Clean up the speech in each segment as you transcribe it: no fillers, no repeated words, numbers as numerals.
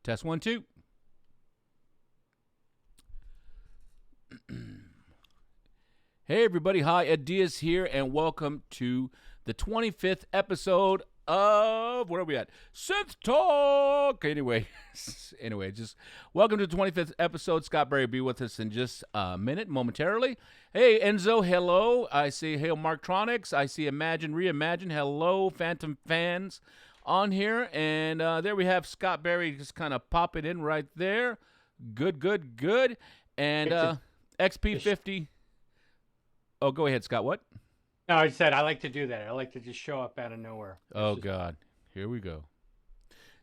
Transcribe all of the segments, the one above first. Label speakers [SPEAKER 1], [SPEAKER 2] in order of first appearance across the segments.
[SPEAKER 1] Test 1, 2. Hey everybody, hi, Ed Diaz here, and welcome to the 25th episode of, where are we at? Synth Talk! Anyway, just welcome to the 25th episode. Scott Berry will be with us in just a minute, momentarily. Hey, Enzo, hello. I see Hail Marktronics. I see Imagine, Reimagine. Hello, Phantom fans on here. And there we have Scott Berry just kind of popping in right there. Good. And XP-50... Oh, go ahead, Scott. What?
[SPEAKER 2] No, I said I like to do that. I like to just show up out of nowhere.
[SPEAKER 1] God. Here we go.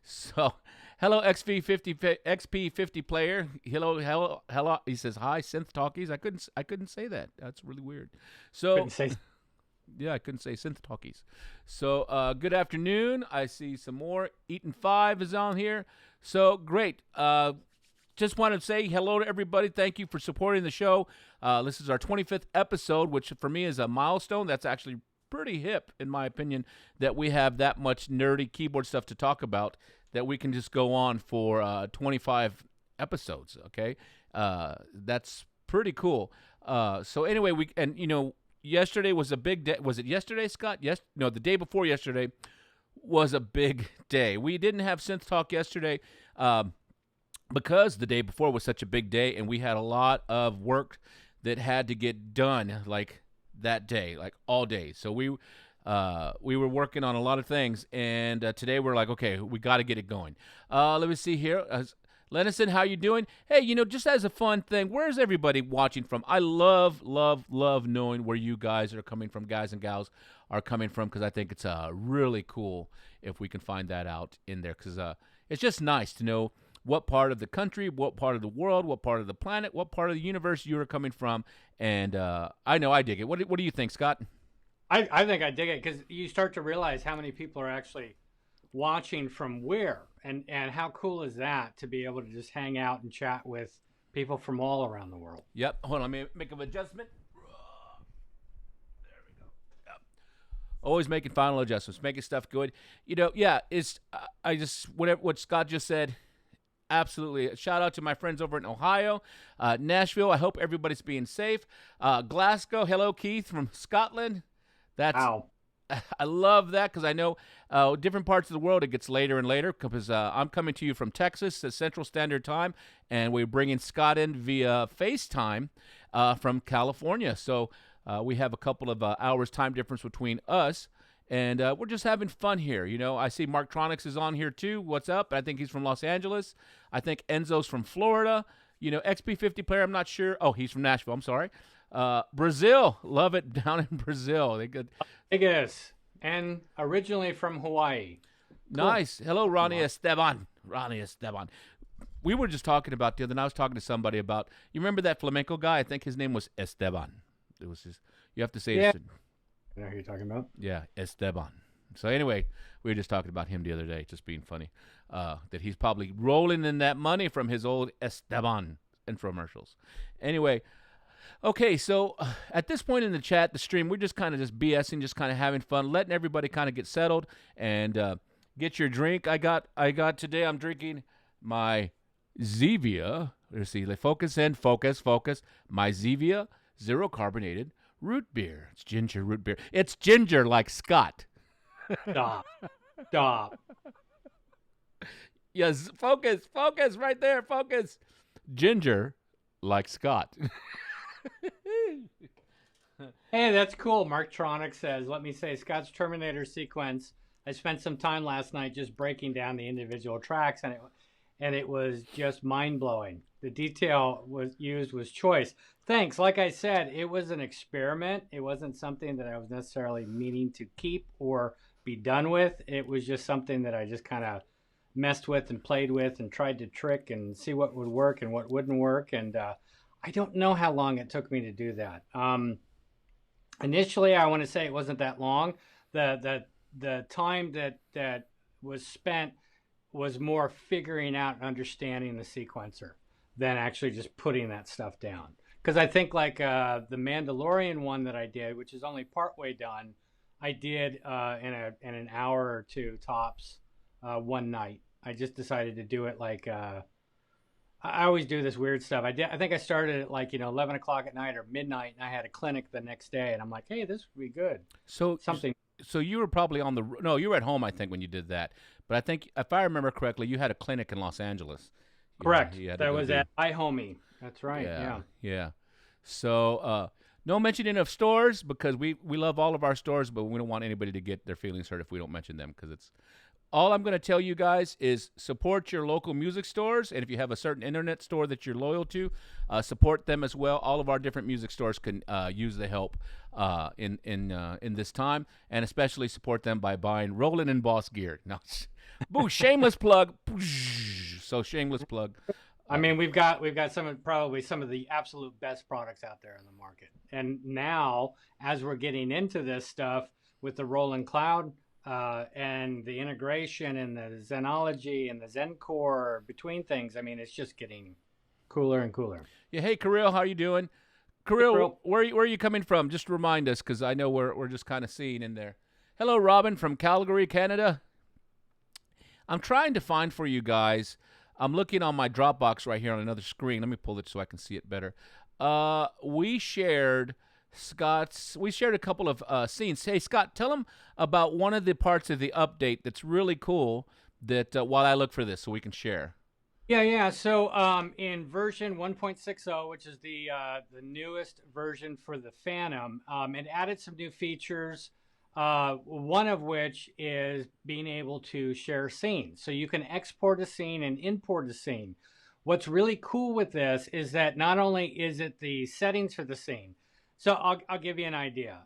[SPEAKER 1] So, hello, XP-50 player. Hello. He says, hi, Synth Talkies. I couldn't say that. That's really weird. So, yeah, I couldn't say Synth Talkies. So, good afternoon. I see some more. Eaton 5 is on here. So, great. Just want to say hello to everybody. Thank you for supporting the show. This is our 25th episode, which for me is a milestone. That's actually pretty hip, in my opinion, that we have that much nerdy keyboard stuff to talk about, that we can just go on for 25 episodes, okay? That's pretty cool. So anyway, yesterday was a big day. Was it yesterday, Scott? No, the day before yesterday was a big day. We didn't have Synth Talk yesterday, because the day before was such a big day, and we had a lot of work that had to get done like that day, like all day. So we were working on a lot of things, and today we're like, okay, we got to get it going. Let me see here. Lennison, how you doing? Hey, just as a fun thing, where's everybody watching from? I love knowing where you guys are coming from, guys and gals are coming from, because I think it's really cool if we can find that out in there, because it's just nice to know what part of the country, what part of the world, what part of the planet, what part of the universe you are coming from. And I know I dig it. What do you think, Scott?
[SPEAKER 2] I think I dig it, because you start to realize how many people are actually watching from where. And how cool is that, to be able to just hang out and chat with people from all around the world.
[SPEAKER 1] Yep. Hold on. Let me make an adjustment. There we go. Yep. Always making final adjustments, making stuff good. It's what Scott just said. Absolutely. Shout out to my friends over in Ohio, Nashville. I hope everybody's being safe. Glasgow. Hello, Keith from Scotland.
[SPEAKER 2] Wow.
[SPEAKER 1] I love that, because I know different parts of the world it gets later and later, because I'm coming to you from Texas at Central Standard Time, and we're bringing Scott in via FaceTime from California. So we have a couple of hours time difference between us. And we're just having fun here. I see Marktronics is on here too. What's up? I think he's from Los Angeles. I think Enzo's from Florida. XP-50 player, I'm not sure. Oh, he's from Nashville. I'm sorry. Brazil. Love it down in Brazil. They good.
[SPEAKER 2] Vegas. And originally from Hawaii.
[SPEAKER 1] Cool. Nice. Hello, Ronnie Esteban. We were just talking about the other night. I was talking to somebody about, you remember that flamenco guy? I think his name was Esteban. It was just, you have to say
[SPEAKER 2] yeah.
[SPEAKER 1] it.
[SPEAKER 2] I know who you're talking about.
[SPEAKER 1] Yeah, Esteban. So anyway, we were just talking about him the other day, just being funny, that he's probably rolling in that money from his old Esteban infomercials. Anyway, okay, so at this point in the chat, the stream, we're just kind of just BSing, just kind of having fun, letting everybody kind of get settled and get your drink. I got today, I'm drinking my Zevia. Let's see, focus. My Zevia zero carbonated root beer. It's ginger root beer. It's ginger like Scott.
[SPEAKER 2] Stop.
[SPEAKER 1] Yes, focus right there, focus. Ginger like Scott.
[SPEAKER 2] Hey, that's cool. Marktronics says, let me say, Scott's Terminator sequence. I spent some time last night just breaking down the individual tracks, and it was just mind-blowing. The detail used was choice. Thanks. Like I said, it was an experiment. It wasn't something that I was necessarily meaning to keep or be done with. It was just something that I just kind of messed with and played with and tried to trick and see what would work and what wouldn't work. And I don't know how long it took me to do that. Initially, I want to say it wasn't that long. The time that was spent was more figuring out and understanding the sequencer than actually just putting that stuff down. Because I think like the Mandalorian one that I did, which is only partway done, I did in an hour or two tops one night. I just decided to do it like I always do this weird stuff. I think I started at like 11 o'clock at night or midnight, and I had a clinic the next day, and I'm like, hey, this would be good.
[SPEAKER 1] So
[SPEAKER 2] Something.
[SPEAKER 1] so you were probably no, you were at home, I think, when you did that. But I think if I remember correctly, you had a clinic in Los Angeles.
[SPEAKER 2] Correct.
[SPEAKER 1] You had to
[SPEAKER 2] That
[SPEAKER 1] go
[SPEAKER 2] was
[SPEAKER 1] do.
[SPEAKER 2] at iHomey. That's right.
[SPEAKER 1] Yeah,
[SPEAKER 2] Yeah.
[SPEAKER 1] yeah. So no mentioning of stores, because we love all of our stores, but we don't want anybody to get their feelings hurt if we don't mention them, because it's all I'm going to tell you guys is support your local music stores, and if you have a certain internet store that you're loyal to, support them as well. All of our different music stores can use the help in this time, and especially support them by buying Roland and Boss gear. Now, boo, shameless plug. So shameless plug.
[SPEAKER 2] I mean, we've got probably some of the absolute best products out there in the market. And now, as we're getting into this stuff with the Roland Cloud and the integration and the Zenology and the Zen Core between things, I mean, it's just getting cooler and cooler.
[SPEAKER 1] Yeah, hey, Kirill, how are you doing? Kirill, where are you coming from? Just remind us, because I know we're just kind of seeing in there. Hello, Robin from Calgary, Canada. I'm trying to find for you guys. I'm looking on my Dropbox right here on another screen. Let me pull it so I can see it better. We shared a couple of scenes. Hey, Scott, tell them about one of the parts of the update that's really cool that while I look for this so we can share.
[SPEAKER 2] Yeah. So in version 1.60, which is the newest version for the Phantom, it added some new features. One of which is being able to share scenes. So you can export a scene and import a scene. What's really cool with this is that not only is it the settings for the scene, so I'll give you an idea.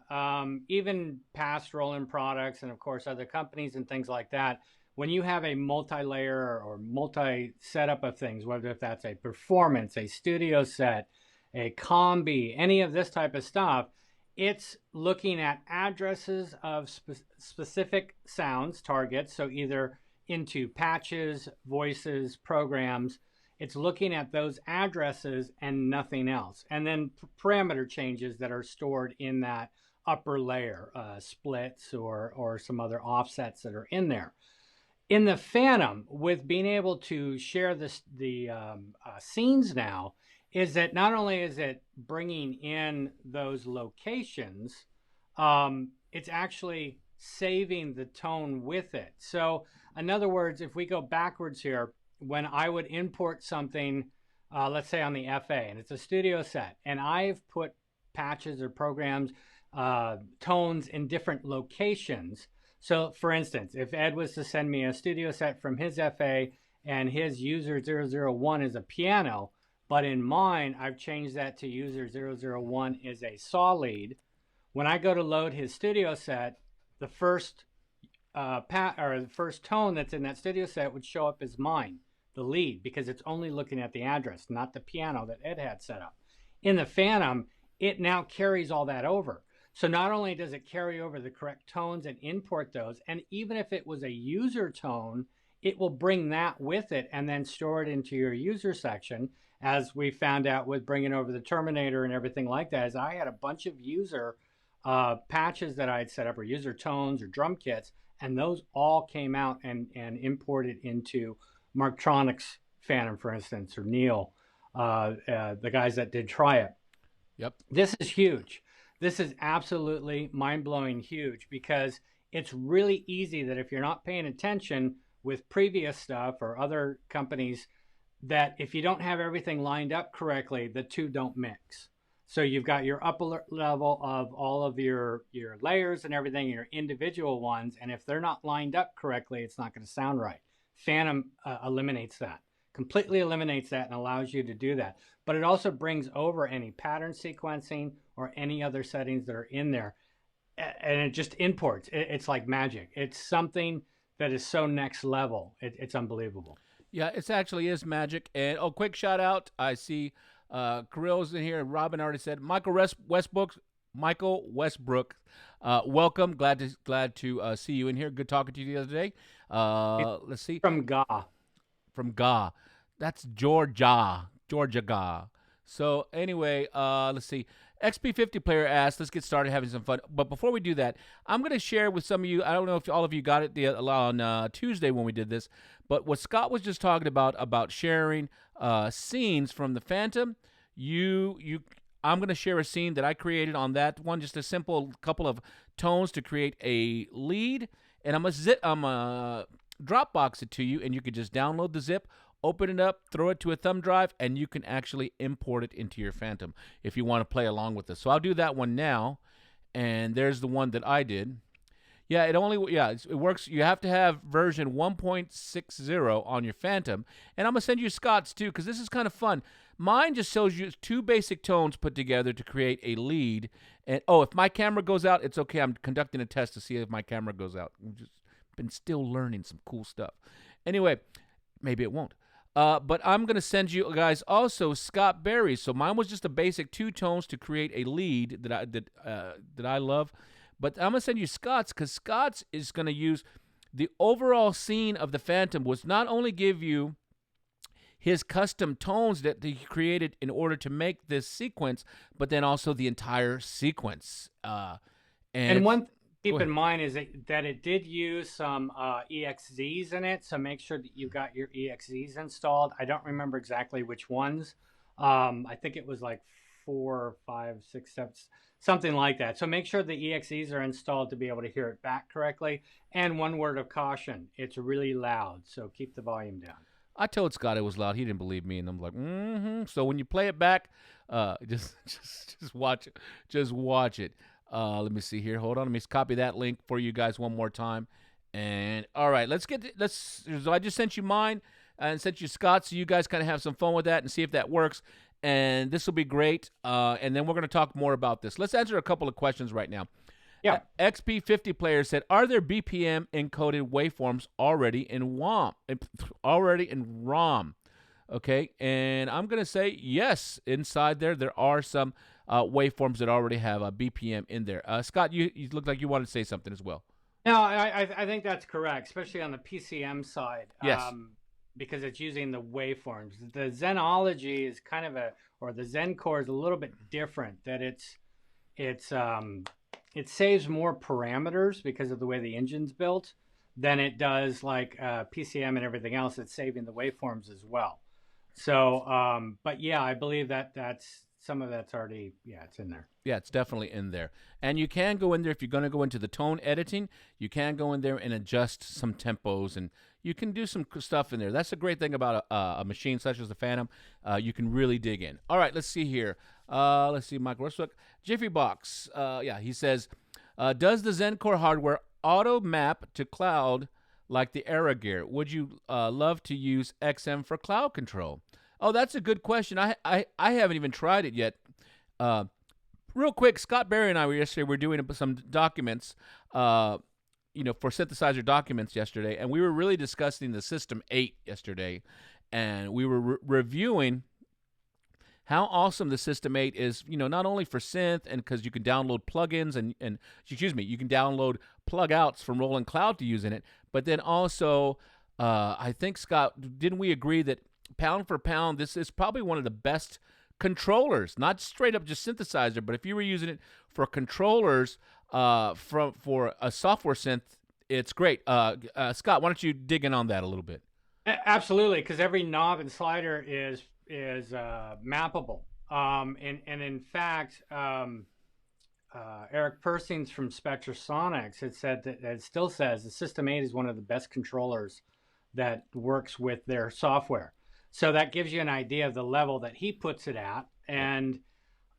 [SPEAKER 2] Even past Roland products and of course other companies and things like that, when you have a multi-layer or multi-setup of things, whether if that's a performance, a studio set, a combi, any of this type of stuff, it's looking at addresses of specific sounds, targets, so either into patches, voices, programs. It's looking at those addresses and nothing else. And then parameter changes that are stored in that upper layer, splits or some other offsets that are in there. In the Phantom, with being able to share the scenes now, is that not only is it bringing in those locations, it's actually saving the tone with it. So in other words, if we go backwards here, when I would import something, let's say on the FA, and it's a studio set, and I've put patches or programs, tones in different locations. So for instance, if Ed was to send me a studio set from his FA and his user 001 is a piano, but in mine, I've changed that to user 001 is a saw lead. When I go to load his studio set, the first the first tone that's in that studio set would show up as mine, the lead, because it's only looking at the address, not the piano that Ed had set up. In the Phantom, it now carries all that over. So not only does it carry over the correct tones and import those, and even if it was a user tone, it will bring that with it and then store it into your user section. As we found out with bringing over the Terminator and everything like that, is I had a bunch of user patches that I had set up, or user tones or drum kits, and those all came out and imported into Marktronics Phantom, for instance, or Neil, the guys that did Try It.
[SPEAKER 1] Yep.
[SPEAKER 2] This is huge. This is absolutely mind-blowing huge, because it's really easy that if you're not paying attention with previous stuff or other companies, that if you don't have everything lined up correctly, the two don't mix. So you've got your upper level of all of your layers and everything, your individual ones, and if they're not lined up correctly, it's not going to sound right. Phantom eliminates that, completely eliminates that, and allows you to do that. But it also brings over any pattern sequencing or any other settings that are in there, and it just imports. It's like magic. It's something that is so next level. It's unbelievable.
[SPEAKER 1] Yeah, it actually is magic. And quick shout out. I see Kirill's in here. Robin already said Michael Westbrook. Welcome. Glad to see you in here. Good talking to you the other day. Let's see.
[SPEAKER 2] From Ga.
[SPEAKER 1] From Ga. That's Georgia Ga. So anyway, let's see. XP50 player asked, let's get started having some fun. But before we do that, I'm going to share with some of you, I don't know if all of you got it on Tuesday when we did this, but what Scott was just talking about sharing scenes from the Phantom, I'm going to share a scene that I created on that one, just a simple couple of tones to create a lead, and I'm going to Dropbox it to you, and you can just download the zip, open it up, throw it to a thumb drive, and you can actually import it into your Phantom if you want to play along with this. So I'll do that one now, and there's the one that I did. Yeah, it works. You have to have version 1.60 on your Phantom, and I'm going to send you Scott's too, because this is kind of fun. Mine just shows you 2 basic tones put together to create a lead, and if my camera goes out, it's okay. I'm conducting a test to see if my camera goes out. I've just been still learning some cool stuff. Anyway, maybe it won't. But I'm going to send you guys also Scott Berry's. So mine was just a basic 2 tones to create a lead that I love. But I'm going to send you Scott's, because Scott's is going to use the overall scene of the Phantom, was not only give you his custom tones that he created in order to make this sequence, but then also the entire sequence.
[SPEAKER 2] And one keep in mind is that it did use some EXZs in it, so make sure that you got your EXZs installed. I don't remember exactly which ones. I think it was like 4, 5, 6, 7, something like that. So make sure the EXZs are installed to be able to hear it back correctly. And one word of caution, it's really loud, so keep the volume down.
[SPEAKER 1] I told Scott it was loud. He didn't believe me, and I'm like, So when you play it back, just watch it. Just watch it. Let me see here. Hold on. Let me copy that link for you guys one more time. And all right, so I just sent you mine and sent you Scott's, so you guys kind of have some fun with that and see if that works. And this will be great. And then we're going to talk more about this. Let's answer a couple of questions right now.
[SPEAKER 2] Yeah.
[SPEAKER 1] XP50 player said, "Are there BPM encoded waveforms already in ROM?" Okay, and I'm going to say yes. Inside there are some waveforms that already have a BPM in there. Scott, you look like you wanted to say something as well.
[SPEAKER 2] No, I think that's correct, especially on the PCM side.
[SPEAKER 1] Yes.
[SPEAKER 2] Because it's using the waveforms. The Zenology is kind of the Zen Core is a little bit different. That it saves more parameters because of the way the engine's built than it does like PCM and everything else. It's saving the waveforms as well. So, but yeah, I believe that's some of that's already, it's in there.
[SPEAKER 1] Yeah, it's definitely in there. And you can go in there, if you're going to go into the tone editing, you can go in there and adjust some tempos, and you can do some stuff in there. That's the great thing about a machine such as the Phantom. You can really dig in. All right, let's see here. Let's see, Mike Roswick. Jiffy Box, he says, does the Zen Core hardware auto map to cloud like the Era Gear? Would you love to use XM for cloud control? Oh, that's a good question. I haven't even tried it yet. Real quick, Scott Berry and I were doing some documents, for synthesizer documents yesterday, and we were really discussing the System 8 yesterday, and we were reviewing how awesome the System 8 is, not only for synth, and because you can download plugins and you can download plug outs from Roland Cloud to use in it, but then also, I think, Scott, didn't we agree that pound for pound, this is probably one of the best controllers, not straight up just synthesizer, but if you were using it for controllers for a software synth, it's great. Scott, why don't you dig in on that a little bit?
[SPEAKER 2] Absolutely, because every knob and slider is mappable. And in fact, Eric Persings from Spectrasonics had said that it still says the System 8 is one of the best controllers that works with their software. So that gives you an idea of the level that he puts it at, and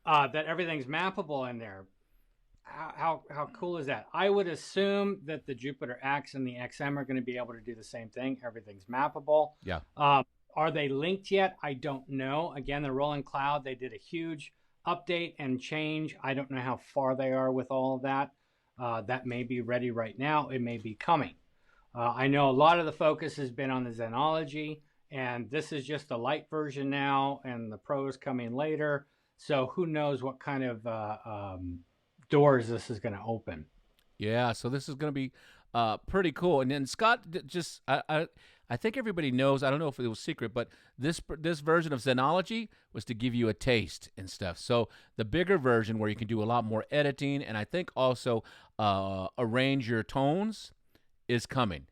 [SPEAKER 2] that everything's mappable in there. How cool is that? I would assume that the Jupiter X and the XM are going to be able to do the same thing. Everything's mappable.
[SPEAKER 1] Yeah.
[SPEAKER 2] Are they linked yet? I don't know. Again, the Roland Cloud, they did a huge update and change. I don't know how far they are with all of that. That may be ready right now. It may be coming. I know a lot of the focus has been on the Zenology, and this is just the light version now, and the Pro is coming later. So who knows what kind of doors this is going to open.
[SPEAKER 1] Yeah, so this is going to be pretty cool. And then Scott, just I think everybody knows. I don't know if it was secret, but this version of Zenology was to give you a taste and stuff. So the bigger version, where you can do a lot more editing, and I think also arrange your tones, is coming.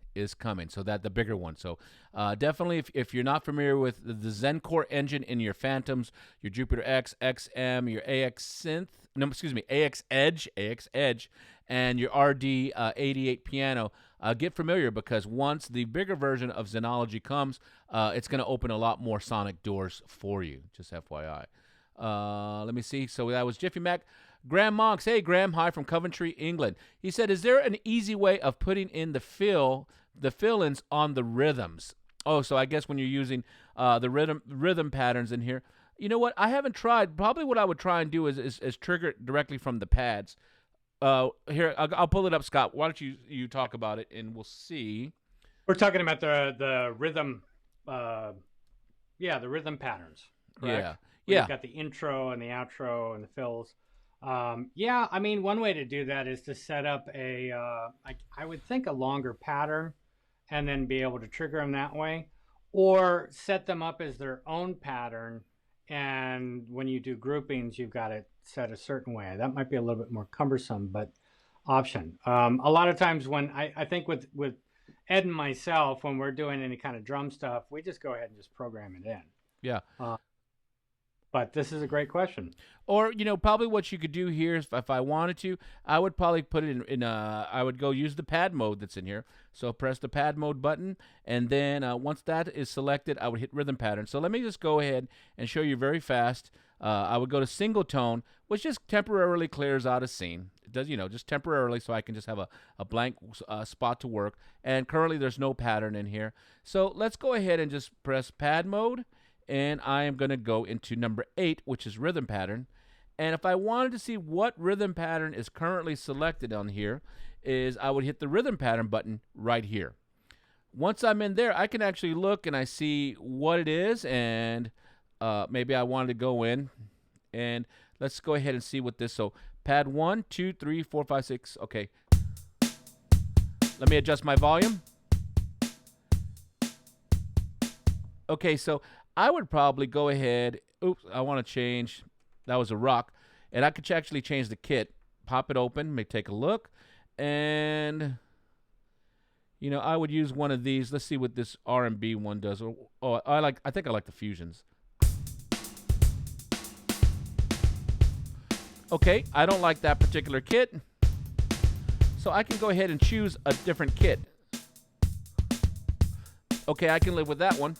[SPEAKER 1] So that the bigger one. So definitely, if you're not familiar with the Zen Core engine in your Phantoms, your Jupiter X, XM, your AX Edge, and your RD88 piano, get familiar, because once the bigger version of Zenology comes, it's going to open a lot more sonic doors for you. Just FYI. Let me see. So that was Jiffy Mac. Graham Monks. Hey, Graham. Hi from Coventry, England. He said, is there an easy way of putting in the fill-ins on the rhythms? Oh, so I guess when you're using the rhythm patterns in here. You know what? I haven't tried. Probably what I would try and do is trigger it directly from the pads. Here, I'll pull it up, Scott. Why don't you talk about it, and we'll see.
[SPEAKER 2] We're talking about the rhythm, the rhythm patterns, correct?
[SPEAKER 1] Yeah.
[SPEAKER 2] You've got the intro and the outro and the fills. Yeah, I mean, one way to do that is to set up I would think a longer pattern, and then be able to trigger them that way, or set them up as their own pattern. And when you do groupings, you've got it set a certain way. That might be a little bit more cumbersome, but option. A lot of times when I think with Ed and myself, when we're doing any kind of drum stuff, we just go ahead and just program it in.
[SPEAKER 1] Yeah.
[SPEAKER 2] But this is a great question.
[SPEAKER 1] Or, probably what you could do here is, if I wanted to, I would probably put it in I would go use the pad mode that's in here. So press the pad mode button, and then once that is selected, I would hit rhythm pattern. So let me just go ahead and show you very fast. I would go to single tone, which just temporarily clears out a scene. It does, just temporarily, so I can just have a blank spot to work. And currently there's no pattern in here. So let's go ahead and just press pad mode. And I am going to go into number 8, which is rhythm pattern. And if I wanted to see what rhythm pattern is currently selected on here, I would hit the rhythm pattern button right here. Once I'm in there, I can actually look and I see what it is, and maybe I wanted to go in. And let's go ahead and see what this. So pad 1, 2, 3, 4, 5, 6. Okay. Let me adjust my volume. Okay, so I would probably go ahead. Oops, I want to change. That was a rock. And I could actually change the kit. Pop it open. May take a look. And, I would use one of these. Let's see what this R&B one does. Oh, I think I like the fusions. Okay, I don't like that particular kit. So I can go ahead and choose a different kit. Okay, I can live with that one.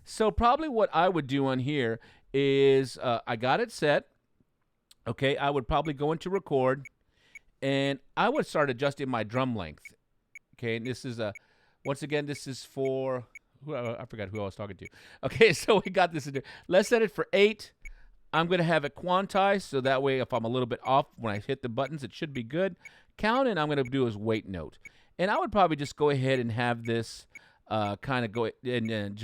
[SPEAKER 1] So probably what I would do on here is I got it set. Okay, I would probably go into record, and I would start adjusting my drum length. Okay, and this is once again, this is for I forgot who I was talking to. Okay, so we got this in there. Let's set it for 8. I'm going to have it quantized, so that way if I'm a little bit off when I hit the buttons, it should be good. Count, and I'm going to do is wait note. And I would probably just go ahead and have this kind of go and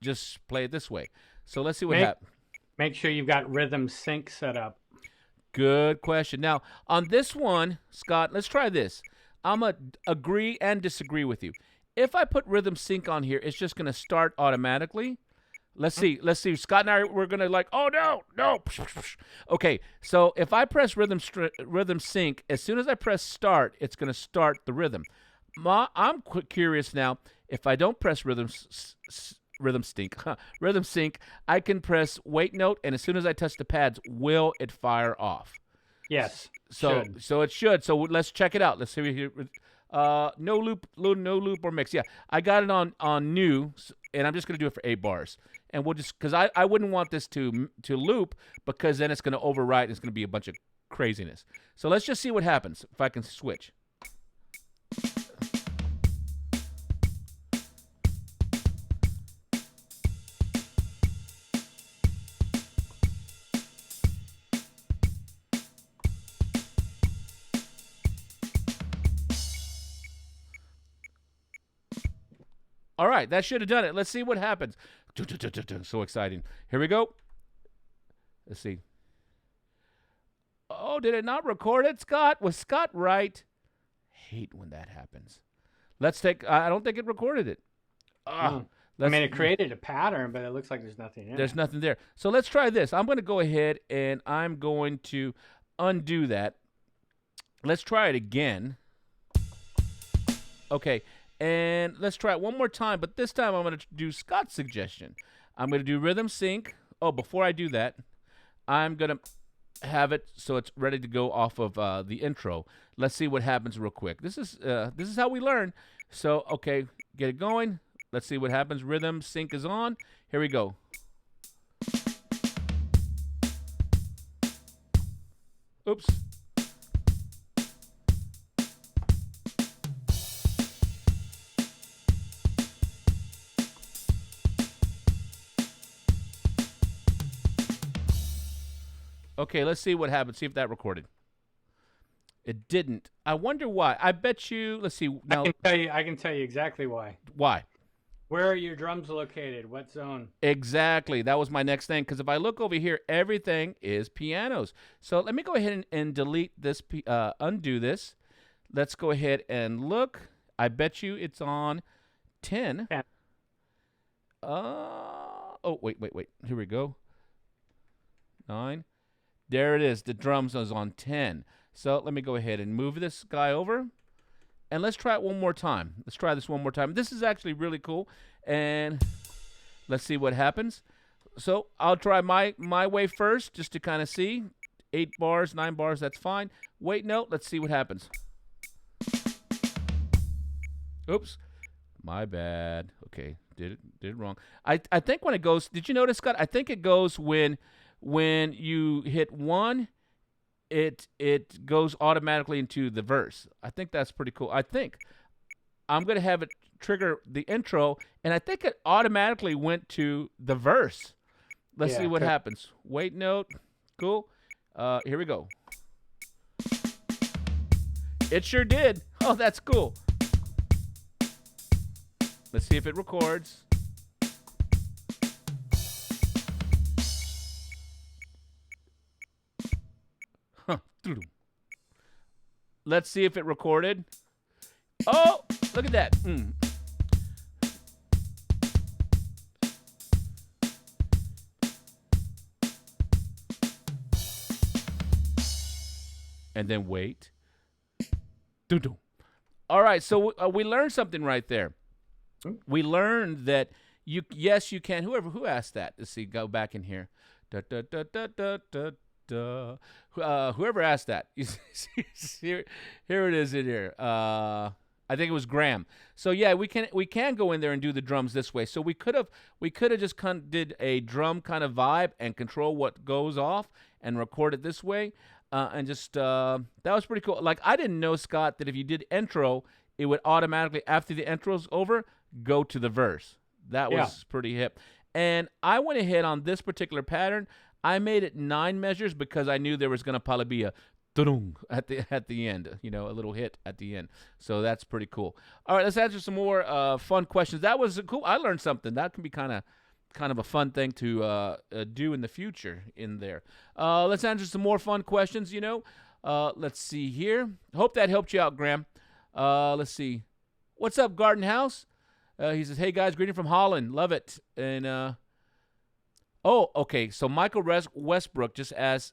[SPEAKER 1] just play it this way. So let's see what happens.
[SPEAKER 2] Make sure you've got rhythm sync set up.
[SPEAKER 1] Good question. Now, on this one, Scott, let's try this. I'm going to agree and disagree with you. If I put rhythm sync on here, it's just going to start automatically. Let's see. Scott and I, we're going to oh, no. Okay, so if I press rhythm sync, as soon as I press start, it's going to start the rhythm. I'm curious now. If I don't press rhythm sync, I can press wait note, and as soon as I touch the pads, will it fire off?
[SPEAKER 2] Yes.
[SPEAKER 1] So it should. So let's check it out. Let's see here. No loop or mix. Yeah, I got it on new, and I'm just gonna do it for 8 bars, and we'll just because I wouldn't want this to loop, because then it's gonna overwrite and it's gonna be a bunch of craziness. So let's just see what happens if I can switch. All right, that should have done it. Let's see what happens. So exciting. Here we go. Let's see. Oh, did it not record it, Scott? Was Scott right? Hate when that happens. Let's take, I don't think it recorded it. Ah,
[SPEAKER 2] I mean, it created a pattern, but it looks like there's nothing in
[SPEAKER 1] there's
[SPEAKER 2] it.
[SPEAKER 1] nothing there. So let's try this. I'm going to go ahead and I'm going to undo that. Let's try it again. Okay, and let's try it one more time, but this time I'm going to do Scott's suggestion. I'm going to do rhythm sync. Oh, before I do that, I'm going to have it so it's ready to go off of the intro. Let's see what happens real quick. This is how we learn. So, okay, get it going. Let's see what happens. Rhythm sync is on. Here we go. Oops. Okay, let's see what happens. See if that recorded. It didn't. I wonder why. I bet you. Let's see. Now,
[SPEAKER 2] I can tell you exactly why.
[SPEAKER 1] Why?
[SPEAKER 2] Where are your drums located? What zone?
[SPEAKER 1] Exactly. That was my next thing. Because if I look over here, everything is pianos. So let me go ahead and delete this, undo this. Let's go ahead and look. I bet you it's on 10.
[SPEAKER 2] 10.
[SPEAKER 1] Oh, wait. Here we go. 9. There it is. The drums is on 10. So let me go ahead and move this guy over. And let's try it one more time. Let's try this one more time. This is actually really cool. And let's see what happens. So I'll try my way first just to kind of see. 8 bars, 9 bars, that's fine. Wait, no, let's see what happens. Oops. My bad. Okay, did it wrong. I think when it goes, did you notice, Scott? I think it goes when you hit 1, it goes automatically into the verse. I think that's pretty cool. I think I'm going to have it trigger the intro, and I think it automatically went to the verse. Let's see what happens. Wait note. Cool. Here we go. It sure did. Oh, that's cool. Let's see if it records. Let's see if it recorded. Oh, look at that. And then wait. All right, so we learned something right there. We learned that you can. Who asked that? Let's see. Go back in here. Whoever asked that. Here it is in here. I think it was Graham. So yeah, we can go in there and do the drums this way. So we could have just kind of did a drum kind of vibe and control what goes off and record it this way. And just that was pretty cool. Like, I didn't know, Scott, that if you did intro, it would automatically, after the intro's over, go to the verse. That was pretty hip. And I went ahead on this particular pattern. I made it 9 measures because I knew there was going to probably be a dun at the end, a little hit at the end. So that's pretty cool. All right, let's answer some more fun questions. That was cool. I learned something. That can be kind of a fun thing to do in the future in there. Let's answer some more fun questions, Let's see here. Hope that helped you out, Graham. Let's see. What's up, Garden House? He says, hey, guys, greeting from Holland. Love it. And, oh, okay. So Michael Westbrook just asked,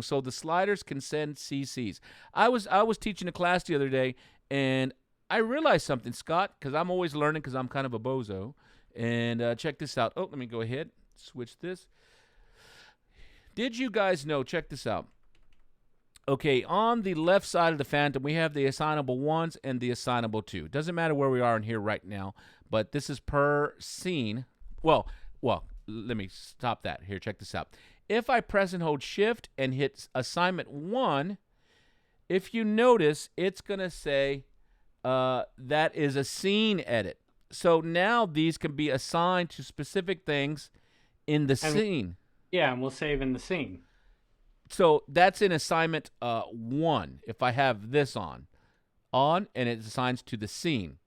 [SPEAKER 1] so the sliders can send CCs. I was teaching a class the other day, and I realized something, Scott, because I'm always learning because I'm kind of a bozo. And check this out. Oh, let me go ahead. Switch this. Did you guys know? Check this out. Okay, on the left side of the Phantom, we have the Assignable 1s and the Assignable 2. Doesn't matter where we are in here right now, but this is per scene. Well, let me stop that. Here, check this out. If I press and hold Shift and hit Assignment 1, if you notice, it's going to say that is a scene edit. So now these can be assigned to specific things in the scene.
[SPEAKER 2] Yeah, and we'll save in the scene.
[SPEAKER 1] So that's in assignment 1. If I have this on, and it assigns to the scene.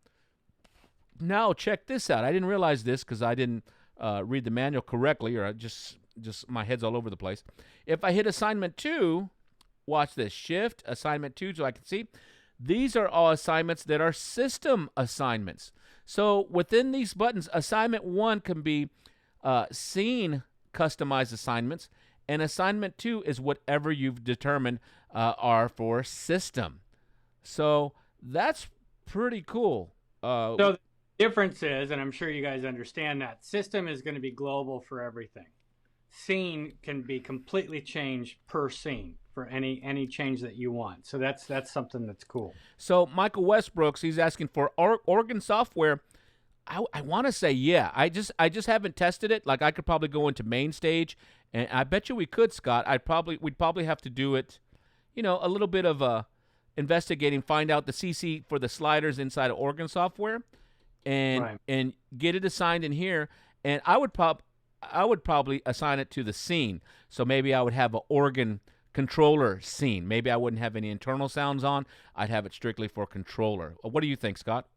[SPEAKER 1] Now check this out. I didn't realize this because I didn't read the manual correctly, or I just my head's all over the place. If I hit assignment 2, watch this. Shift assignment 2, so I can see. These are all assignments that are system assignments. So within these buttons, assignment 1 can be scene customized assignments, and assignment 2 is whatever you've determined are for system. So that's pretty cool.
[SPEAKER 2] So the difference is, and I'm sure you guys understand that, system is going to be global for everything. Scene can be completely changed per scene for any change that you want. So that's something that's cool.
[SPEAKER 1] So Michael Westbrooks, he's asking for organ software. I want to say yeah. I just haven't tested it. Like I could probably go into main stage, and I bet you we could, Scott. We'd probably have to do it, a little bit of investigating, find out the CC for the sliders inside of organ software, and get it assigned in here. And I would probably assign it to the scene. So maybe I would have an organ controller scene. Maybe I wouldn't have any internal sounds on. I'd have it strictly for controller. What do you think, Scott?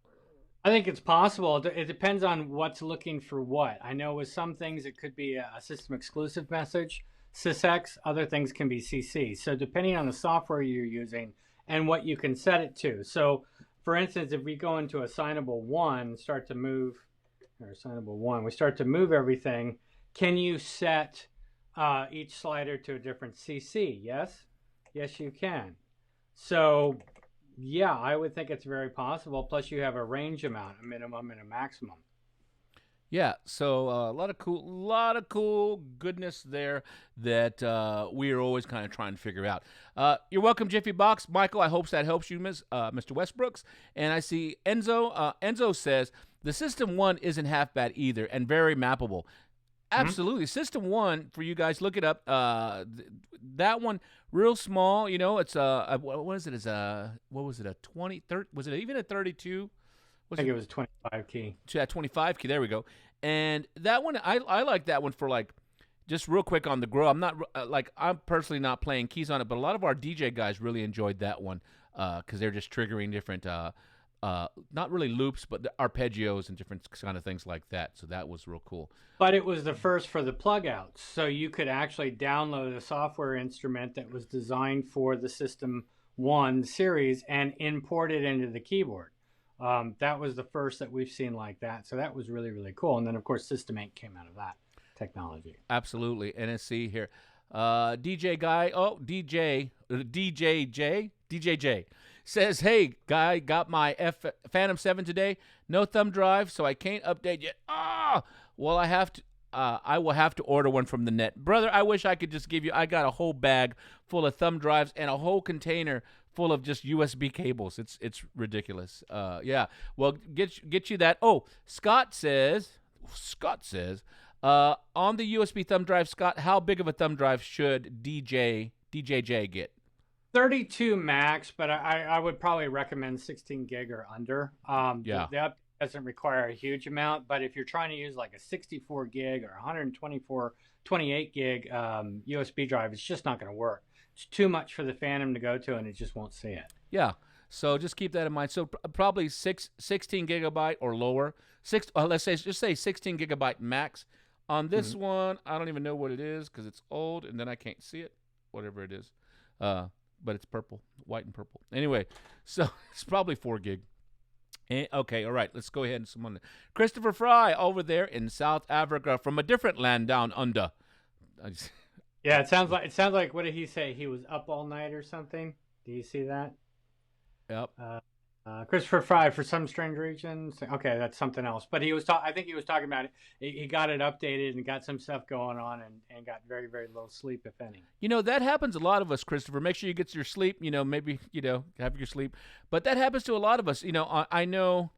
[SPEAKER 2] I think it's possible. It depends on what's looking for what. I know with some things it could be a system exclusive message, sysx. Other things can be CC. So depending on the software you're using and what you can set it to. So for instance, if we go into Assignable 1, start to move, or Assignable 1, we start to move everything. Can you set each slider to a different CC? Yes? Yes, you can. So yeah, I would think it's very possible. Plus, you have a range amount, a minimum and a maximum.
[SPEAKER 1] Yeah, so a lot of cool goodness there that we are always kind of trying to figure out. You're welcome, Jiffy Box, Michael. I hope that helps you, Mr. Westbrooks. And I see Enzo. Enzo says the System 1 isn't half bad either, and very mappable. Absolutely. System 1, for you guys, look it up. That one, real small, it's what is it? What was it, a 20, 30, was it even a 32?
[SPEAKER 2] I think it was a 25 key.
[SPEAKER 1] Yeah, 25 key, there we go. And that one, I like that one for like, just real quick on the grow. I'm not, I'm personally not playing keys on it, but a lot of our DJ guys really enjoyed that one because they're just triggering different, not really loops, but the arpeggios and different kind of things like that. So that was real cool.
[SPEAKER 2] But it was the first for the plug outs. So you could actually download a software instrument that was designed for the System 1 series and import it into the keyboard. That was the first that we've seen like that. So that was really, really cool. And then, of course, System 8 came out of that technology.
[SPEAKER 1] Absolutely. NSC here. DJ Guy, DJJ says, hey, guy, got my Phantom 7 today. No thumb drive, so I can't update yet. Well, I will have to order one from the net. Brother, I wish I could just give you, I got a whole bag full of thumb drives and a whole container full of just USB cables. It's ridiculous. Yeah. Well, get you that. Oh, Scott says, on the USB thumb drive, Scott, how big of a thumb drive should DJJ get?
[SPEAKER 2] 32 max, but I would probably recommend 16 gig or under.
[SPEAKER 1] Yeah.
[SPEAKER 2] That doesn't require a huge amount, but if you're trying to use like a 64 gig or 28 gig USB drive, it's just not going to work. It's too much for the Phantom to go to, and it just won't see it.
[SPEAKER 1] Yeah. So just keep that in mind. So probably 16 gigabyte or lower. Let's say 16 gigabyte max. On this one, I don't even know what it is because it's old, and then I can't see it. Whatever it is, but it's purple, white and purple. Anyway, so it's probably 4 gig. Okay, all right. Let's go ahead and someone. Christopher Fry over there in South Africa from a different land down under.
[SPEAKER 2] Yeah, it sounds like what did he say? He was up all night or something. Do you see that?
[SPEAKER 1] Yep.
[SPEAKER 2] Christopher Fry, for some strange reason. Okay, that's something else. But I think he was talking about it. He got it updated and got some stuff going on and got very, very little sleep, if any.
[SPEAKER 1] That happens a lot of us, Christopher. Make sure you get your sleep. Maybe, have your sleep. But that happens to a lot of us. I know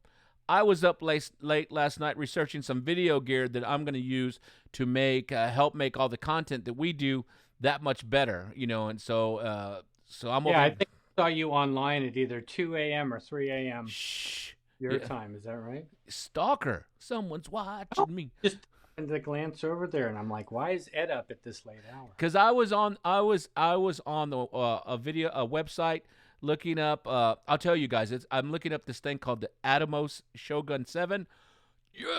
[SPEAKER 1] I was up late last night researching some video gear that I'm going to use to help make all the content that we do that much better. And so I'm over.
[SPEAKER 2] Yeah, I think I saw you online at either 2 a.m. or 3 a.m. Your time. Is that right?
[SPEAKER 1] Stalker. Someone's watching me.
[SPEAKER 2] Just happened to glance over there, and I'm like, why is Ed up at this late hour?
[SPEAKER 1] Because I was on the a website looking up. I'll tell you guys, I'm looking up this thing called the Atomos Shogun 7. Yes!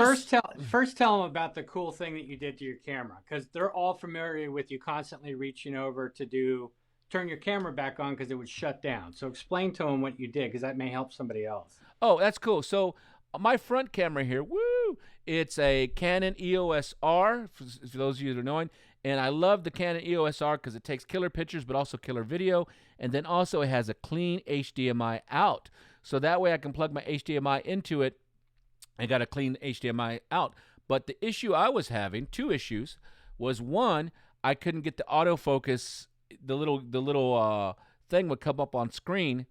[SPEAKER 2] First tell them about the cool thing that you did to your camera, because they're all familiar with you constantly reaching over to turn your camera back on because it would shut down. So explain to them what you did, because that may help somebody else.
[SPEAKER 1] Oh, that's cool. So my front camera here, woo! It's a Canon EOS R, for those of you that are knowing. And I love the Canon EOS R because it takes killer pictures, but also killer video. And then also it has a clean HDMI out. So that way I can plug my HDMI into it. I got a clean HDMI out. But the issue I was having, two issues, was one, I couldn't get the autofocus, the little thing would come up on screen.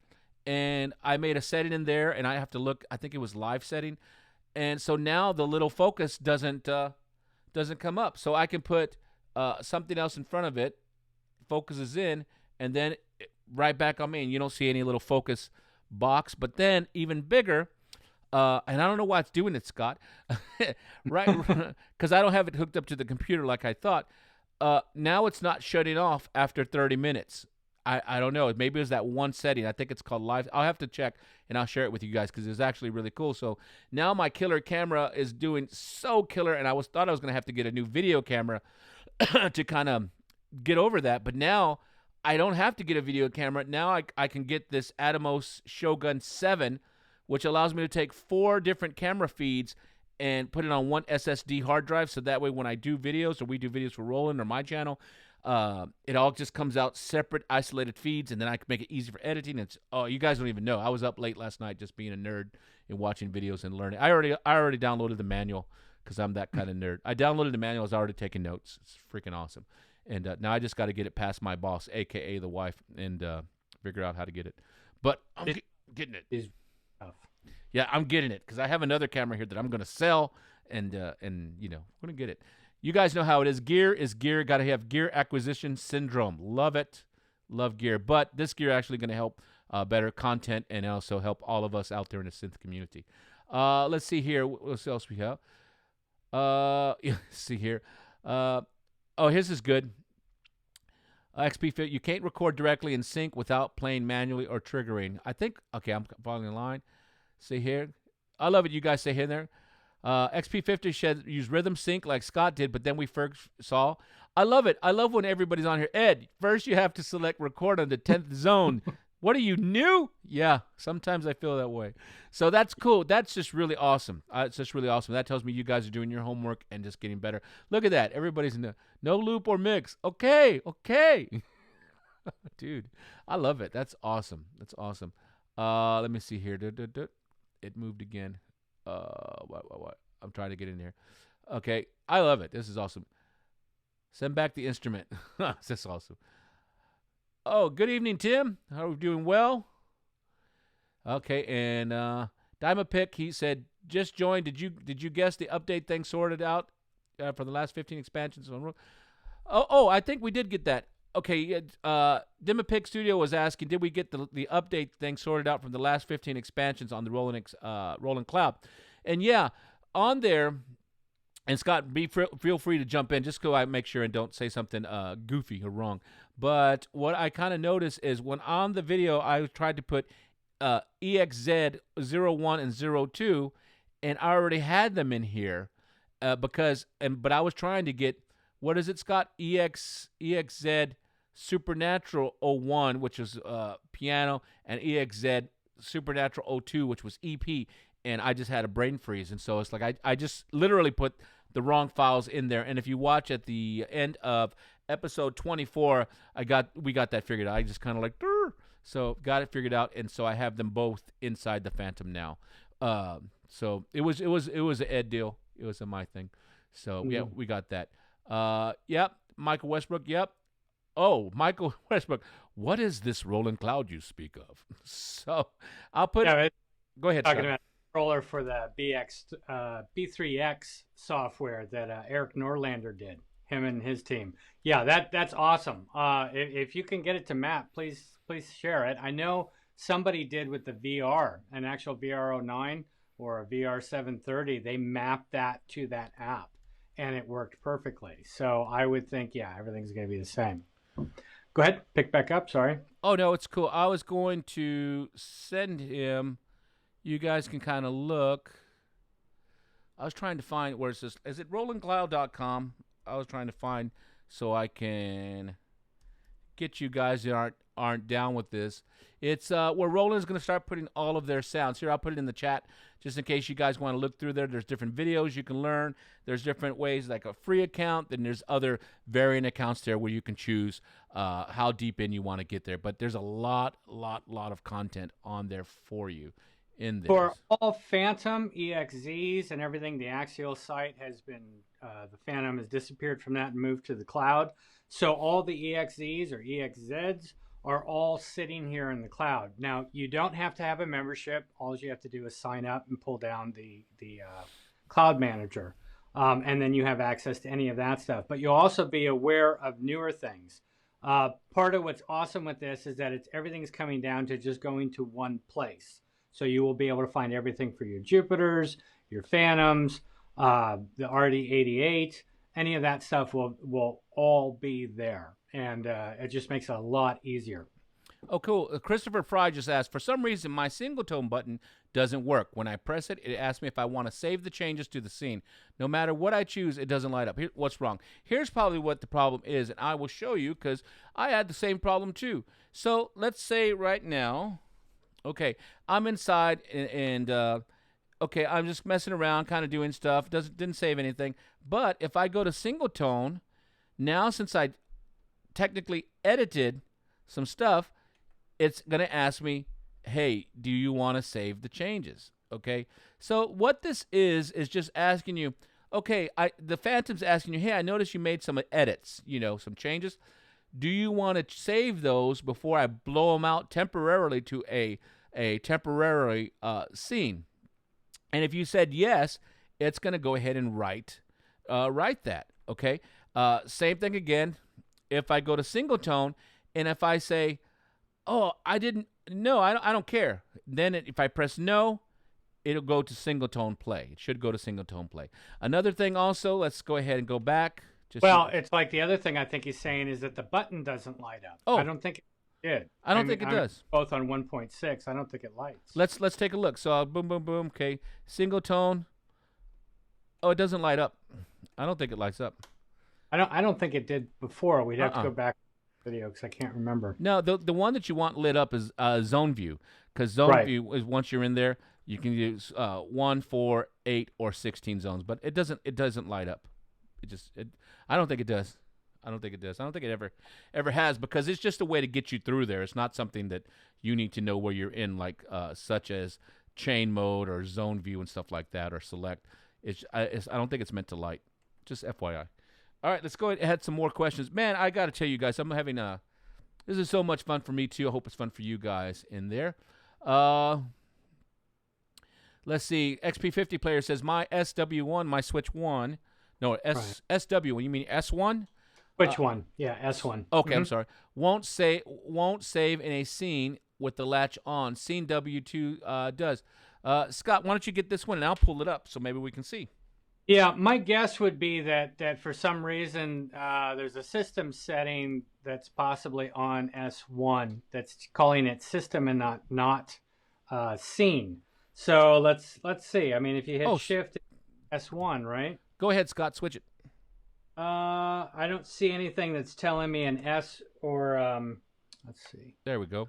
[SPEAKER 1] And I made a setting in there, and I have to look, I think it was live setting. And so now the little focus doesn't come up. So I can put something else in front of it, focuses in, and then right back on me, and you don't see any little focus box. But then even bigger, and I don't know why it's doing it, Scott, right? Because I don't have it hooked up to the computer like I thought. Now it's not shutting off after 30 minutes. I don't know. Maybe it was that one setting. I think it's called live. I'll have to check, and I'll share it with you guys because it's actually really cool. So now my killer camera is doing so killer, and thought I was going to have to get a new video camera to kind of get over that. But now I don't have to get a video camera. Now I can get this Atomos Shogun 7, which allows me to take 4 different camera feeds and put it on one SSD hard drive. So that way when I do videos, or we do videos for Roland or my channel, it all just comes out separate, isolated feeds, and then I can make it easy for editing. You guys don't even know. I was up late last night just being a nerd and watching videos and learning. I already downloaded the manual because I'm that kind of nerd. I downloaded the manual. I was already taking notes. It's freaking awesome. And now I just got to get it past my boss, a.k.a. the wife, and figure out how to get it. But I'm getting it.
[SPEAKER 2] Is tough.
[SPEAKER 1] Yeah, I'm getting it because I have another camera here that I'm going to sell, and I'm going to get it. You guys know how it is. Gear is gear. Got to have gear acquisition syndrome. Love it. Love gear. But this gear actually going to help better content and also help all of us out there in the synth community. Let's see here. What else we have? Let's see here. His is good. XP50, you can't record directly in sync without playing manually or triggering. I think, okay, I'm following the line. See here. I love it. You guys say here and there. XP50 should use rhythm sync like Scott did, but then we first saw. I love it. I love when everybody's on here. Ed, first you have to select record on the 10th zone. What are you, new? Yeah, sometimes I feel that way. So that's cool. That's just really awesome. It's just really awesome. That tells me you guys are doing your homework and just getting better. Look at that. Everybody's in the no loop or mix. Okay. Dude, I love it. That's awesome. That's awesome. Let me see here. It moved again. What? I'm trying to get in here. Okay, I love it. This is awesome. Send back the instrument. This is awesome. Oh, good evening, Tim. How are we doing? Well. Okay, and Diamond Pick, he said, just joined. Did you guess the update thing sorted out for the last 15 expansions? I think we did get that. Okay, Dimapic Studio was asking, did we get the update thing sorted out from the last 15 expansions on the Roland Cloud? And yeah, on there, and Scott, feel free to jump in, just go I make sure and don't say something goofy or wrong. But what I kind of noticed is when on the video, I tried to put EXZ01 and 02, and I already had them in here but I was trying to get, what is it, Scott? EXZ Supernatural 01, which is piano, and EXZ Supernatural 02, which was EP, and I just had a brain freeze. And so it's like I just literally put the wrong files in there. And if you watch at the end of episode 24, we got that figured out. I just kind of like, Durr! So got it figured out, and so I have them both inside the Phantom now. So it was an Ed deal. It was a my thing. So yeah, we got that. Yep, Michael Westbrook. Yep. Oh, Michael Westbrook. What is this Roland Cloud you speak of? So I'll put.
[SPEAKER 2] Yeah,
[SPEAKER 1] go ahead.
[SPEAKER 2] Talking about the controller for the B3X software that Eric Norlander did. Him and his team. Yeah, that's awesome. If you can get it to map, please share it. I know somebody did with the VR, an actual VR09 or a VR 730. They mapped that to that app, and it worked perfectly. So I would think, yeah, everything's going to be the same. Go ahead, pick back up. Sorry.
[SPEAKER 1] Oh no, it's cool. I was going to send him. You guys can kind of look. I was trying to find where it says. Is it rolandcloud.com? I was trying to find so I can get you guys that aren't aren't down with this, it's where Roland's going to start putting all of their sounds. Here, I'll put it in the chat just in case you guys want to look through there. There's different videos you can learn. There's different ways, like a free account. Then there's other variant accounts there where you can choose how deep in you want to get there. But there's a lot of content on there for you in this.
[SPEAKER 2] For all Phantom EXZs and everything, the Axial site has been, the Phantom has disappeared from that and moved to the cloud. So all the EXZs or EXZs are all sitting here in the cloud. Now, you don't have to have a membership. All you have to do is sign up and pull down the cloud manager. And then you have access to any of that stuff. But you'll also be aware of newer things. Part of what's awesome with this is that everything's coming down to just going to one place. So you will be able to find everything for your Jupiters, your Phantoms, the RD88, any of that stuff will all be there. And it just makes it a lot easier.
[SPEAKER 1] Oh, cool. Christopher Fry just asked, for some reason, my single tone button doesn't work. When I press it, it asks me if I want to save the changes to the scene. No matter what I choose, it doesn't light up. What's wrong? Here's probably what the problem is, and I will show you because I had the same problem too. So let's say right now, okay, I'm inside and okay, I'm just messing around, kind of doing stuff. Didn't save anything. But if I go to single tone, now since I technically edited some stuff, it's going to ask me, hey, do you want to save the changes? Okay, so what this is just asking you, okay, the Phantom's asking you, hey, I noticed you made some edits, some changes. Do you want to save those before I blow them out temporarily to a temporary scene? And if you said yes, it's going to go ahead and write that, okay? Same thing again. If I go to single tone, and if I say, oh, I don't care. Then if I press no, it'll go to single tone play. It should go to single tone play. Another thing also, let's go ahead and go back.
[SPEAKER 2] It's like the other thing I think he's saying is that the button doesn't light up.
[SPEAKER 1] Oh.
[SPEAKER 2] I don't think it did.
[SPEAKER 1] I don't think it does.
[SPEAKER 2] Both on 1.6, I don't think it lights.
[SPEAKER 1] Let's take a look. So boom, boom, boom. Okay, single tone. Oh, it doesn't light up. I don't think it lights up.
[SPEAKER 2] I don't think it did before. We'd have to go back to the video because I can't remember.
[SPEAKER 1] No, the one that you want lit up is Zone View, because Zone View is once you're in there, you can use 1, 4, 8, or 16 zones, but it doesn't light up. I don't think it does. I don't think it ever has, because it's just a way to get you through there. It's not something that you need to know where you're in, like such as chain mode or zone view and stuff like that, or select. I don't think it's meant to light. Just FYI. All right, let's go ahead and add some more questions. Man, I got to tell you guys, I'm having this is so much fun for me too. I hope it's fun for you guys in there. Let's see. XP50 player says my SW1, my Switch 1. No, SW1. You mean S1?
[SPEAKER 2] Which one? Yeah, S1.
[SPEAKER 1] Okay, I'm sorry. Won't save in a scene with the latch on. Scene W2 does. Scott, why don't you get this one and I'll pull it up so maybe we can see.
[SPEAKER 2] Yeah, my guess would be that for some reason there's a system setting that's possibly on S1 that's calling it system and not scene. So let's see. I mean, if you hit Shift S1, right?
[SPEAKER 1] Go ahead, Scott. Switch it.
[SPEAKER 2] I don't see anything that's telling me an S or let's see.
[SPEAKER 1] There we go.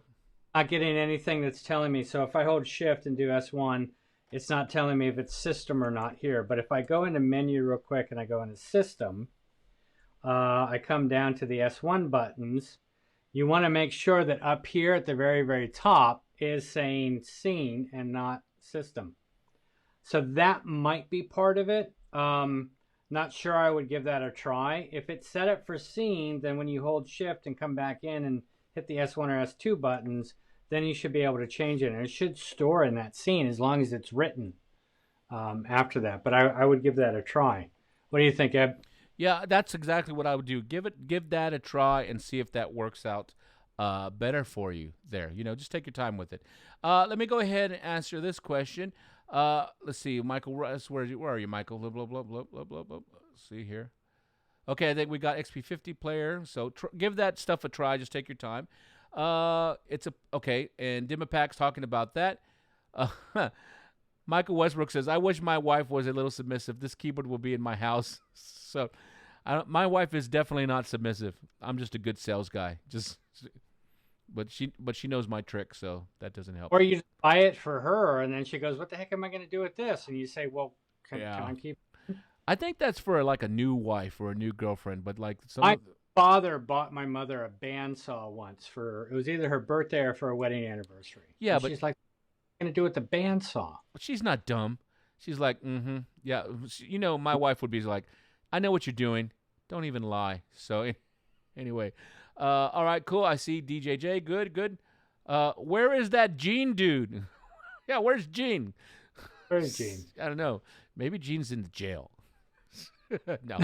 [SPEAKER 2] Not getting anything that's telling me. So if I hold Shift and do S1. It's not telling me if it's system or not here. But if I go into menu real quick and I go into system, I come down to the S1 buttons. You want to make sure that up here at the very, very top is saying scene and not system. So that might be part of it. Not sure I would give that a try. If it's set up for scene, then when you hold Shift and come back in and hit the S1 or S2 buttons, then you should be able to change it. And it should store in that scene as long as it's written after that. But I would give that a try. What do you think, Ed?
[SPEAKER 1] Yeah, that's exactly what I would do. Give that a try and see if that works out better for you there. Just take your time with it. Let me go ahead and answer this question. Let's see, Michael Russ, where are you, Michael? Blah, blah, blah, blah, blah, blah, blah. Let's see here. Okay, I think we got XP50 player. So give that stuff a try. Just take your time. Okay, and Dimapak's talking about that. Michael Westbrook says, I wish my wife was a little submissive. This keyboard will be in my house. So my wife is definitely not submissive. I'm just a good sales guy. but she knows my trick, so that doesn't help.
[SPEAKER 2] Or you just buy it for her, and then she goes, "What the heck am I going to do with this?" And you say, "Well, can I keep?"
[SPEAKER 1] I think that's for like a new wife or a new girlfriend, but like
[SPEAKER 2] My father bought my mother a bandsaw once it was either her birthday or for a wedding anniversary.
[SPEAKER 1] Yeah,
[SPEAKER 2] and
[SPEAKER 1] but
[SPEAKER 2] she's like, "What are you going to do with the bandsaw?"
[SPEAKER 1] But she's not dumb. She's like, yeah. My wife would be like, I know what you're doing. Don't even lie. So anyway, all right, cool. I see DJJ. Good. Where is that Gene dude? Yeah, where's Gene?
[SPEAKER 2] Where's Gene?
[SPEAKER 1] I don't know. Maybe Gene's in the jail. No,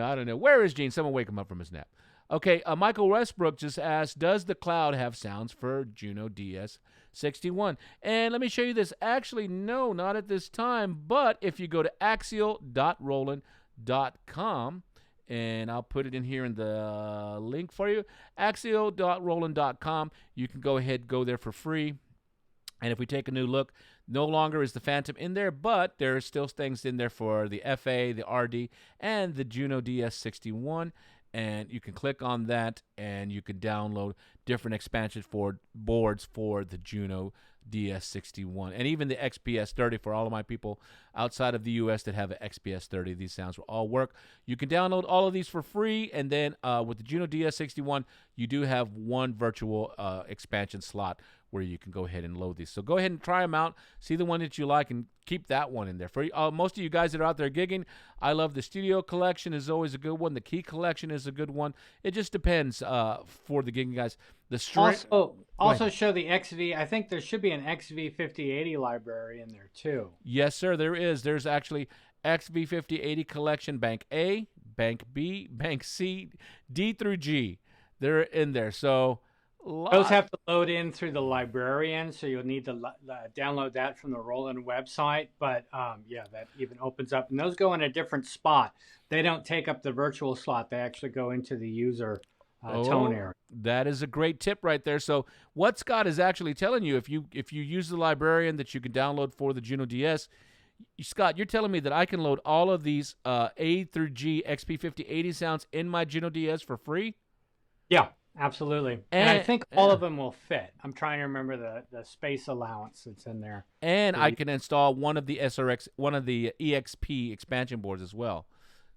[SPEAKER 1] I don't know. Where is Gene? Someone wake him up from his nap. Okay, Michael Westbrook just asked, does the Cloud have sounds for Juno DS61? And let me show you this. Actually, no, not at this time. But if you go to axial.roland.com, and I'll put it in here in the link for you, axial.roland.com, you can go ahead, go there for free. And if we take a new look, no longer is the Phantom in there, but there are still things in there for the FA, the RD, and the Juno DS61. And you can click on that, and you can download different expansion for boards for the Juno DS61, and even the XPS30 for all of my people outside of the U.S. that have an XPS30. These sounds will all work. You can download all of these for free, and then with the Juno DS61, you do have one virtual expansion slot where you can go ahead and load these. So go ahead and try them out. See the one that you like and keep that one in there. For most of you guys that are out there gigging, I love the Studio Collection is always a good one. The Key Collection is a good one. It just depends for the gigging guys. The
[SPEAKER 2] also show the XV. I think there should be an XV-5080 library in there too.
[SPEAKER 1] Yes, sir, there is. There's actually XV-5080 Collection Bank A, Bank B, Bank C, D through G. They're in there. So
[SPEAKER 2] those have to load in through the Librarian, so you'll need to download that from the Roland website. But yeah, that even opens up, and those go in a different spot. They don't take up the virtual slot; they actually go into the user tone area.
[SPEAKER 1] That is a great tip right there. So what Scott is actually telling you, if you use the Librarian that you can download for the Juno DS, Scott, you're telling me that I can load all of these A through G XP5080 sounds in my Juno DS for free?
[SPEAKER 2] Yeah. Absolutely. And I think all of them will fit. I'm trying to remember the space allowance that's in there.
[SPEAKER 1] And I can install one of the EXP expansion boards as well.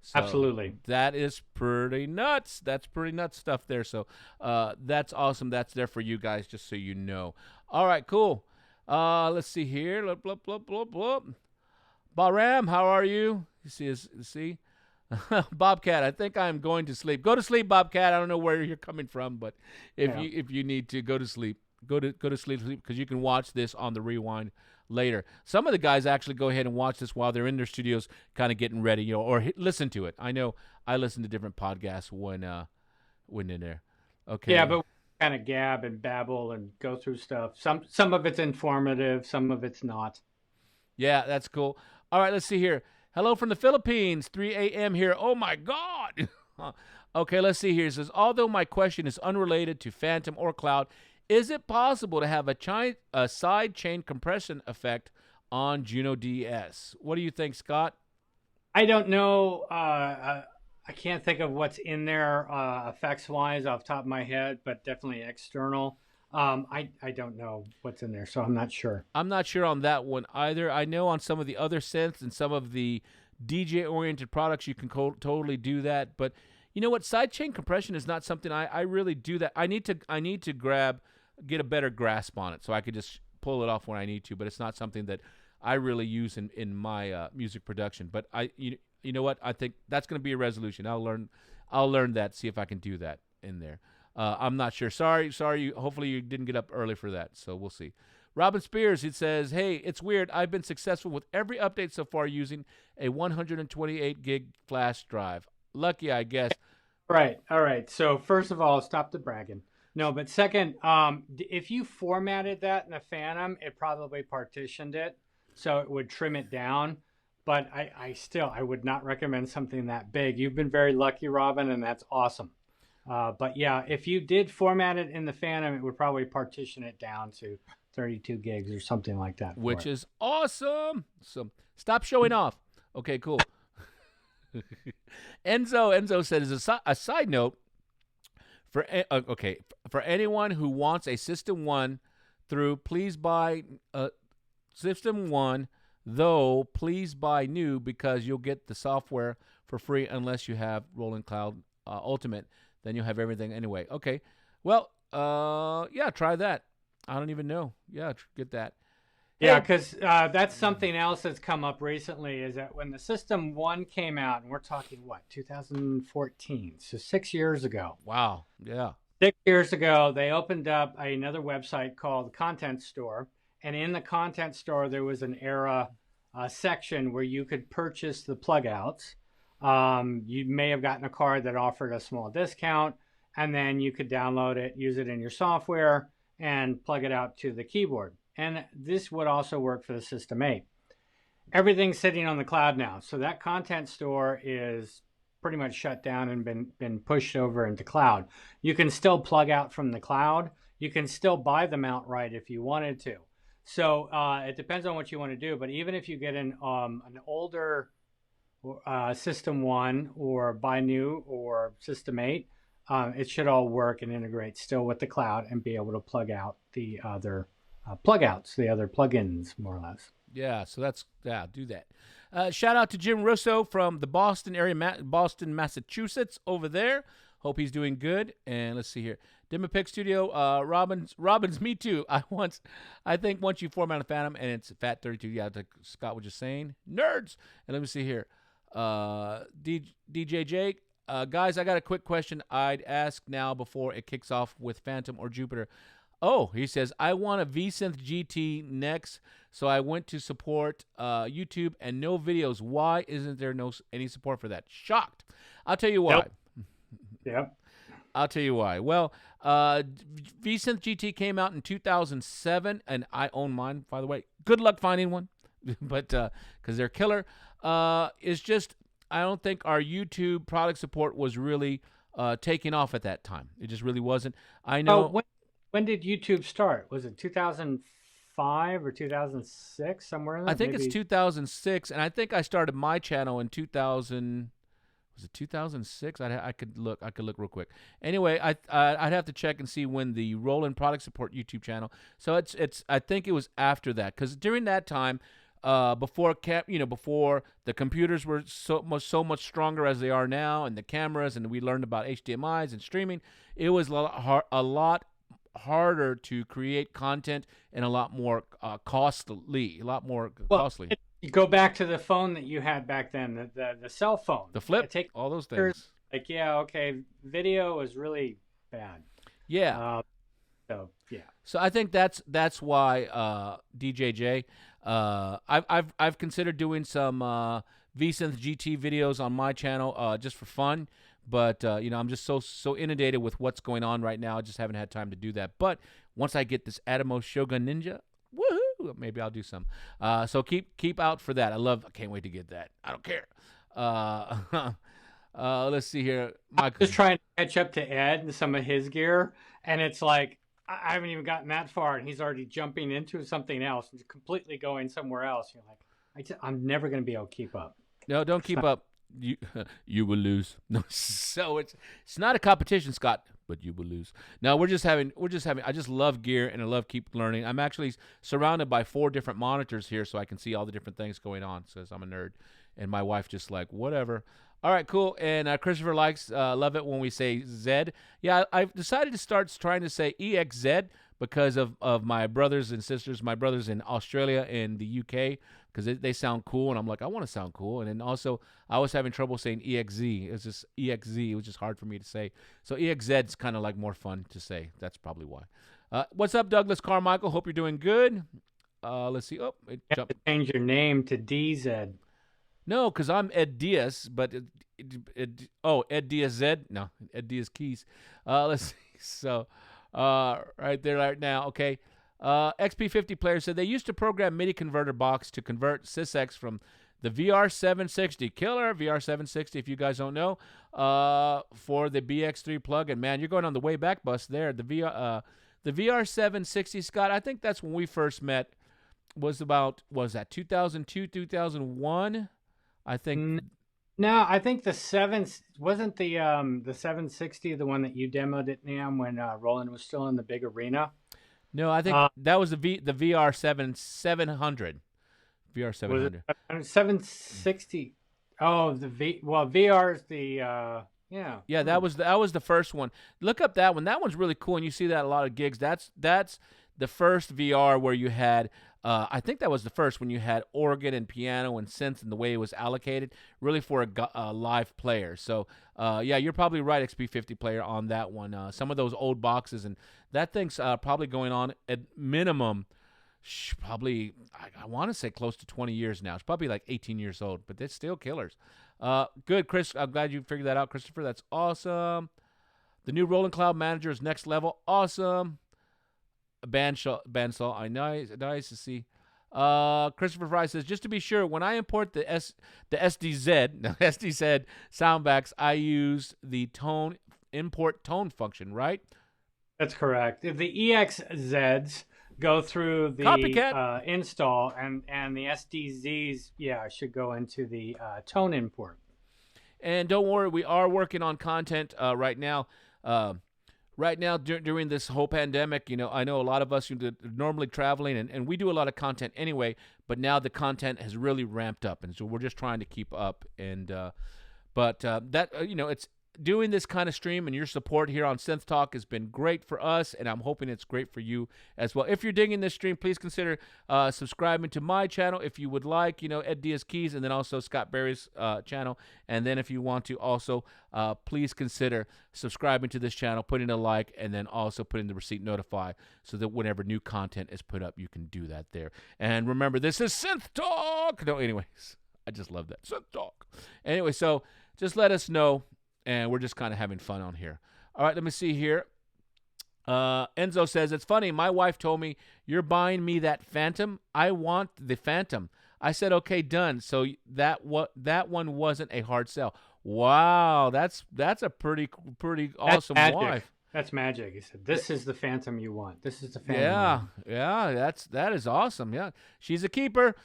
[SPEAKER 1] So
[SPEAKER 2] absolutely.
[SPEAKER 1] That is pretty nuts. That's pretty nuts stuff there. So that's awesome. That's there for you guys, just so you know. All right, cool. Let's see here. Blah, blah, blah, blah. Bahram, how are you? See? Bobcat, I think I'm going to sleep. Go to sleep, Bobcat. I don't know where you're coming from, but if you need to go to sleep, go to sleep because you can watch this on the rewind later. Some of the guys actually go ahead and watch this while they're in their studios, kind of getting ready, or listen to it. I know I listen to different podcasts when in there. Okay.
[SPEAKER 2] Yeah, but we kind of gab and babble and go through stuff. Some of it's informative, some of it's not.
[SPEAKER 1] Yeah, that's cool. All right, let's see here. Hello from the Philippines, 3 a.m. here. Oh, my God. Okay, let's see here. It says, although my question is unrelated to Phantom or Cloud, is it possible to have a sidechain compression effect on Juno DS? What do you think, Scott?
[SPEAKER 2] I don't know. I can't think of what's in there effects-wise off the top of my head, but definitely external. I don't know what's in there, so I'm not sure.
[SPEAKER 1] I'm not sure on that one either. I know on some of the other synths and some of the DJ-oriented products you can totally do that. But you know what? Sidechain compression is not something I really do that. I need to get a better grasp on it so I could just pull it off when I need to. But it's not something that I really use in my music production. But you know what? I think that's going to be a resolution. I'll learn that. See if I can do that in there. I'm not sure. Sorry. Hopefully you didn't get up early for that. So we'll see. Robin Spears, it says, hey, it's weird. I've been successful with every update so far using a 128 gig flash drive. Lucky, I guess.
[SPEAKER 2] Right. All right. So first of all, stop the bragging. No, but second, if you formatted that in a Phantom, it probably partitioned it, so it would trim it down. But I would not recommend something that big. You've been very lucky, Robin, and that's awesome. But yeah, if you did format it in the Phantom, it would probably partition it down to 32 gigs or something like that.
[SPEAKER 1] Which is awesome. So stop showing off. Okay, cool. Enzo said, as a side note, For anyone who wants a System 1 through, please buy System 1, though please buy new because you'll get the software for free unless you have Roland Cloud Ultimate. Then you'll have everything anyway. Okay. Well, yeah, try that. I don't even know. Yeah, get that.
[SPEAKER 2] Yeah, because that's something else that's come up recently is that when the System 1 came out, and we're talking, what, 2014, so 6 years ago.
[SPEAKER 1] Wow, yeah.
[SPEAKER 2] 6 years ago, they opened up another website called Content Store, and in the Content Store, there was an era section where you could purchase the plug-outs. You may have gotten a card that offered a small discount, and then you could download it, use it in your software, and plug it out to the keyboard. And this would also work for the System 8. Everything's sitting on the cloud now. So that Content Store is pretty much shut down and been pushed over into cloud. You can still plug out from the cloud. You can still buy them outright if you wanted to. So it depends on what you want to do. But even if you get an older System 1 or buy new or System 8, it should all work and integrate still with the cloud and be able to plug out the other plug-outs, the other plugins, more or less.
[SPEAKER 1] Yeah, so do that. Shout out to Jim Russo from the Boston area, Boston, Massachusetts, over there. Hope he's doing good. And let's see here, Dimapic Studio, Robbins, me too. I think once you format a Phantom and it's FAT32, yeah, like Scott was just saying, nerds. And let me see here, DJ Jake, guys, I got a quick question I'd ask now before it kicks off with Phantom or Jupiter. Oh, he says, I want a V-Synth GT next, so I went to support YouTube and no videos. Why isn't there any support for that? Shocked. I'll tell you why.
[SPEAKER 2] Yep.
[SPEAKER 1] I'll tell you why. Well, V-Synth GT came out in 2007, and I own mine, by the way. Good luck finding one, but because they're killer. It's just, I don't think our YouTube product support was really taking off at that time. It just really wasn't. I know.
[SPEAKER 2] Oh, when did YouTube start? Was it 2005 or 2006, somewhere in there?
[SPEAKER 1] I think it's 2006, and I think I started my channel in 2000. Was it 2006? I could look real quick. Anyway, I'd have to check and see when the Roland Product Support YouTube channel. So it's I think it was after that, because during that time, before the computers were so much stronger as they are now, and the cameras, and we learned about HDMI's and streaming, it was a lot harder to create content and a lot more costly.
[SPEAKER 2] You go back to the phone that you had back then, the cell phone,
[SPEAKER 1] the flip, all those things.
[SPEAKER 2] Like, yeah, okay, video was really bad.
[SPEAKER 1] Yeah. So I think that's why DJJ. I've considered doing some V-Synth GT videos on my channel just for fun. But, I'm just so inundated with what's going on right now. I just haven't had time to do that. But once I get this Atmos Shogun Ninja, woohoo, maybe I'll do some. So keep out for that. I can't wait to get that. I don't care. Let's see here.
[SPEAKER 2] I'm just trying to catch up to Ed and some of his gear. And it's like, I haven't even gotten that far. And he's already jumping into something else. He's completely going somewhere else. You're like, I'm never going to be able to keep up.
[SPEAKER 1] No, don't keep up. You will lose. No, so it's not a competition, Scott, but you will lose. No, we're just having. I just love gear and I love keep learning. I'm actually surrounded by 4 different monitors here, so I can see all the different things going on. Says I'm a nerd, and my wife just like whatever. All right, cool. And Christopher love it when we say Z. Yeah, I've decided to start trying to say EXZ because of my brothers and sisters, my brothers in Australia and the UK, because they sound cool, and I'm like, I want to sound cool. And then also, I was having trouble saying EXZ. It's just EXZ. It was just hard for me to say. So EXZ is kind of like more fun to say. That's probably why. What's up, Douglas Carmichael? Hope you're doing good. Let's see. Oh, it jumped.
[SPEAKER 2] You have to change your name to DZ.
[SPEAKER 1] No, because I'm Ed Diaz, but Ed Diaz Z? No, Ed Diaz Keys. Let's see. So, right there, right now. Okay. XP50 player said they used to program MIDI converter box to convert SysX from the VR760 killer VR760. If you guys don't know, for the BX3 plug-in, man, you're going on the way back bus there. The VR760, Scott. I think that's when we first met. Was that 2002, 2001? I think.
[SPEAKER 2] No, I think the wasn't the 760 the one that you demoed at NAMM when Roland was still in the big arena.
[SPEAKER 1] No, I think that was the VR 700. VR
[SPEAKER 2] Was
[SPEAKER 1] 700.
[SPEAKER 2] it 760? Oh, VR is the yeah.
[SPEAKER 1] Yeah, that was the first one. Look up that one. That one's really cool, and you see that a lot of gigs. That's the first VR where you had. I think that was the first when you had organ and piano and synth and the way it was allocated, really for a live player. So yeah, you're probably right, XP50 player, on that one. Some of those old boxes, and that thing's probably going on at minimum. Probably, I want to say close to 20 years now. It's probably like 18 years old, but they're still killers. Good, Chris. I'm glad you figured that out, Christopher. That's awesome. The new Roland Cloud manager is next level. Awesome. Bandsaw. I nice to see. Christopher Fry says, just to be sure, when I import the SDZ soundbacks, I use the import tone function, right?
[SPEAKER 2] That's correct. The EXZs go through the install, and the SDZs, yeah, should go into the tone import.
[SPEAKER 1] And don't worry, we are working on content right now. During this whole pandemic, I know a lot of us are normally traveling, and we do a lot of content anyway, but now the content has really ramped up, and so we're just trying to keep up. And it's doing this kind of stream, and your support here on Synth Talk has been great for us, and I'm hoping it's great for you as well. If you're digging this stream, please consider subscribing to my channel if you would like, Ed Diaz Keys, and then also Scott Barry's channel. And then if you want to also, please consider subscribing to this channel, putting a like, and then also putting the receipt notify so that whenever new content is put up, you can do that there. And remember, this is Synth Talk. No, anyways, I just love that. Synth Talk. Anyway, so just let us know. And we're just kind of having fun on here. All right, let me see here. Enzo says, it's funny. My wife told me, you're buying me that Phantom. I want the Phantom. I said, okay, done. So that one wasn't a hard sell. Wow, that's a pretty awesome wife.
[SPEAKER 2] That's magic. He said, this is the Phantom you want. This is the Phantom.
[SPEAKER 1] Yeah, that is awesome. Yeah, she's a keeper.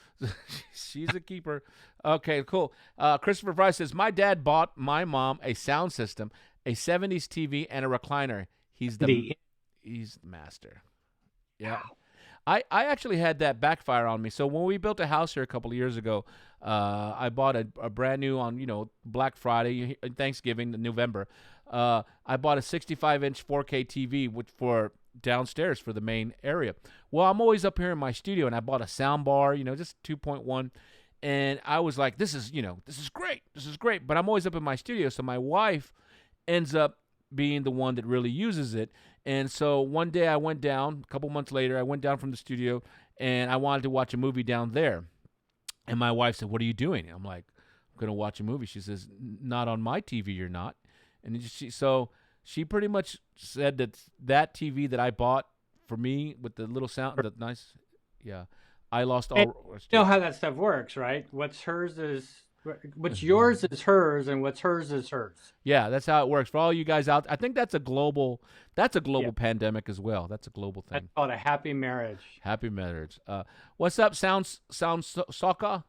[SPEAKER 1] She's a keeper. Okay, cool. Christopher Price says, my dad bought my mom a sound system, a 70s TV, and a recliner. He's the master. Yeah. Wow. I actually had that backfire on me. So when we built a house here a couple of years ago, I bought a brand new on, Black Friday, Thanksgiving, November. I bought a 65-inch 4K TV for downstairs for the main area. Well, I'm always up here in my studio, and I bought a sound bar, just 2.1. And I was like, this is great. This is great. But I'm always up in my studio, so my wife ends up being the one that really uses it. And so one day I went down, a couple months later, I went down from the studio, and I wanted to watch a movie down there. And my wife said, what are you doing? I'm like, I'm going to watch a movie. She says, not on my TV, you're not. And she pretty much said that TV that I bought for me with the little sound, the nice, yeah, I lost all.
[SPEAKER 2] You know how that stuff works, right? What's yours is hers, and what's hers is hers.
[SPEAKER 1] Yeah, that's how it works. For all you guys out, I think that's a global pandemic as well. That's a global thing.
[SPEAKER 2] That's called a happy marriage.
[SPEAKER 1] Happy marriage. What's up, Sound Salsa?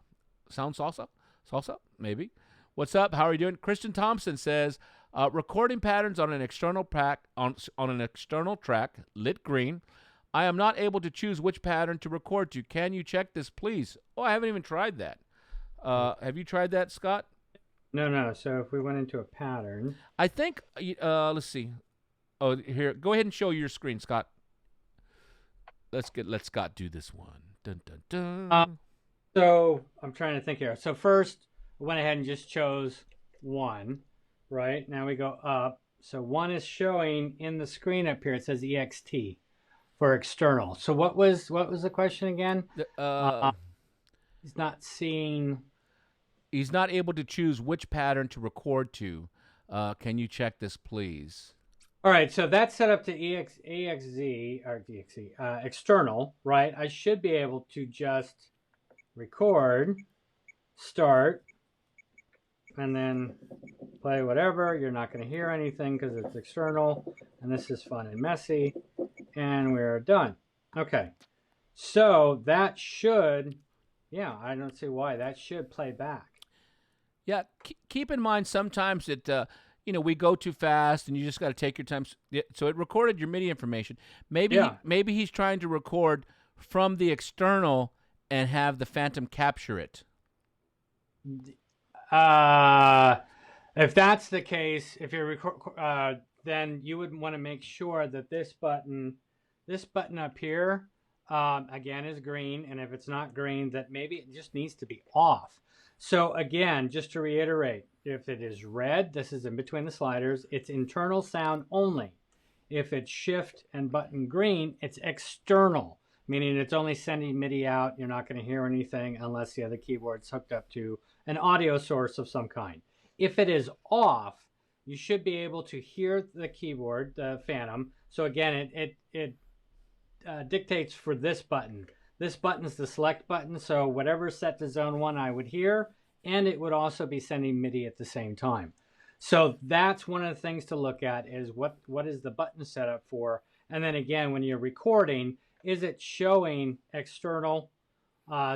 [SPEAKER 1] Sound Salsa? Maybe. What's up? How are you doing? Christian Thompson says, recording patterns on an external track on an external track, lit green. I am not able to choose which pattern to record to. Can you check this, please? Oh, I haven't even tried that. Have you tried that, Scott?
[SPEAKER 2] No. So if we went into a pattern,
[SPEAKER 1] I think. Let's see. Oh, here. Go ahead and show your screen, Scott. Let Scott do this one. Dun dun dun.
[SPEAKER 2] So I'm trying to think here. So first, I went ahead and just chose one. Right now we go up. So one is showing in the screen up here. It says EXT. For external. So what was the question again? He's not seeing.
[SPEAKER 1] He's not able to choose which pattern to record to. Can you check this, please?
[SPEAKER 2] All right. So that's set up to EXZ or DXZ external, right? I should be able to just record, start, and then play whatever. You're not going to hear anything because it's external, and this is fun and messy. And we're done. Okay. So that should, I don't see why. That should play back.
[SPEAKER 1] Yeah, keep in mind sometimes that we go too fast, and you just got to take your time. So it recorded your MIDI information.
[SPEAKER 2] Yeah.
[SPEAKER 1] Maybe he's trying to record from the external and have the Phantom capture it.
[SPEAKER 2] If that's the case, if you're then you would want to make sure that this button up here, again, is green, and if it's not green, that maybe it just needs to be off. So again, just to reiterate, if it is red, this is in between the sliders, it's internal sound only. If it's shift and button green, it's external, meaning it's only sending MIDI out. You're not going to hear anything unless the other keyboard's hooked up to an audio source of some kind. If it is off, you should be able to hear the keyboard, the Phantom. So again, it dictates for this button. This button is the select button, so whatever's set to zone 1 I would hear, and it would also be sending MIDI at the same time. So that's one of the things to look at, is what is the button set up for. And then again, when you're recording, is it showing external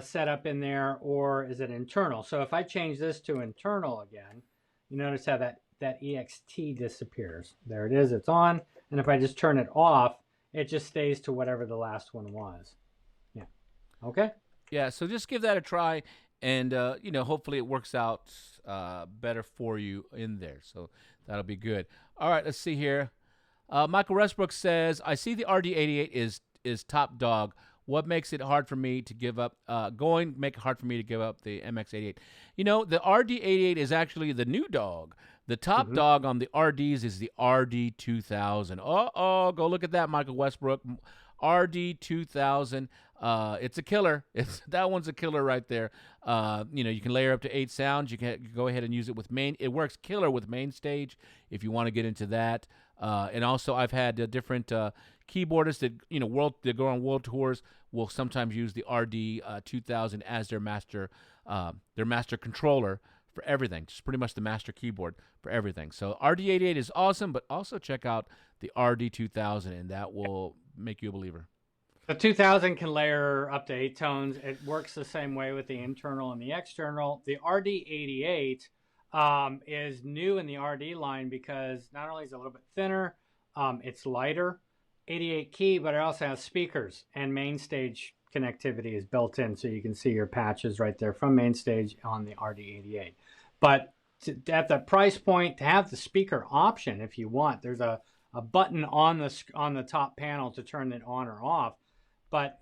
[SPEAKER 2] setup in there, or is it internal? So if I change this to internal again, you notice how that EXT disappears. There it is, it's on. And if I just turn it off, it just stays to whatever the last one was. Yeah. Okay?
[SPEAKER 1] Yeah, so just give that a try, and hopefully it works out better for you in there. So that'll be good. All right, let's see here. Michael Westbrook says, I see the RD88 is top dog. What makes it hard for me to give up? Make it hard for me to give up the MX88. The RD88 is actually the new dog. The top dog on the RDs is the RD2000. Go look at that, Michael Westbrook. RD2000. It's a killer. That one's a killer right there. You can layer up to 8 sounds. You can go ahead and use it with main. It works killer with main stage if you want to get into that. And also, I've had different keyboardists that go on world tours will sometimes use the RD2000 as their master controller for everything. Just pretty much the master keyboard for everything. So RD88 is awesome, but also check out the RD2000, and that will make you a believer.
[SPEAKER 2] The 2000 can layer up to 8 tones. It works the same way with the internal and the external. The RD88 is new in the RD line because not only is it a little bit thinner, it's lighter, 88 key, but it also has speakers, and main stage connectivity is built in, so you can see your patches right there from main stage on the RD88. But at the price point, to have the speaker option, if you want, there's a button on the top panel to turn it on or off. But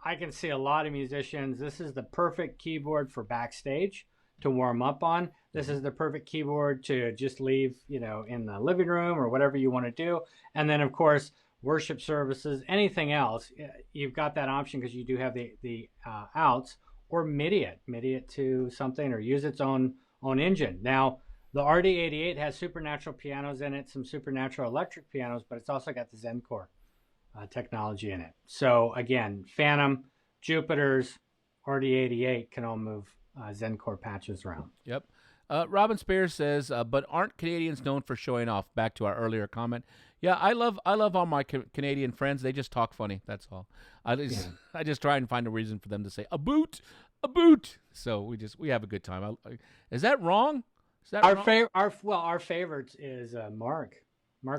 [SPEAKER 2] I can see a lot of musicians, this is the perfect keyboard for backstage to warm up on. This is the perfect keyboard to just leave, in the living room or whatever you want to do. And then, of course, worship services, anything else, you've got that option because you do have the outs, or MIDI it to something, or use its own engine. Now, the RD88 has supernatural pianos in it, some supernatural electric pianos, but it's also got the Zen Core technology in it. So again, Phantom, Jupiters, RD88 can all move Zen Core patches around.
[SPEAKER 1] Yep. Robin Spears says, but aren't Canadians known for showing off? Back to our earlier comment. Yeah, I love all my Canadian friends. They just talk funny. That's all. I just try and find a reason for them to say a boot. So we have a good time. Is that wrong? Is that wrong?
[SPEAKER 2] Our favorites is Mark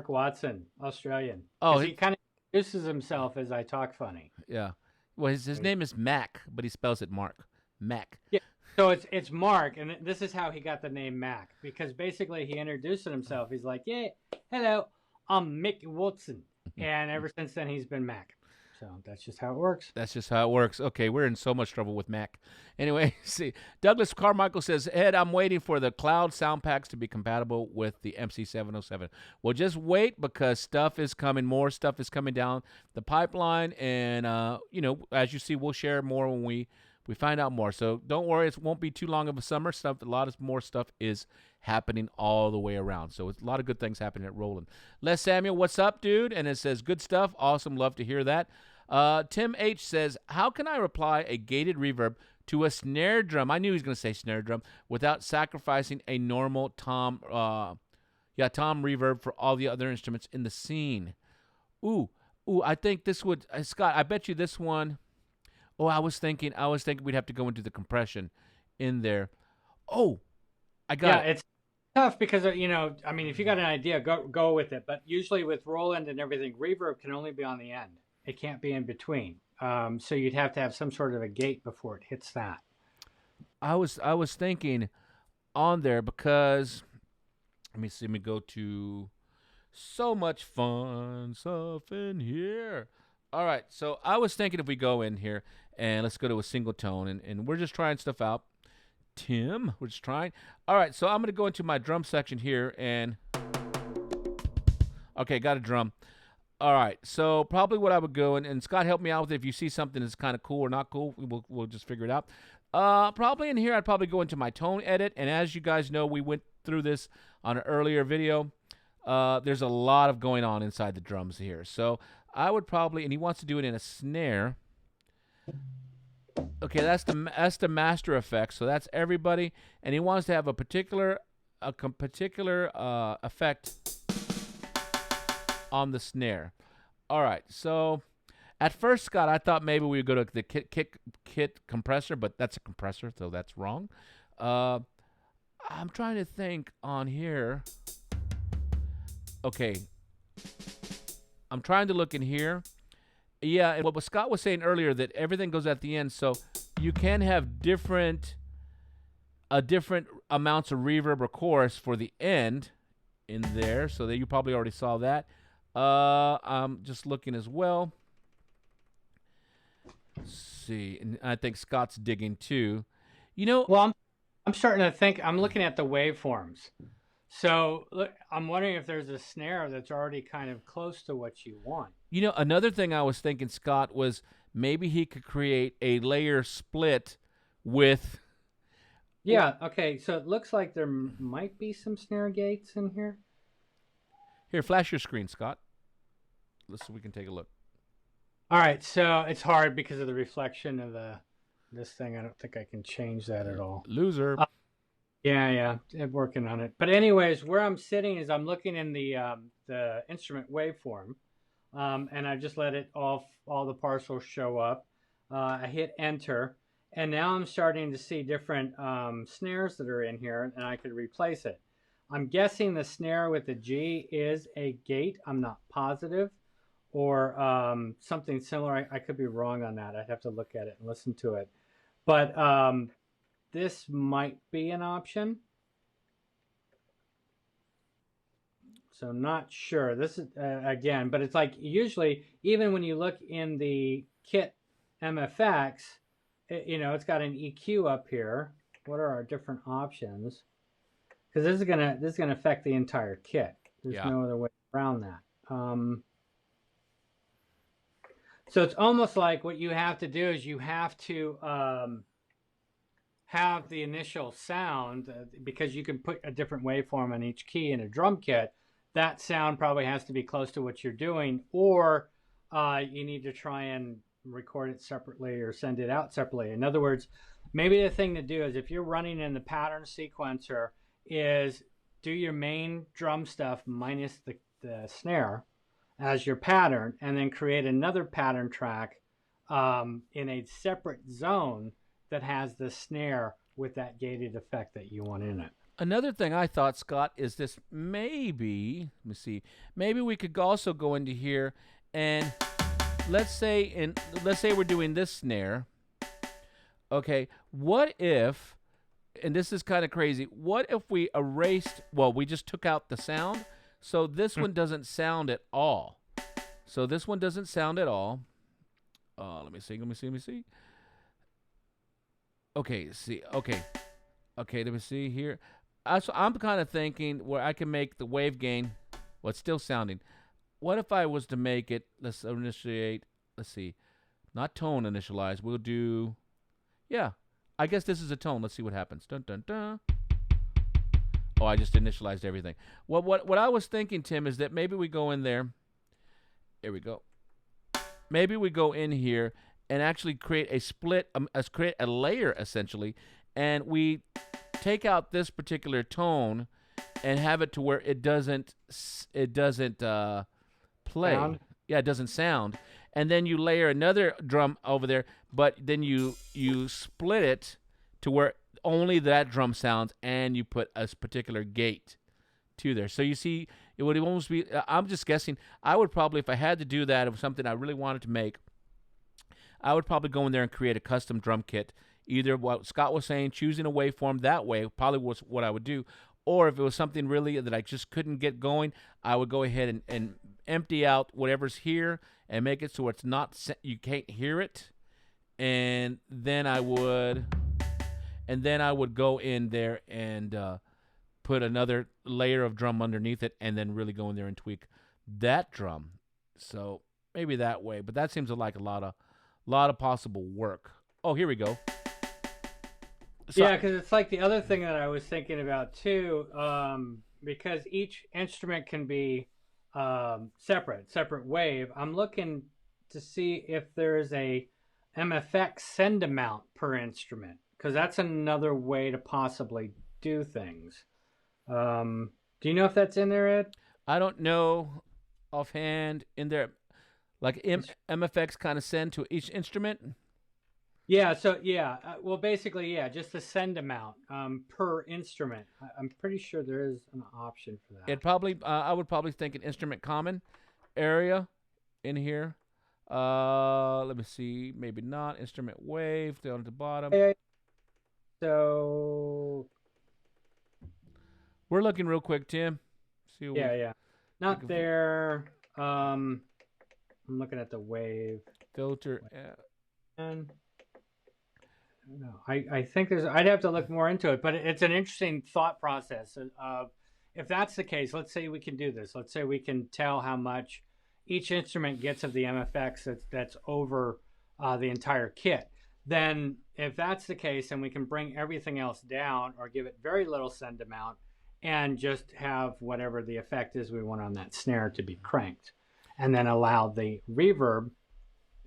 [SPEAKER 2] Watson, Australian.
[SPEAKER 1] Oh,
[SPEAKER 2] he kind of introduces himself as I talk funny.
[SPEAKER 1] Yeah. Well, his name is Mac, but he spells it Mark. Mac.
[SPEAKER 2] Yeah. So it's Mark, and this is how he got the name Mac, because basically he introduced himself. He's like, yeah, hello, I'm Mick Watson. And ever since then, he's been Mac. So that's just how it works. Okay, we're in so much trouble with Mac. Anyway, see, Douglas Carmichael says, Ed, I'm waiting for the cloud sound packs to be compatible with the MC707. Well, just wait, because more stuff is coming down the pipeline. And, as you see, we'll share more when we find out more. So don't worry, it won't be too long of a summer. A lot of more stuff is happening all the way around. So it's a lot of good things happening at Roland. Les Samuel, what's up, dude? And it says, good stuff. Awesome. Love to hear that. Tim H says, how can I apply a gated reverb to a snare drum? I knew he was going to say snare drum without sacrificing a normal tom reverb for all the other instruments in the scene. Ooh, I think this would, Scott, I bet you this one. Oh, I was thinking we'd have to go into the compression in there. Oh,
[SPEAKER 1] I got
[SPEAKER 2] Yeah,
[SPEAKER 1] it.
[SPEAKER 2] it's tough because I mean, if you got an idea, go with it. But usually with Roland and everything, reverb can only be on the end. It can't be in between. So you'd have to have some sort of a gate before it hits that.
[SPEAKER 1] I was thinking on there because let me see. Let me go to so much fun stuff in here. All right, so I was thinking if we go in here and let's go to a single tone and we're just trying stuff out. Tim, we're just trying. All right, so I'm gonna go into my drum section here and okay, got a drum. All right, so probably what I would go and Scott, help me out with it. If you see something that's kind of cool or not cool, we'll just figure it out. Probably in here, I'd probably go into my tone edit, and as you guys know, we went through this on an earlier video. There's a lot of going on inside the drums here, so I would probably, and he wants to do it in a snare. Okay, that's the master effect, so that's everybody, and he wants to have a particular effect on the snare. All right, so at first, Scott, I thought maybe we would go to the kit compressor, but that's a compressor, so that's wrong. I'm trying to think on here. Okay, I'm trying to look in here. Yeah, and what Scott was saying earlier, that everything goes at the end, so you can have different amounts of reverb or chorus for the end in there, so that you probably already saw that. I'm just looking as well. Let's see, and I think Scott's digging too.
[SPEAKER 2] Well, I'm starting to think. I'm looking at the waveforms. So look, I'm wondering if there's a snare that's already kind of close to what you want.
[SPEAKER 1] Another thing I was thinking, Scott, was maybe he could create a layer split with.
[SPEAKER 2] Yeah. Okay. So it looks like there might be some snare gates in here.
[SPEAKER 1] Here, flash your screen, Scott. Let's see if we can take a look.
[SPEAKER 2] All right. So it's hard because of the reflection of this thing. I don't think I can change that at all.
[SPEAKER 1] Loser.
[SPEAKER 2] Yeah, I'm working on it. But anyways, where I'm sitting is I'm looking in the instrument waveform, and I just let it all the parcels show up. I hit enter, and now I'm starting to see different snares that are in here, and I could replace it. I'm guessing the snare with the G is a gate. I'm not positive, or something similar. I could be wrong on that. I'd have to look at it and listen to it. But this might be an option. So not sure. This is, again, but it's like usually, even when you look in the kit MFX, it's got an EQ up here. What are our different options? Because this is gonna affect the entire kit. There's no other way around that. So it's almost like what you have to do is you have to have the initial sound, because you can put a different waveform on each key in a drum kit. That sound probably has to be close to what you're doing, or you need to try and record it separately or send it out separately. In other words, maybe the thing to do is, if you're running in the pattern sequencer, is do your main drum stuff minus the snare as your pattern, and then create another pattern track in a separate zone that has the snare with that gated effect that you want in it.
[SPEAKER 1] Another thing I thought, Scott, is this maybe, let me see, maybe we could also go into here and let's say we're doing this snare. Okay, what if, and this is kind of crazy, what if we erased, we just took out the sound, so this one doesn't sound at all. So this one doesn't sound at all. Let me see. Okay, see. Okay, let me see here. So I'm kind of thinking where I can make the wave gain, it's still sounding. What if I was to make it, let's see, not tone initialize. We'll do, I guess this is a tone. Let's see what happens. Dun, dun, dun. Oh, I just initialized everything. What I was thinking, Tim, is that maybe we go in there. Here we go. Maybe we go in here and actually create a split, create a layer essentially, and we take out this particular tone and have it to where it doesn't play.
[SPEAKER 2] Sound?
[SPEAKER 1] Yeah, it doesn't sound. And then you layer another drum over there, but then you split it to where only that drum sounds, and you put a particular gate to there. So you see, it would almost be, I'm just guessing, I would probably, if I had to do that, if it was something I really wanted to make, I would probably go in there and create a custom drum kit. Either what Scott was saying, choosing a waveform that way probably was what I would do. Or if it was something really that I just couldn't get going, I would go ahead and empty out whatever's here and make it so it's not, you can't hear it. And then I would go in there and put another layer of drum underneath it, and then really go in there and tweak that drum. So maybe that way, but that seems like a lot of possible work. Oh, here we go.
[SPEAKER 2] So, yeah, because it's like the other thing that I was thinking about too, because each instrument can be separate wave. I'm looking to see if there's a MFX send amount per instrument, because that's another way to possibly do things. Do you know if that's in there, Ed?
[SPEAKER 1] I don't know offhand. In there, like MFX kind of send to each instrument.
[SPEAKER 2] Yeah, so yeah, well, basically, yeah, just the send amount per instrument. I'm pretty sure there is an option for that.
[SPEAKER 1] It probably, I would probably think an instrument common area in here. Let me see, maybe not. Instrument wave down at the bottom.
[SPEAKER 2] So
[SPEAKER 1] we're looking real quick, Tim. See what
[SPEAKER 2] yeah, not there. I'm looking at the wave
[SPEAKER 1] filter.
[SPEAKER 2] And no, I think there's. I'd have to look more into it, but it's an interesting thought process. If that's the case, let's say we can do this. Let's say we can tell how much each instrument gets of the MFX that's over the entire kit. Then, if that's the case, then we can bring everything else down, or give it very little send amount, and just have whatever the effect is we want on that snare to be cranked, and then allow the reverb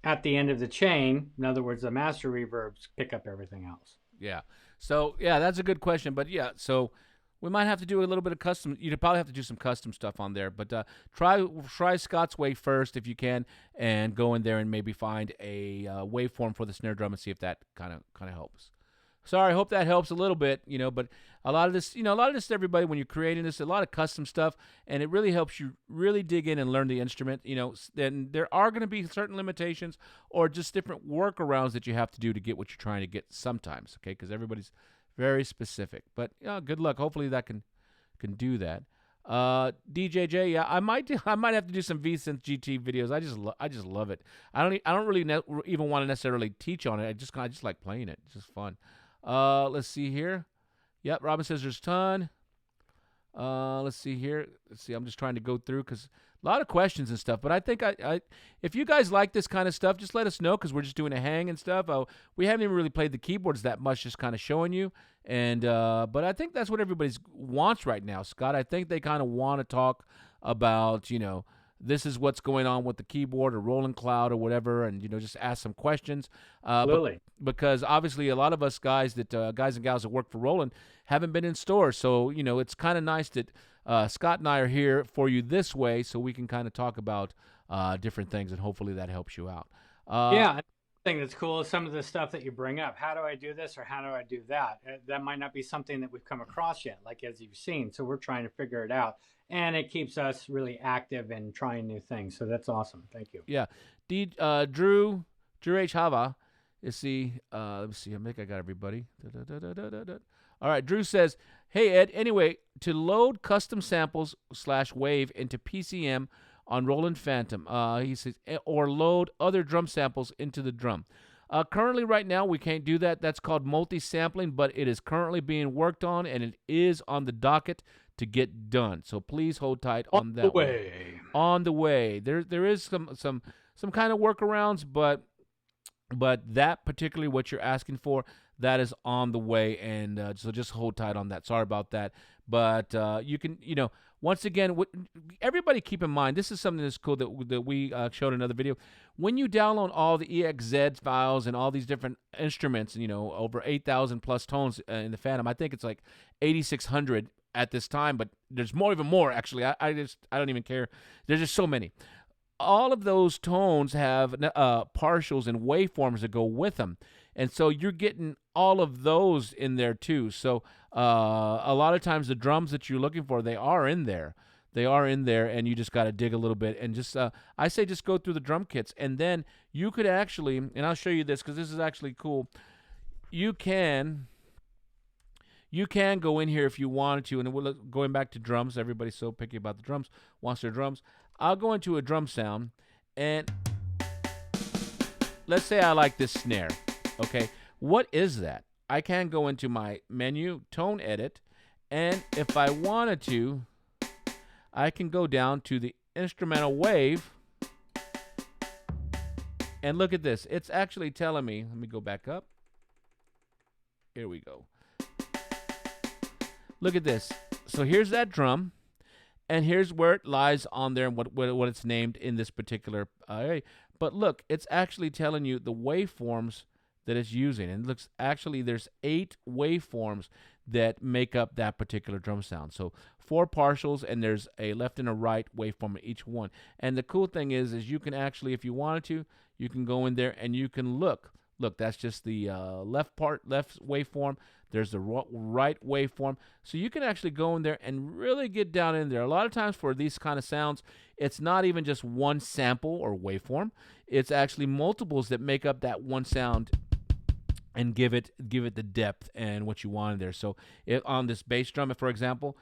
[SPEAKER 2] at the end of the chain. In other words, the master reverbs pick up everything else.
[SPEAKER 1] Yeah. So, yeah, that's a good question. But, yeah, so we might have to do a little bit of custom. You'd probably have to do some custom stuff on there. But try Scott's way first if you can, and go in there and maybe find a waveform for the snare drum and see if that kind of helps. Sorry, I hope that helps a little bit, but a lot of this, everybody, when you're creating this, a lot of custom stuff, and it really helps you really dig in and learn the instrument, then there are going to be certain limitations or just different workarounds that you have to do to get what you're trying to get sometimes, okay, because everybody's very specific. But, good luck. Hopefully that can do that. DJJ, yeah, I might have to do some V-Synth GT videos. I just love it. I don't really even want to necessarily teach on it. I just like playing it. It's just fun. Let's see here. Yep, Robin says there's a ton. Let's see here. Let's see. I'm just trying to go through because a lot of questions and stuff. But I think if you guys like this kind of stuff, just let us know because we're just doing a hang and stuff. We haven't even really played the keyboards that much, just kind of showing you. And but I think that's what everybody wants right now, Scott. I think they kind of want to talk about, this is what's going on with the keyboard or Roland Cloud or whatever, and just ask some questions. Because obviously a lot of us guys and gals that work for Roland haven't been in stores, so it's kind of nice that Scott and I are here for you this way, so we can kind of talk about different things, and hopefully that helps you out.
[SPEAKER 2] Yeah. The thing that's cool is some of the stuff that you bring up. How do I do this or how do I do that? That might not be something that we've come across yet, like as you've seen. So we're trying to figure it out, and it keeps us really active and trying new things. So that's awesome. Thank you.
[SPEAKER 1] Yeah, Drew H Hava. Let's see. Let me see. I think I got everybody. All right. Drew says, "Hey Ed. Anyway, to load custom samples / wave into PCM." On Roland Phantom, he says, or load other drum samples into the drum. Currently, right now, we can't do that. That's called multi-sampling, but it is currently being worked on, and it is on the docket to get done. So please hold tight on that. On the way. There is some kind of workarounds, but that particularly what you're asking for, that is on the way, and so just hold tight on that. Sorry about that, but you can, once again, everybody keep in mind, this is something that's cool that we showed in another video. When you download all the EXZ files and all these different instruments, over 8,000 plus tones in the Phantom, I think it's like 8,600 at this time, but there's even more actually. I don't even care. There's just so many. All of those tones have partials and waveforms that go with them. And so you're getting all of those in there too. So a lot of times the drums that you're looking for, they are in there. They are in there, and you just got to dig a little bit. And just I say just go through the drum kits, and then you could actually, and I'll show you this because this is actually cool. You can go in here if you wanted to, and we're going back to drums. Everybody's so picky about the drums, wants their drums. I'll go into a drum sound, and let's say I like this snare. Okay, what is that? I can go into my menu, tone edit, and if I wanted to, I can go down to the instrumental wave, and look at this. It's actually telling me, let me go back up. Here we go. Look at this. So here's that drum, and here's where it lies on there and what it's named in this particular area. But look, it's actually telling you the waveforms that it's using. And it looks, actually, there's 8 waveforms that make up that particular drum sound. So 4 partials, and there's a left and a right waveform in each one. And the cool thing is you can actually, if you wanted to, you can go in there and you can look. Look, that's just the left waveform. There's the right waveform. So you can actually go in there and really get down in there. A lot of times for these kind of sounds, it's not even just one sample or waveform. It's actually multiples that make up that one sound and give it the depth and what you want in there. So on this bass drum, for example,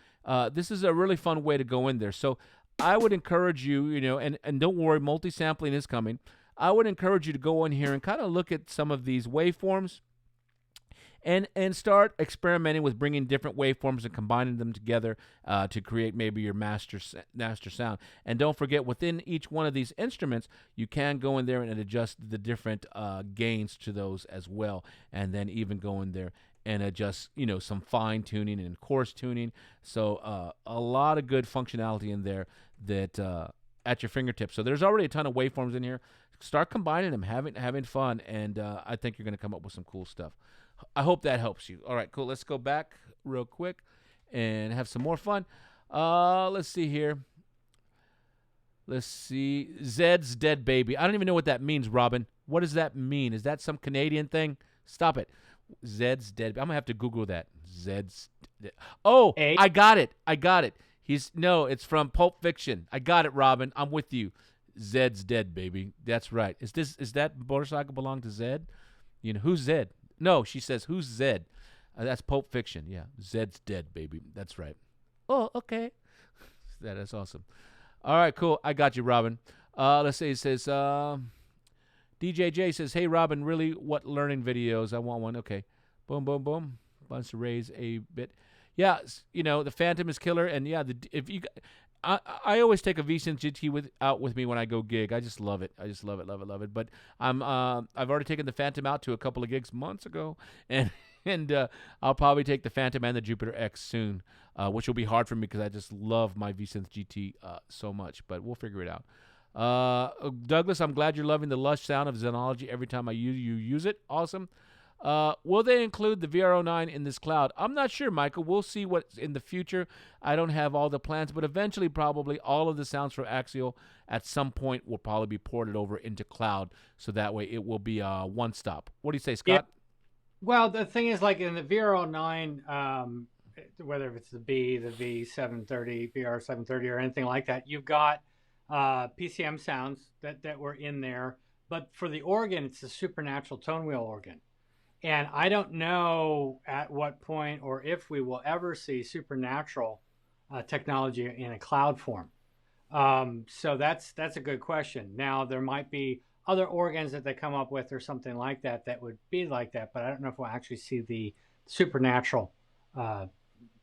[SPEAKER 1] this is a really fun way to go in there. So I would encourage you, and don't worry, multi-sampling is coming. I would encourage you to go in here and kind of look at some of these waveforms and start experimenting with bringing different waveforms and combining them together to create maybe your master sound. And don't forget, within each one of these instruments, you can go in there and adjust the different gains to those as well, and then even go in there and adjust, some fine tuning and coarse tuning. So a lot of good functionality in there that at your fingertips. So there's already a ton of waveforms in here. Start combining them, having fun, and I think you're going to come up with some cool stuff. I hope that helps you. All right, cool. Let's go back real quick and have some more fun. Let's see here. Let's see. Zed's Dead Baby. I don't even know what that means, Robin. What does that mean? Is that some Canadian thing? Stop it. Zed's Dead. I'm going to have to Google that. Oh, I got it. It's from Pulp Fiction. I got it, Robin. I'm with you. Zed's Dead Baby. That's right. Is that motorcycle belong to Zed? Who's Zed? No, she says, who's Zed? That's Pulp Fiction. Yeah, Zed's Dead Baby. That's right. Oh, okay. That's awesome. All right, cool. I got you, Robin. Let's see. It says, DJJ says, hey, Robin, really, what learning videos? I want one. Okay. Boom, boom, boom. Wants to raise a bit. Yeah, the Phantom is killer. And, yeah, I always take a V-Synth GT out with me when I go gig. I just love it. Love it. But I've already taken the Phantom out to a couple of gigs months ago, and I'll probably take the Phantom and the Jupiter X soon, which will be hard for me because I just love my V-Synth GT so much. But we'll figure it out. Douglas, I'm glad you're loving the lush sound of Zenology every time you use it. Awesome. Will they include the VRO9 in this cloud? I'm not sure, Michael. We'll see what's in the future. I don't have all the plans, but eventually probably all of the sounds from Axial at some point will probably be ported over into cloud, so that way it will be one stop. What do you say, Scott?
[SPEAKER 2] Yeah. Well, the thing is, like in the VRO9, whether it's the B, the V730, VR730, or anything like that, you've got PCM sounds that were in there. But for the organ, it's the supernatural tone wheel organ. And I don't know at what point or if we will ever see supernatural technology in a cloud form. So that's a good question. Now, there might be other organs that they come up with or something like that would be like that, but I don't know if we'll actually see the supernatural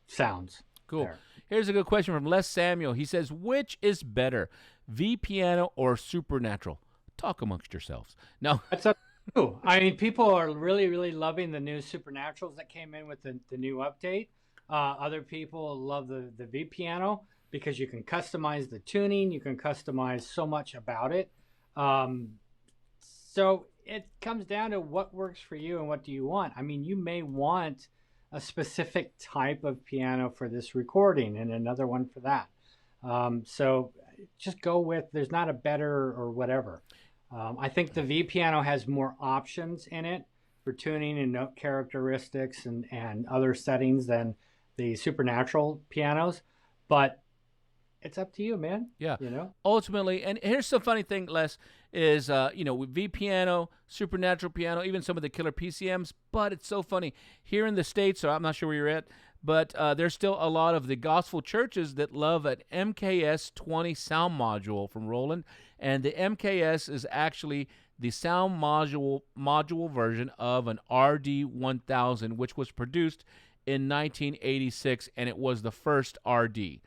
[SPEAKER 2] sounds.
[SPEAKER 1] Cool.
[SPEAKER 2] There.
[SPEAKER 1] Here's a good question from Les Samuel. He says, which is better, V piano or supernatural? Talk amongst yourselves. No.
[SPEAKER 2] That's up. I mean, people are really, really loving the new Supernaturals that came in with the new update. Other people love the V piano because you can customize the tuning. You can customize so much about it. So it comes down to what works for you and what do you want. I mean, you may want a specific type of piano for this recording and another one for that. So just go with, there's not a better or whatever. I think the V piano has more options in it for tuning and note characteristics and other settings than the Supernatural pianos, but it's up to you, man.
[SPEAKER 1] Yeah.
[SPEAKER 2] You know?
[SPEAKER 1] Ultimately, and here's the funny thing, Les, is with V piano, Supernatural piano, even some of the killer PCMs. But it's so funny here in the States. So I'm not sure where you're at, but there's still a lot of the gospel churches that love an MKS 20 sound module from Roland, and the MKS is actually the sound module version of an RD 1000, which was produced in 1986, and it was the first RD.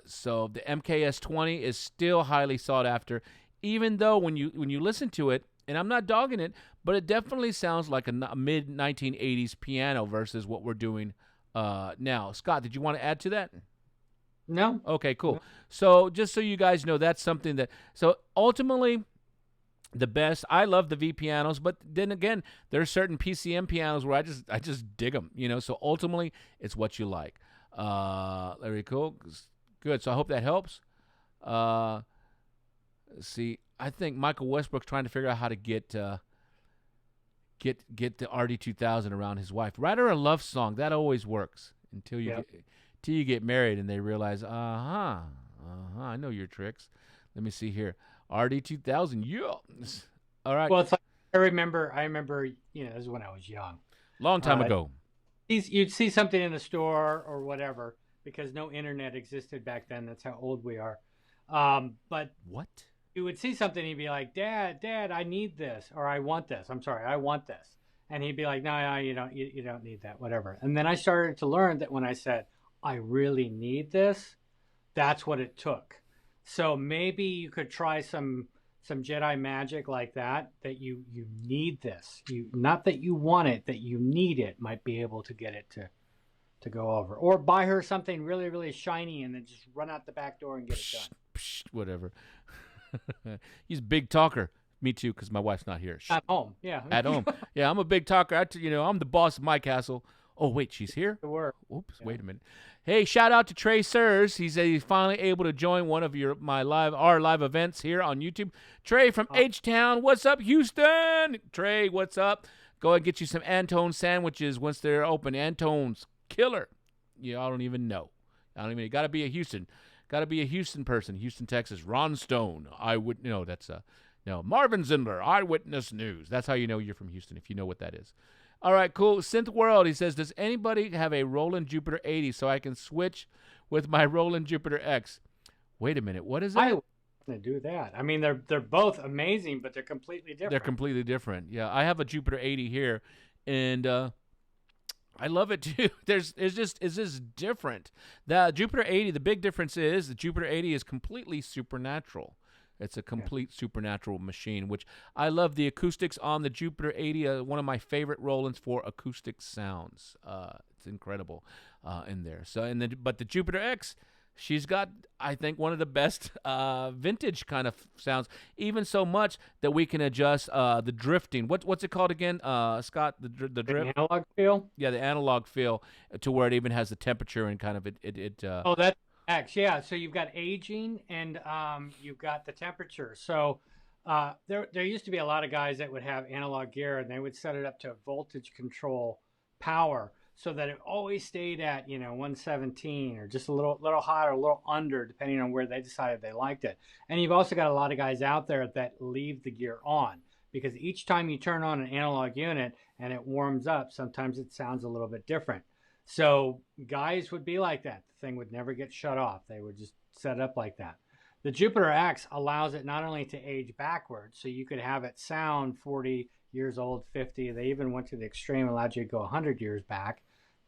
[SPEAKER 1] So the MKS 20 is still highly sought after, even though when you listen to it, and I'm not dogging it, but it definitely sounds like a mid 1980s piano versus what we're doing now. Scott, did you want to add to that?
[SPEAKER 2] No.
[SPEAKER 1] Okay, cool. So just so you guys know, that's something that. So ultimately, the best. I love the V pianos, but then again, there are certain PCM pianos where I just dig them. So ultimately, it's what you like. Very cool. Good. So I hope that helps. See, I think Michael Westbrook's trying to figure out how to get the RD2000 around his wife. Write her a love song. That always works until you get married and they realize, I know your tricks. Let me see here. RD2000. Yeah. All right.
[SPEAKER 2] Well, it's like I remember. This is when I was young.
[SPEAKER 1] Long time ago.
[SPEAKER 2] You'd see something in the store or whatever, because no internet existed back then. That's how old we are. But
[SPEAKER 1] what?
[SPEAKER 2] You would see something, and you'd be like, Dad, I need this, or I want this. I'm sorry, I want this. And he'd be like, No, you don't need that, whatever. And then I started to learn that when I said, I really need this, that's what it took. So maybe you could try some Jedi magic like that you need this. Not that you want it, that you need it, might be able to get it to go over. Or buy her something really, really shiny and then just run out the back door and get it done.
[SPEAKER 1] Whatever. He's a big talker. Me too, because my wife's not here.
[SPEAKER 2] At home, yeah.
[SPEAKER 1] At home. Yeah, I'm a big talker. I'm the boss of my castle. Oh, wait, she's here? Oops, yeah. Wait a minute. Hey, shout out to Trey Sirs. He's finally able to join one of our live events here on YouTube. Trey from H-Town. What's up, Houston? Trey, what's up? Go and get you some Antone sandwiches once they're open. Antone's killer. I don't even know. You got to be a Houston. Got to be a Houston person. Houston, Texas. Ron Stone. Marvin Zindler. Eyewitness News. That's how you know you're from Houston, if you know what that is. All right, cool. Synth World, he says, does anybody have a Roland Jupiter 80 so I can switch with my Roland Jupiter X? Wait a minute. What is it?
[SPEAKER 2] I want to do that. I mean, they're both amazing, but they're completely different.
[SPEAKER 1] They're completely different. Yeah, I have a Jupiter 80 here, and I love it too. It's just different. The Jupiter 80, the big difference is the Jupiter 80 is completely supernatural. It's a complete supernatural machine, which I love the acoustics on the Jupiter 80. One of my favorite Rolands for acoustic sounds. It's incredible in there. But the Jupiter X, she's got, I think, one of the best vintage kind of sounds. Even so much that we can adjust the drifting. What's it called again, Scott? The drift.
[SPEAKER 2] The analog feel.
[SPEAKER 1] Yeah, the analog feel, to where it even has the temperature and kind of
[SPEAKER 2] Oh, that's X, yeah. So you've got aging and you've got the temperature. So there used to be a lot of guys that would have analog gear and they would set it up to voltage control power so that it always stayed at 117 or just a little higher, a little under, depending on where they decided they liked it. And you've also got a lot of guys out there that leave the gear on, because each time you turn on an analog unit and it warms up, sometimes it sounds a little bit different. So guys would be like that. The thing would never get shut off. They would just set it up like that. The Jupiter X allows it not only to age backwards, so you could have it sound 40 years old, 50. They even went to the extreme, allowed you to go 100 years back.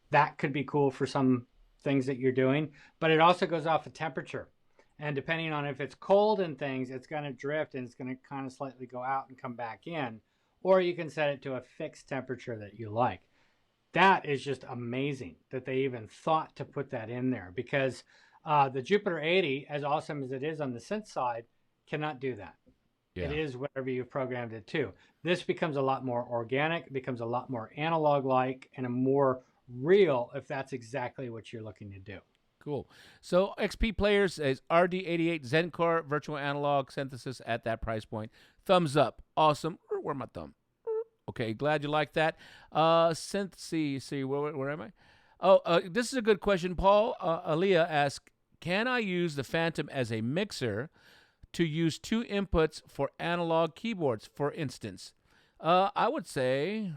[SPEAKER 2] That could be cool for some things that you're doing. But it also goes off of temperature. And depending on if it's cold and things, it's going to drift and it's going to kind of slightly go out and come back in. Or you can set it to a fixed temperature that you like. That is just amazing that they even thought to put that in there, because the Jupiter 80, as awesome as it is on the synth side, cannot do that. Yeah. It is whatever you've programmed it to. This becomes a lot more organic, becomes a lot more analog-like, and a more real, if that's exactly what you're looking to do.
[SPEAKER 1] Cool. So XP Players is RD88 Zen Core virtual analog synthesis at that price point. Thumbs up. Awesome. Where my thumb? Okay, glad you like that. See, where am I? Oh, this is a good question. Paul Aaliyah asked, can I use the Phantom as a mixer to use two inputs for analog keyboards, for instance? I would say...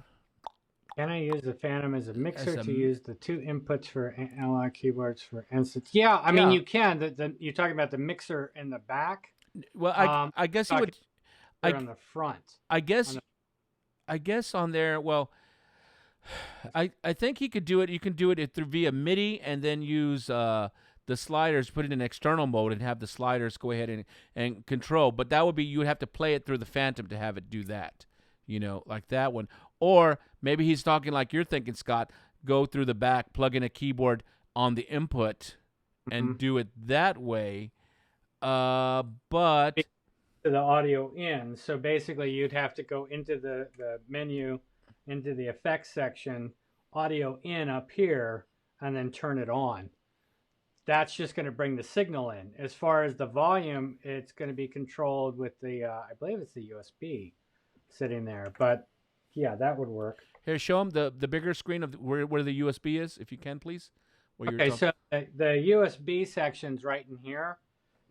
[SPEAKER 2] Can I use the Phantom as a mixer to
[SPEAKER 1] m-
[SPEAKER 2] use the two inputs for analog keyboards, for instance? Yeah, I mean,
[SPEAKER 1] Yeah.
[SPEAKER 2] you can. You're talking about the mixer in the back.
[SPEAKER 1] Well, I guess you
[SPEAKER 2] Talking
[SPEAKER 1] would... I,
[SPEAKER 2] on the front.
[SPEAKER 1] I
[SPEAKER 2] On
[SPEAKER 1] guess...
[SPEAKER 2] the,
[SPEAKER 1] I guess on there... Well, I think he could do it. You can do it through via MIDI and then use the sliders, put it in external mode, and have the sliders go ahead and control. But that would be, you would have to play it through the Phantom to have it do that, like that one. Or maybe he's talking like you're thinking, Scott. Go through the back, plug in a keyboard on the input, and do it that way. But
[SPEAKER 2] to the audio in. So basically, you'd have to go into the menu, into the effects section, audio in up here, and then turn it on. That's just going to bring the signal in. As far as the volume, it's going to be controlled with the, I believe it's the USB sitting there. But yeah, that would work.
[SPEAKER 1] Here, show him the bigger screen of where the USB is, if you can, please.
[SPEAKER 2] Okay, so the USB section's right in here.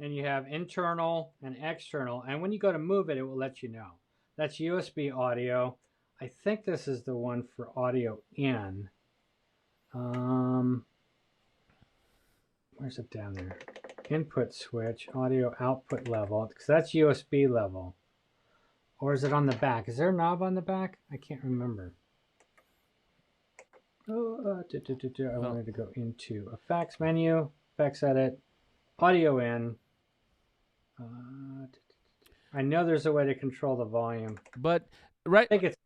[SPEAKER 2] And you have internal and external. And when you go to move it, it will let you know. That's USB audio. I think this is the one for audio in. Where's it down there? Input switch, audio output level. Because that's USB level. Or is it on the back? Is there a knob on the back? I can't remember. I wanted to go into effects menu, effects edit, audio in. I know there's a way to control the volume,
[SPEAKER 1] but right,
[SPEAKER 2] I think it's,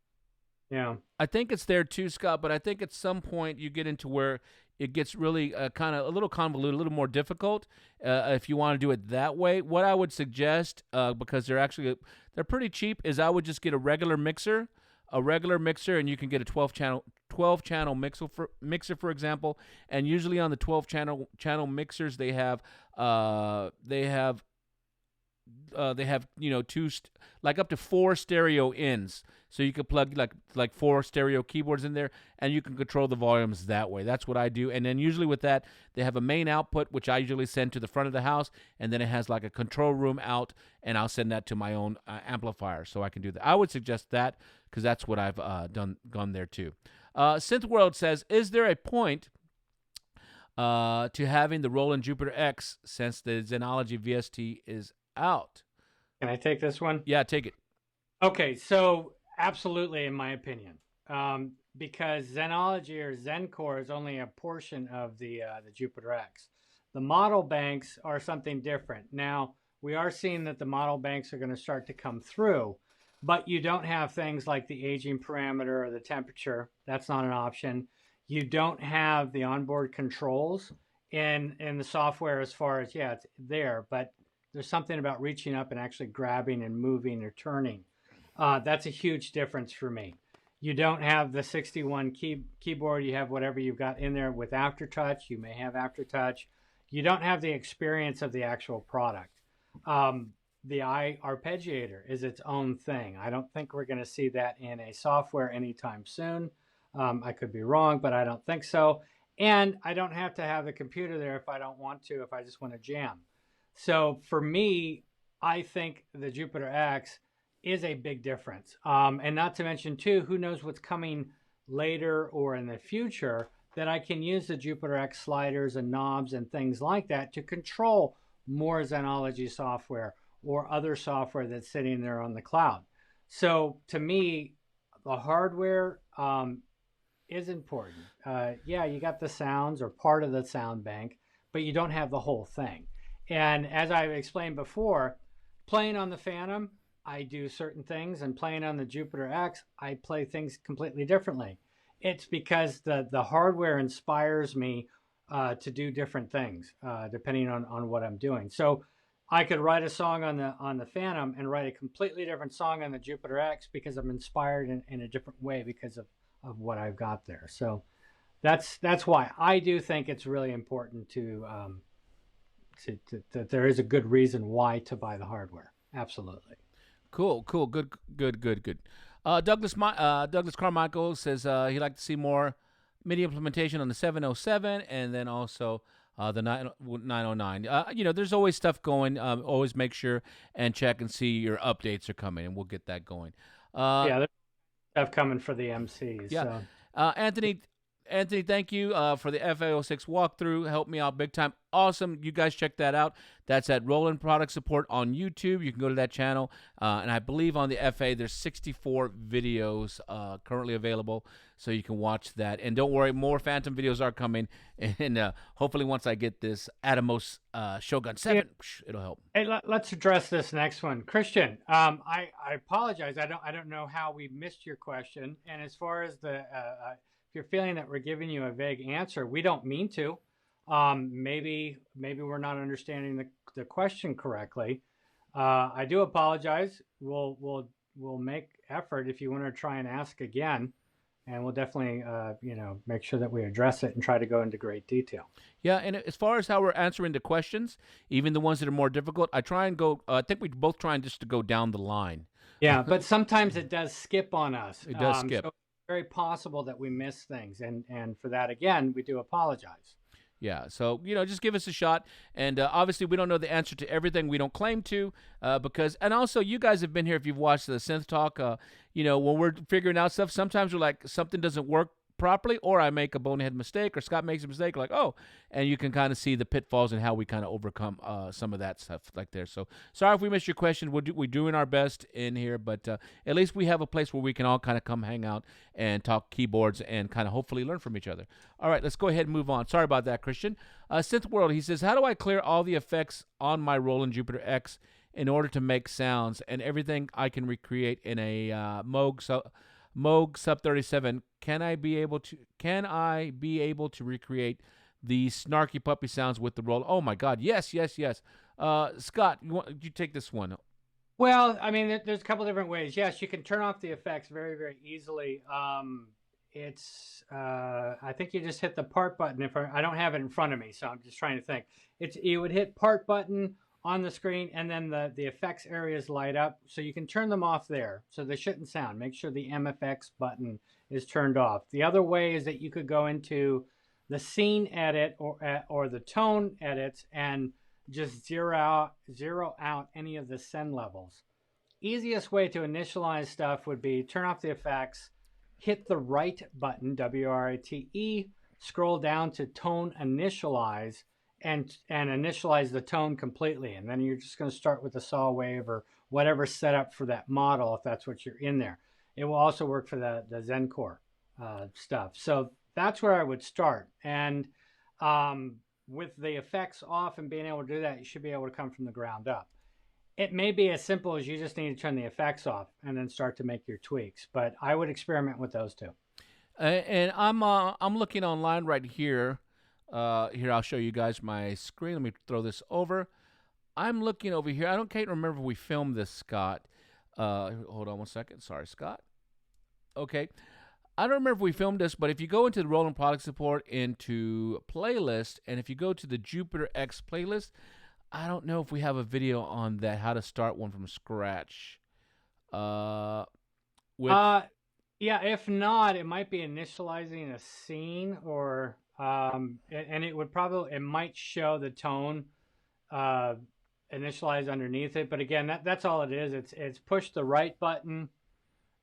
[SPEAKER 2] yeah.
[SPEAKER 1] I think it's there too, Scott. But I think at some point you get into where it gets really kind of a little convoluted, a little more difficult. If you want to do it that way, what I would suggest, because they're pretty cheap, is I would just get a regular mixer, and you can get a 12 channel mixer for example. And usually on the 12 channel mixers they have two like up to 4 stereo ins, so you can plug like 4 stereo keyboards in there, and you can control the volumes that way. That's what I do. And then usually with that, they have a main output, which I usually send to the front of the house, and then it has like a control room out, and I'll send that to my own amplifier, so I can do that. I would suggest that, because that's what I've gone there too. Synth World says, is there a point to having the Roland Jupiter X since the Zenology VST is out?
[SPEAKER 2] Can I take this one?
[SPEAKER 1] Yeah, take it.
[SPEAKER 2] Okay, so absolutely, in my opinion, because Zenology or Zen Core is only a portion of the Jupiter X. The model banks are something different. Now, we are seeing that the model banks are going to start to come through, but you don't have things like the aging parameter or the temperature. That's not an option. You don't have the onboard controls in the software as far as, yeah, it's there, but there's something about reaching up and actually grabbing and moving or turning. That's a huge difference for me. You don't have the 61 keyboard. You have whatever you've got in there with Aftertouch. You may have Aftertouch. You don't have the experience of the actual product. The arpeggiator is its own thing. I don't think we're going to see that in a software anytime soon. I could be wrong, but I don't think so. And I don't have to have the computer there if I don't want to, if I just want to jam. So for me, I think the Jupiter X is a big difference. And not to mention, too, who knows what's coming later or in the future, that I can use the Jupiter X sliders and knobs and things like that to control more Zenology software or other software that's sitting there on the cloud. So to me, the hardware is important. Yeah, you got the sounds or part of the sound bank, but you don't have the whole thing. And as I've explained before, playing on the Phantom, I do certain things, and playing on the Jupiter X, I play things completely differently. It's because the hardware inspires me to do different things depending on what I'm doing. So I could write a song on the Phantom and write a completely different song on the Jupiter X because I'm inspired in a different way because of what I've got there. So that's why I do think it's really important to that there is a good reason why to buy the hardware. Absolutely.
[SPEAKER 1] Cool. Good. Douglas Carmichael says he'd like to see more MIDI implementation on the 707 and then also the 909. There's always stuff going. Always make sure and check and see your updates are coming, and we'll get that going.
[SPEAKER 2] Yeah, there's stuff coming for the MCs.
[SPEAKER 1] Yeah.
[SPEAKER 2] So.
[SPEAKER 1] Anthony, thank you for the FA06 walkthrough. Helped me out big time. Awesome. You guys check that out. That's at Roland Product Support on YouTube. You can go to that channel. And I believe on the FA, there's 64 videos currently available, so you can watch that. And don't worry, more Phantom videos are coming. And hopefully once I get this Atomos Shogun 7, it'll help.
[SPEAKER 2] Hey, let's address this next one. Christian, I apologize. I don't know how we missed your question. And as far as the... if you're feeling that we're giving you a vague answer, we don't mean to. Maybe we're not understanding the question correctly. I do apologize. We'll make effort if you want to try and ask again, and we'll definitely make sure that we address it and try to go into great detail.
[SPEAKER 1] Yeah, and as far as how we're answering the questions, even the ones that are more difficult, I try and go. I think we both trying just to go down the line.
[SPEAKER 2] Yeah, but sometimes it does skip on us.
[SPEAKER 1] It does skip.
[SPEAKER 2] So very possible that we miss things, and for that, again, we do apologize.
[SPEAKER 1] Yeah, so just give us a shot, and obviously we don't know the answer to everything. We don't claim to, and also you guys have been here if you've watched the Synth Talk. When we're figuring out stuff, sometimes we're like something doesn't work properly, or I make a bonehead mistake, or Scott makes a mistake, like, oh, and you can kind of see the pitfalls and how we kind of overcome some of that stuff like there. So sorry if we missed your question. We're doing our best in here, but at least we have a place where we can all kind of come hang out and talk keyboards and kind of hopefully learn from each other. All right, let's go ahead and move on. Sorry about that, Christian. Synth World, he says, how do I clear all the effects on my Roland Jupiter X in order to make sounds and everything I can recreate in a Moog Sub 37? Can I be able to recreate the snarky puppy sounds with the roll? Oh my God, yes. Scott, you take this one.
[SPEAKER 2] Well, I mean, there's a couple different ways. Yes, you can turn off the effects very, very easily. I think you just hit the part button. I don't have it in front of me, so I'm just trying to think. You would hit part button on the screen, and then the effects areas light up, so you can turn them off there, so they shouldn't sound. Make sure the MFX button is turned off. The other way is that you could go into the scene edit or the tone edits and just zero out any of the send levels. Easiest way to initialize stuff would be turn off the effects, hit the right button, WRITE, scroll down to tone initialize, and initialize the tone completely. And then you're just going to start with the saw wave or whatever set up for that model, if that's what you're in there. It will also work for the Zen Core stuff. So that's where I would start. And with the effects off and being able to do that, you should be able to come from the ground up. It may be as simple as you just need to turn the effects off and then start to make your tweaks. But I would experiment with those two.
[SPEAKER 1] And I'm looking online right here. Here, I'll show you guys my screen. Let me throw this over. I'm looking over here. Can't remember if we filmed this, Scott. Hold on one second. Sorry, Scott. Okay. I don't remember if we filmed this, but if you go into the Roland Product Support into playlist, and if you go to the Jupiter X playlist, I don't know if we have a video on that, how to start one from scratch.
[SPEAKER 2] Yeah, if not, it might be initializing a scene or... and it might show the tone initialize underneath it, but again, that's all it is. It's push the right button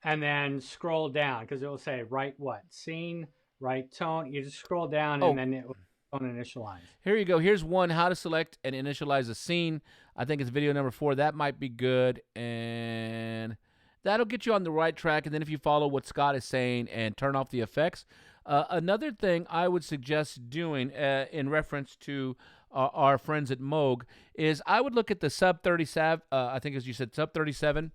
[SPEAKER 2] and then scroll down, because it will say right scene, right tone. You just scroll down and then it will initialize.
[SPEAKER 1] Here you go. Here's one, how to select and initialize a scene. I think it's video number 4. That might be good, and that'll get you on the right track. And then if you follow what Scott is saying and turn off the effects. Another thing I would suggest doing in reference to our friends at Moog is I would look at the Sub 37, I think as you said, Sub 37,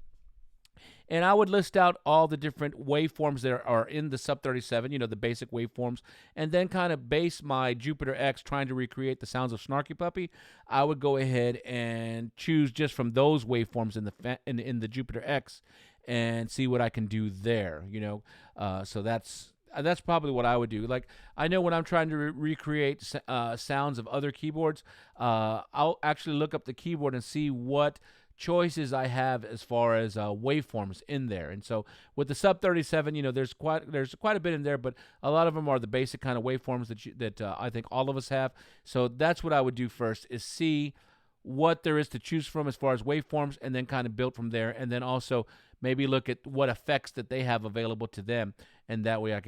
[SPEAKER 1] and I would list out all the different waveforms that are in the Sub 37, the basic waveforms, and then kind of base my Jupiter X trying to recreate the sounds of Snarky Puppy. I would go ahead and choose just from those waveforms in the Jupiter X and see what I can do there, so that's probably what I would do. Like, I know when I'm trying to recreate sounds of other keyboards, I'll actually look up the keyboard and see what choices I have as far as waveforms in there. And so with the Sub 37, there's quite a bit in there, but a lot of them are the basic kind of waveforms that I think all of us have. So that's what I would do first, is see what there is to choose from as far as waveforms, and then kind of build from there. And then also maybe look at what effects that they have available to them, and that way I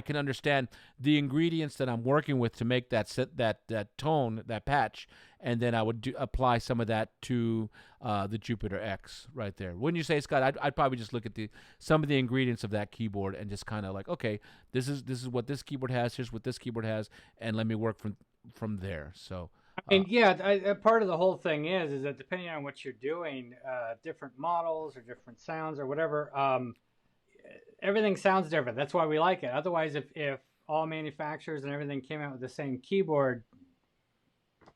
[SPEAKER 1] can understand the ingredients that I'm working with to make that tone, that patch, and then I would apply some of that to the Jupiter X right there. Wouldn't you say, Scott? I'd probably just look at some of the ingredients of that keyboard and just kind of like, okay, this is what this keyboard has. Here's what this keyboard has, and let me work from there. So.
[SPEAKER 2] And part of the whole thing is that depending on what you're doing, different models or different sounds or whatever, everything sounds different. That's why we like it. Otherwise, if all manufacturers and everything came out with the same keyboard,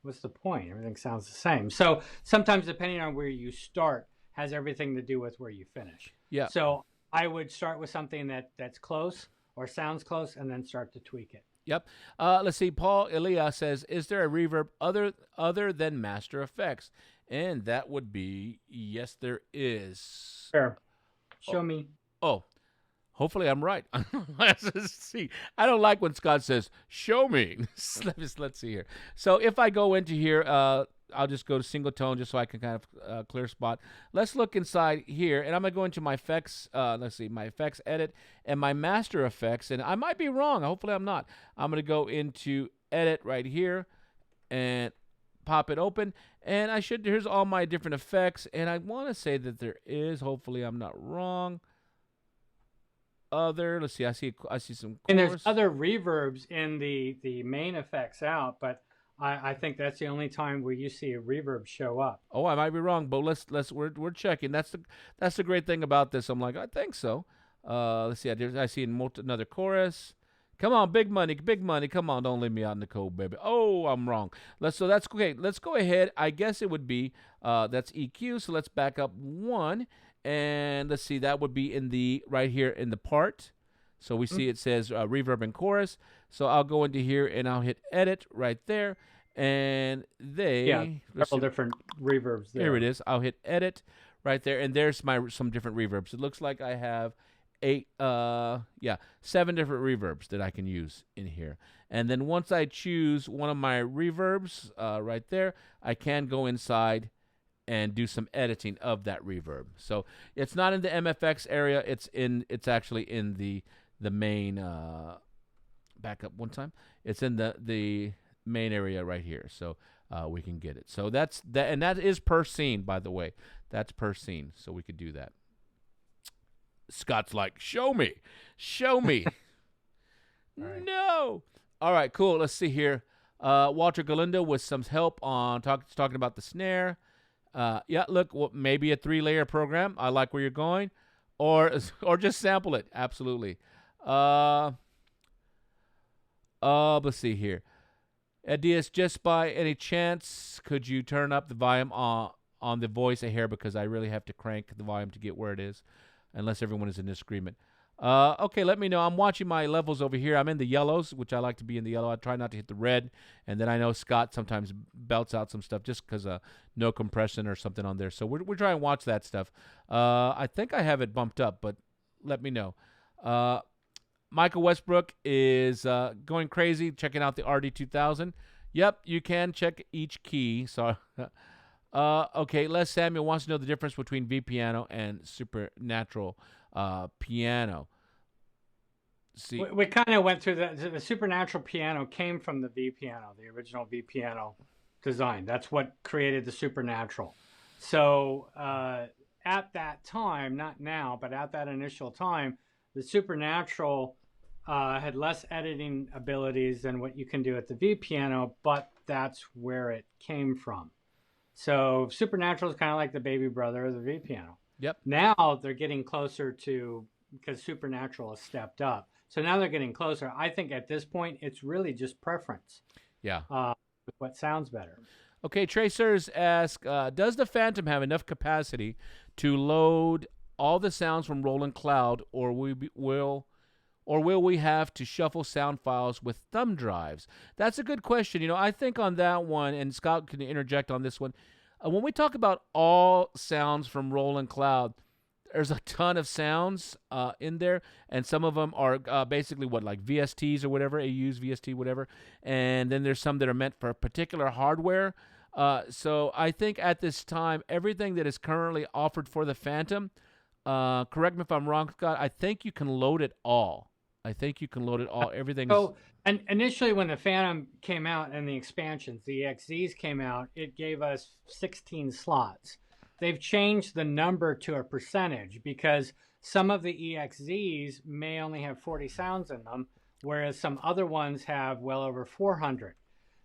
[SPEAKER 2] what's the point? Everything sounds the same. So sometimes, depending on where you start, has everything to do with where you finish.
[SPEAKER 1] Yeah.
[SPEAKER 2] So I would start with something that's close or sounds close, and then start to tweak it.
[SPEAKER 1] Yep. Let's see. Paul Elia says, "Is there a reverb other than Master Effects?" And that would be yes, there is.
[SPEAKER 2] Sure. Show me.
[SPEAKER 1] Oh, hopefully I'm right. Let's see. I don't like when Scott says, "Show me." Let's see here. So if I go into here, I'll just go to single tone just so I can kind of clear spot. Let's look inside here, and I'm going to go into my effects. Let's see, my effects edit and my master effects, and I might be wrong. Hopefully I'm not. I'm going to go into edit right here and pop it open, and here's all my different effects, and I want to say that there is, hopefully I'm not wrong, let's see, I see some chorus.
[SPEAKER 2] And there's other reverbs in the main effects out, but I think that's the only time where you see a reverb show up.
[SPEAKER 1] Oh, I might be wrong, but we're checking. That's the great thing about this. I'm like, I think so. Let's see. I see another chorus. Come on, big money. Come on, don't leave me out in the cold, baby. Oh, I'm wrong. So that's okay. Let's go ahead. I guess it would be that's EQ. So let's back up one, and let's see. That would be right here in the part. So we see it says reverb and chorus. So I'll go into here and I'll hit edit right there. And
[SPEAKER 2] several different reverbs there.
[SPEAKER 1] Here it is. I'll hit edit right there. And there's some different reverbs. It looks like I have 7 different reverbs that I can use in here. And then once I choose one of my reverbs right there, I can go inside and do some editing of that reverb. So it's not in the MFX area. It's actually in the main, back up one time. It's in the main area right here. So we can get it. So that's that. And that is per scene, by the way. That's per scene. So we could do that. Scott's like, show me.
[SPEAKER 2] Right.
[SPEAKER 1] No. All right, cool. Let's see here. Walter Galindo with some help on talking about the snare. Look, maybe a 3-layer program. I like where you're going. Or just sample it. Absolutely. Let's see here. Diaz, just by any chance, could you turn up the volume on the voice a hair, because I really have to crank the volume to get where it is, unless everyone is in disagreement. Okay, let me know. I'm watching my levels over here. I'm in the yellows, which I like to be in the yellow. I try not to hit the red, and then I know Scott sometimes belts out some stuff just because no compression or something on there. So we're trying to watch that stuff. I think I have it bumped up, but let me know. Michael Westbrook is going crazy, checking out the RD2000. Yep, you can check each key. So, okay, Les Samuel wants to know the difference between V piano and Supernatural piano. See,
[SPEAKER 2] we kind of went through that. The Supernatural piano came from the V piano, the original V piano design. That's what created the Supernatural. So at that time, not now, but at that initial time, the Supernatural had less editing abilities than what you can do at the V piano, but that's where it came from. So Supernatural is kind of like the baby brother of the V piano.
[SPEAKER 1] Yep.
[SPEAKER 2] Now they're getting closer to, because Supernatural has stepped up. So now they're getting closer. I think at this point, it's really just preference.
[SPEAKER 1] Yeah.
[SPEAKER 2] What sounds better.
[SPEAKER 1] Okay, Tracers ask, does the Phantom have enough capacity to load all the sounds from Roland Cloud, or will we have to shuffle sound files with thumb drives? That's a good question. I think on that one, and Scott can interject on this one, when we talk about all sounds from Roland Cloud, there's a ton of sounds in there, and some of them are basically like VSTs or whatever, AUs, VST, whatever, and then there's some that are meant for particular hardware. So I think at this time, everything that is currently offered for the Phantom, correct me if I'm wrong, Scott, I think you can load it all. Everything is...
[SPEAKER 2] So, and initially when the Phantom came out and the expansions, the XZs came out, it gave us 16 slots. They've changed the number to a percentage because some of the EXZs may only have 40 sounds in them, whereas some other ones have well over 400.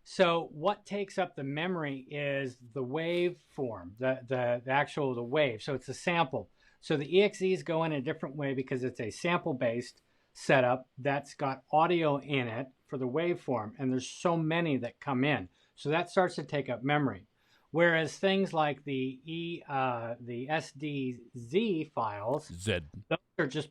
[SPEAKER 2] So what takes up the memory is the wave form, the wave. So it's a sample. So the EXZs go in a different way because it's a sample-based setup that's got audio in it for the waveform, and there's so many that come in. So that starts to take up memory. Whereas things like the SDZ files, those are just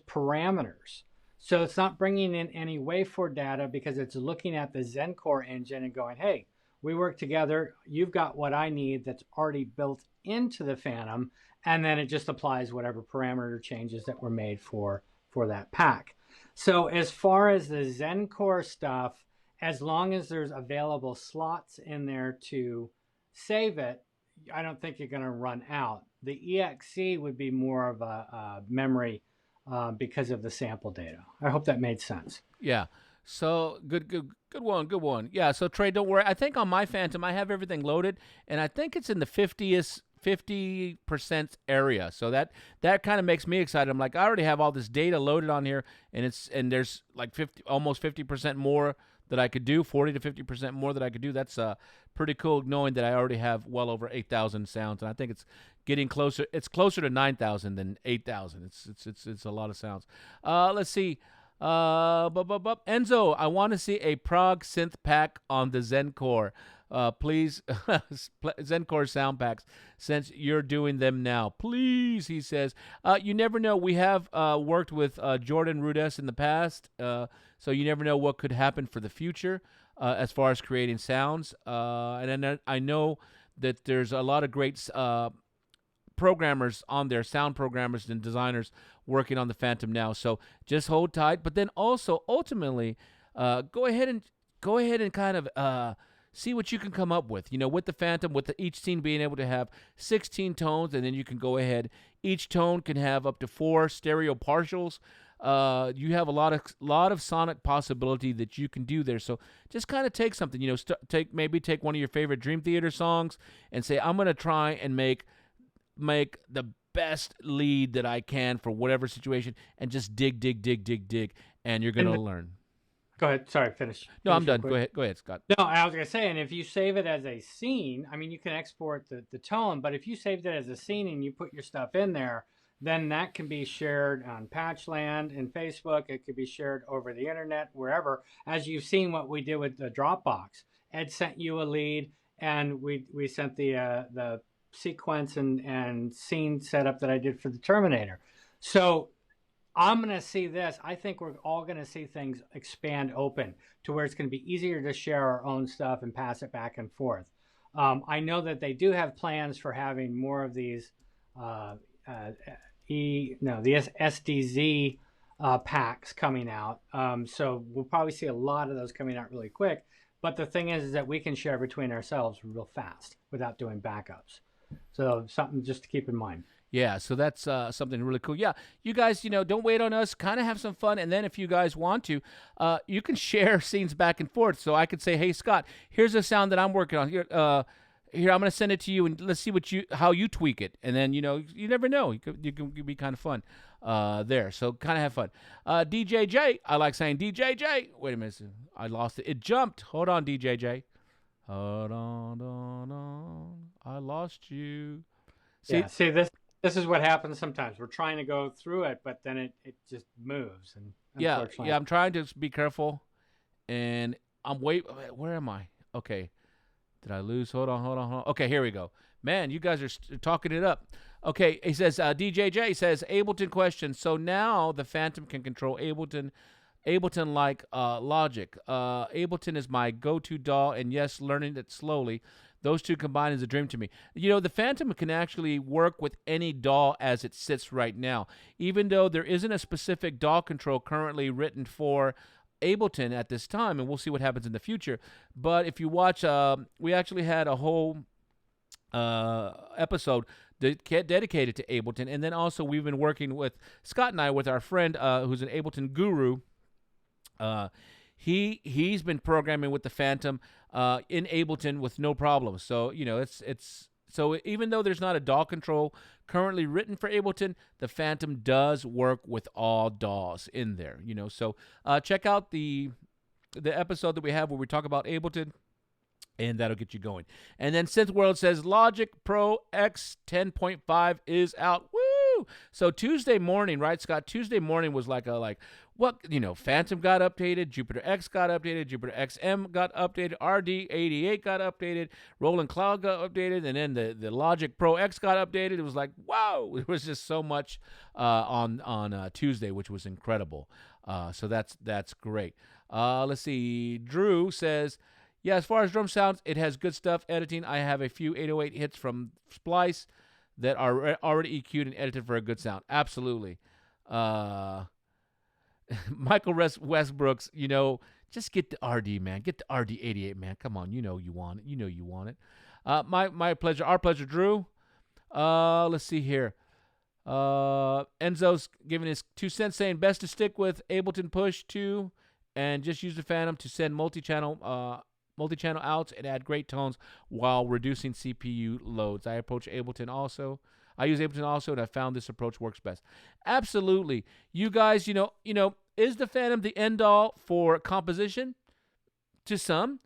[SPEAKER 2] parameters. So it's not bringing in any waveform data because it's looking at the Zen Core engine and going, hey, we work together. You've got what I need that's already built into the Phantom, and then it just applies whatever parameter changes that were made for that pack. So as far as the Zen Core stuff, as long as there's available slots in there to save it, I don't think you're going to run out. The EXE would be more of a memory because of the sample data. I hope that made sense.
[SPEAKER 1] Yeah. So good one. Yeah. So Trey, don't worry. I think on my Phantom, I have everything loaded, and I think it's in the 50% area. So that kind of makes me excited. I'm like, I already have all this data loaded on here, and there's like almost 50% more that I could do, 40 to 50% more that I could do. That's pretty cool, knowing that I already have well over 8,000 sounds, and I think it's getting closer. It's closer to 9,000 than 8,000. It's a lot of sounds. Let's see. Enzo, I want to see a prog synth pack on the Zen Core. Please, Zen Core sound packs, since you're doing them now. Please, he says. You never know. We have worked with Jordan Rudess in the past, so you never know what could happen for the future as far as creating sounds. And then I know that there's a lot of great programmers on there, sound programmers and designers working on the Phantom now. So just hold tight. But then also, ultimately, go ahead and kind of see what you can come up with. With the Phantom, with each scene being able to have 16 tones, and then you can go ahead. Each tone can have up to 4 stereo partials. You have a lot of sonic possibility that you can do there. So just kind of take something, take one of your favorite Dream Theater songs and say, I'm gonna try and make the best lead that I can for whatever situation, and just dig, and you're gonna learn.
[SPEAKER 2] Go ahead. Sorry, finish.
[SPEAKER 1] No, I'm done. Go ahead, Scott.
[SPEAKER 2] No, I was going to say, and if you save it as a scene, I mean, you can export the tone, but if you saved it as a scene and you put your stuff in there, then that can be shared on Patchland and Facebook. It could be shared over the internet, wherever. As you've seen what we did with the Dropbox. Ed sent you a lead, and we sent the sequence and scene setup that I did for the Terminator. So I'm going to see this. I think we're all going to see things expand open to where it's going to be easier to share our own stuff and pass it back and forth. I know that they do have plans for having more of these the SDZ packs coming out. So we'll probably see a lot of those coming out really quick. But the thing is that we can share between ourselves real fast without doing backups. So something just to keep in mind.
[SPEAKER 1] Yeah, so that's something really cool. Yeah, you guys, don't wait on us. Kind of have some fun, and then if you guys want to, you can share scenes back and forth. So I could say, "Hey, Scott, here's a sound that I'm working on. Here, I'm going to send it to you, and let's see how you tweak it." And then you never know. You can be kind of fun there. So kind of have fun. DJJ, I like saying DJJ. Wait a minute, I lost it. It jumped. Hold on, DJJ. Hold on, I lost you.
[SPEAKER 2] See this. This is what happens sometimes. We're trying to go through it, but then it just moves. And
[SPEAKER 1] yeah, I'm trying to be careful, and where am I? Okay, did I lose? Hold on. Okay, here we go. Man, you guys are talking it up. Okay, he says, DJJ says, Ableton question. So now the Phantom can control Ableton like Logic. Ableton is my go-to DAW, and yes, learning it slowly. Those two combined is a dream to me. The Phantom can actually work with any DAW as it sits right now, even though there isn't a specific DAW control currently written for Ableton at this time, and we'll see what happens in the future. But if you watch, we actually had a whole episode dedicated to Ableton, and then also we've been working with Scott and I with our friend who's an Ableton guru. He's been programming with the Phantom in Ableton with no problem. So so even though there's not a DAW control currently written for Ableton, the Phantom does work with all DAWs in there. So check out the episode that we have where we talk about Ableton, and that'll get you going. And then Synth World says Logic Pro X 10.5 is out. Woo! So Tuesday morning, right, Scott? Tuesday morning was Phantom got updated, Jupiter X got updated, Jupiter XM got updated, RD88 got updated, Roland Cloud got updated, and then the Logic Pro X got updated. It was like, wow! It was just so much on Tuesday, which was incredible. So that's great. Let's see. Drew says, yeah, as far as drum sounds, it has good stuff. Editing, I have a few 808 hits from Splice that are already EQ'd and edited for a good sound. Absolutely. Michael Westbrooks, just get the RD, man. Get the RD88, man. Come on, you want it. You want it. My pleasure. Our pleasure, Drew. Let's see here. Enzo's giving his 2 cents, saying best to stick with Ableton Push 2 and just use the Phantom to send multi-channel outs and add great tones while reducing CPU loads. I use Ableton also, and I found this approach works best. Absolutely. You guys, is the Phantom the end-all for composition? To some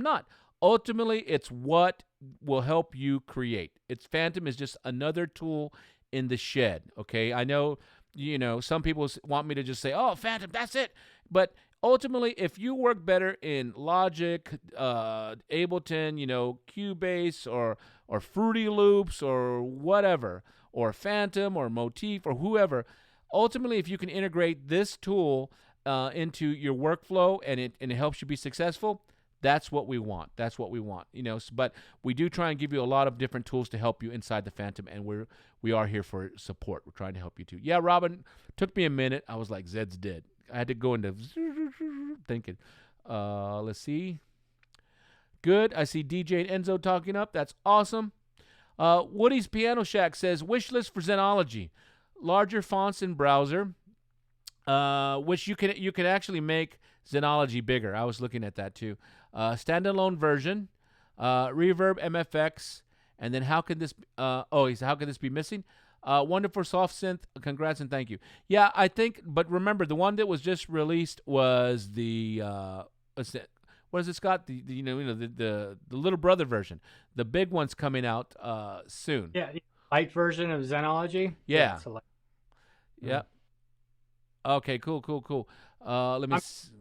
[SPEAKER 1] not. Ultimately, it's what will help you create. Phantom is just another tool in the shed, okay? I know, some people want me to just say, oh, Phantom, that's it. But ultimately, if you work better in Logic, Ableton, Cubase, or Fruity Loops, or whatever, or Phantom, or Motif, or whoever, ultimately, if you can integrate this tool into your workflow and it helps you be successful, that's what we want. That's what we want. But we do try and give you a lot of different tools to help you inside the Phantom, and we are here for support. We're trying to help you too. Yeah, Robin, took me a minute. I was like, Zed's dead. I had to go into thinking. Let's see. Good. I see DJ and Enzo talking up. That's awesome. Woody's Piano Shack says, wish list for Zenology. Larger fonts in browser, which you can actually make Zenology bigger. I was looking at that too. Standalone version, Reverb, MFX, and then how can this be missing? Wonderful soft synth. Congrats and thank you. Yeah, I think, but remember, the one that was just released was the what is it, Scott? The little brother version. The big one's coming out soon.
[SPEAKER 2] Yeah, light version of Zenology.
[SPEAKER 1] Yeah. Yeah. Okay. Cool. Let me.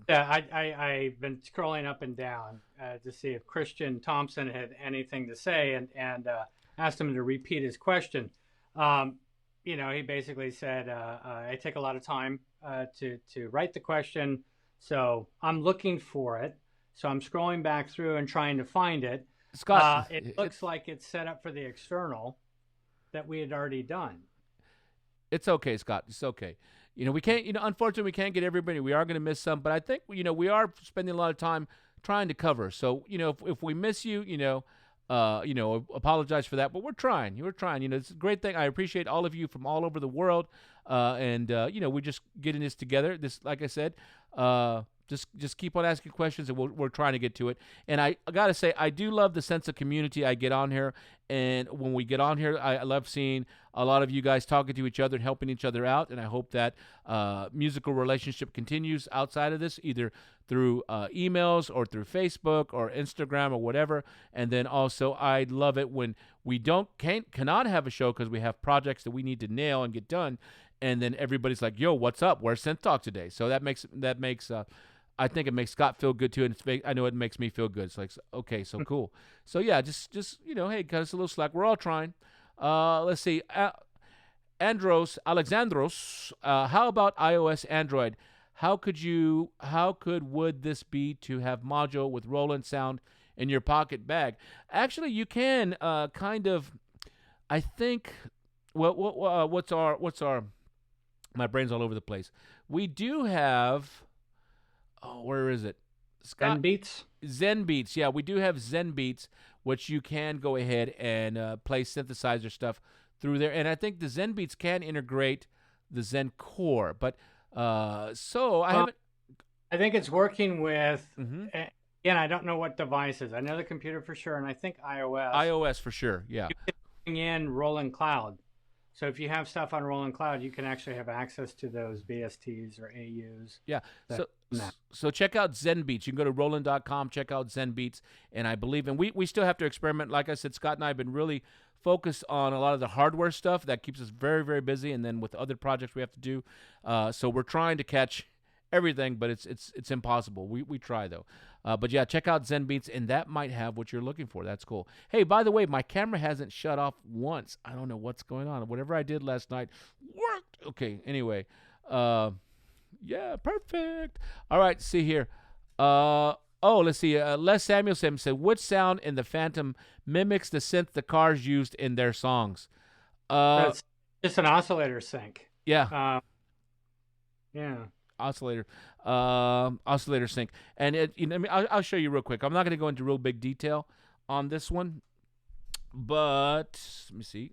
[SPEAKER 2] I've been scrolling up and down to see if Christian Thompson had anything to say, and asked him to repeat his question. He basically said, I take a lot of time to write the question, so I'm looking for it. So I'm scrolling back through and trying to find it.
[SPEAKER 1] Scott,
[SPEAKER 2] it looks like it's set up for the external that we had already done.
[SPEAKER 1] It's okay, Scott. It's okay. We can't, unfortunately, we can't get everybody. We are going to miss some, but I think, we are spending a lot of time trying to cover. So, if we miss you, apologize for that, but we're trying. It's a great thing. I appreciate all of you from all over the world, and we're just getting this together. This, like I said, just keep on asking questions, and we're trying to get to it. And I gotta say, I do love the sense of community I get on here. And when we get on here, I love seeing a lot of you guys talking to each other and helping each other out. And I hope that musical relationship continues outside of this, either through emails or through Facebook or Instagram or whatever. And then also, I love it when we cannot have a show because we have projects that we need to nail and get done. And then everybody's like, "Yo, what's up? Where's Synth Talk today?" So that makes I think it makes Scott feel good too, and I know it makes me feel good. It's like, okay, so cool. So yeah, just hey, cut us a little slack. We're all trying. Let's see, Alexandros. How about iOS, Android? Would this be to have module with Roland sound in your pocket bag. Actually, you can kind of, I think, what's our, my brain's all over the place. We do have, where is it?
[SPEAKER 2] Zen Beats?
[SPEAKER 1] Zen Beats, yeah, we do have Zen Beats, which you can go ahead and play synthesizer stuff through there. And I think the Zen Beats can integrate the Zen Core, but I haven't.
[SPEAKER 2] I think it's working with.
[SPEAKER 1] Mm-hmm.
[SPEAKER 2] Again, I don't know what devices. I know the computer for sure, and I think iOS.
[SPEAKER 1] iOS for sure, yeah.
[SPEAKER 2] You can bring in Roland Cloud. So if you have stuff on Roland Cloud, you can actually have access to those VSTs or AUs.
[SPEAKER 1] Yeah. So check out Zen Beats. You can go to roland.com, check out Zen Beats, and I believe, and we still have to experiment. Like I said, Scott and I have been really focused on a lot of the hardware stuff that keeps us very, very busy, and then with other projects we have to do. So we're trying to catch everything, but it's impossible. We try though. But yeah, check out Zen Beats, and that might have what you're looking for. That's cool. Hey, by the way, my camera hasn't shut off once. I don't know what's going on. Whatever I did last night worked. Okay, anyway. Yeah, perfect. All right, see here. Let's see. Les Samuelson said, which sound in the Phantom mimics the synth the Cars used in their songs?
[SPEAKER 2] It's just an oscillator sync.
[SPEAKER 1] Yeah.
[SPEAKER 2] Yeah.
[SPEAKER 1] Oscillator sync, and I'll show you real quick. I'm not going to go into real big detail on this one, but let me see.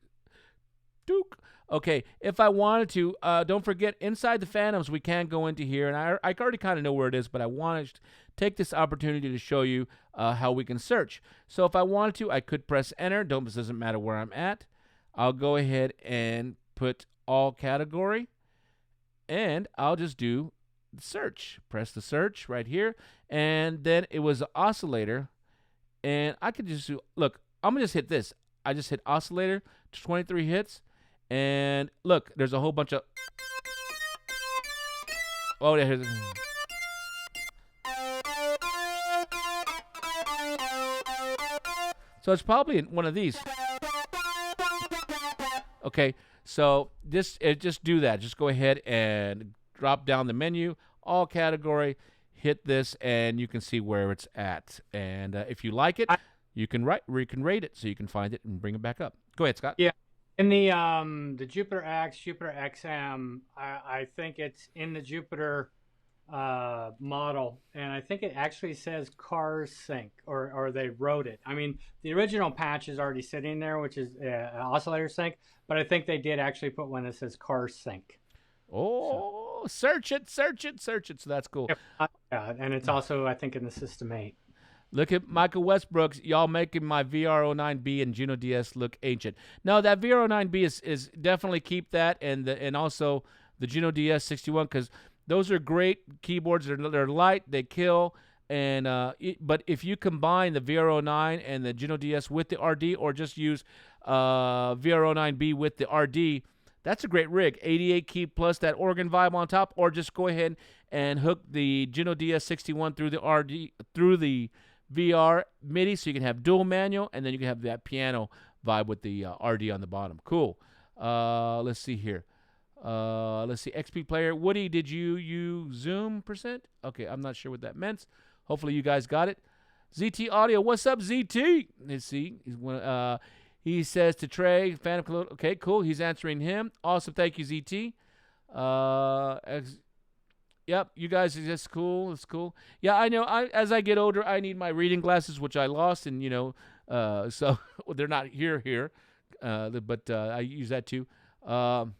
[SPEAKER 1] Duke. Okay, if I wanted to, don't forget, inside the Phantoms, we can go into here, and I already kind of know where it is, but I want to take this opportunity to show you how we can search. So if I wanted to, I could press enter. This doesn't matter where I'm at. I'll go ahead and put all category, and I'll just do search. Press the search right here, and then it was an oscillator, and I could just look. I'm gonna just hit this. I just hit oscillator, 23 hits, and look, there's a whole bunch of. Oh, there's. So it's probably one of these. Okay, so just do that. Just go ahead and drop down the menu, all category, hit this, and you can see where it's at. And if you like it, you can rate it so you can find it and bring it back up. Go ahead, Scott.
[SPEAKER 2] Yeah, in the Jupiter X, Jupiter XM, I think it's in the Jupiter model, and I think it actually says Cars Sync, or they wrote it. I mean, the original patch is already sitting there, which is oscillator sync, but I think they did actually put one that says Cars Sync.
[SPEAKER 1] Oh, search it. So that's cool.
[SPEAKER 2] Yeah, and it's also, I think, in the System 8.
[SPEAKER 1] Look at Michael Westbrooks. Y'all making my VR09B and Juno DS look ancient. No, that VR09B is definitely keep that, and also the Juno DS 61, because those are great keyboards. They're light, they kill, and but if you combine the VR09 and the Juno DS with the RD, or just use VR09B with the RD, that's a great rig. 88 key plus that organ vibe on top, or just go ahead and hook the Juno DS 61 through the RD, through the VR MIDI, so you can have dual manual, and then you can have that piano vibe with the RD on the bottom. Cool. Let's see here. Let's see. XP player. Woody, did you use Zoom %? Okay, I'm not sure what that meant. Hopefully you guys got it. ZT Audio. What's up, ZT? Let's see. He says to Trey, Phantom Cologne. Okay, cool. He's answering him. Awesome. Thank you, ZT. Yep, you guys, that's cool. It's cool. Yeah, I know. As I get older, I need my reading glasses, which I lost, and so they're not here. But I use that too.
[SPEAKER 2] Well,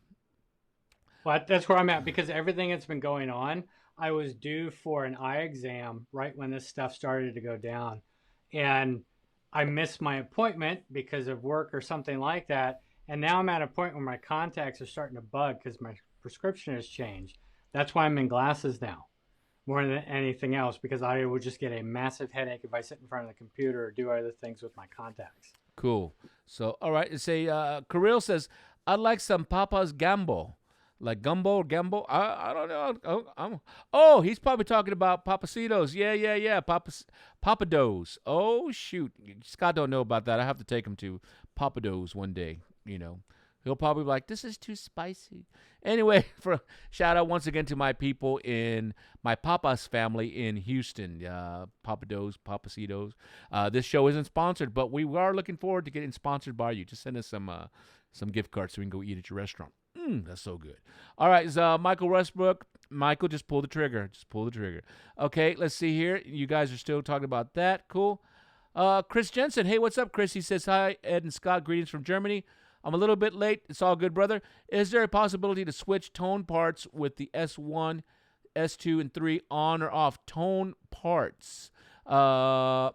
[SPEAKER 2] that's where I'm at, because everything that's been going on, I was due for an eye exam right when this stuff started to go down, and I missed my appointment because of work or something like that. And now I'm at a point where my contacts are starting to bug because my prescription has changed. That's why I'm in glasses now, more than anything else, because I would just get a massive headache if I sit in front of the computer or do other things with my contacts.
[SPEAKER 1] Cool. So, all right. Kirill says, I'd like some Papa's Gambo. Like gumbo or gambo? I don't know. He's probably talking about Papacitos. Yeah. Papados. Oh, shoot. Scott don't know about that. I have to take him to Papados one day, He'll probably be like, this is too spicy. Anyway, for shout out once again to my people in my Papa's family in Houston, Papados, Papacitos. This show isn't sponsored, but we are looking forward to getting sponsored by you. Just send us some gift cards so we can go eat at your restaurant. That's so good. All right, Michael Westbrook. Michael, just pull the trigger. Just pull the trigger. Okay, let's see here. You guys are still talking about that. Cool. Chris Jensen. Hey, what's up, Chris? He says, hi, Ed and Scott. Greetings from Germany. I'm a little bit late. It's all good, brother. Is there a possibility to switch tone parts with the S1, S2, and 3 on or off tone parts?
[SPEAKER 2] No,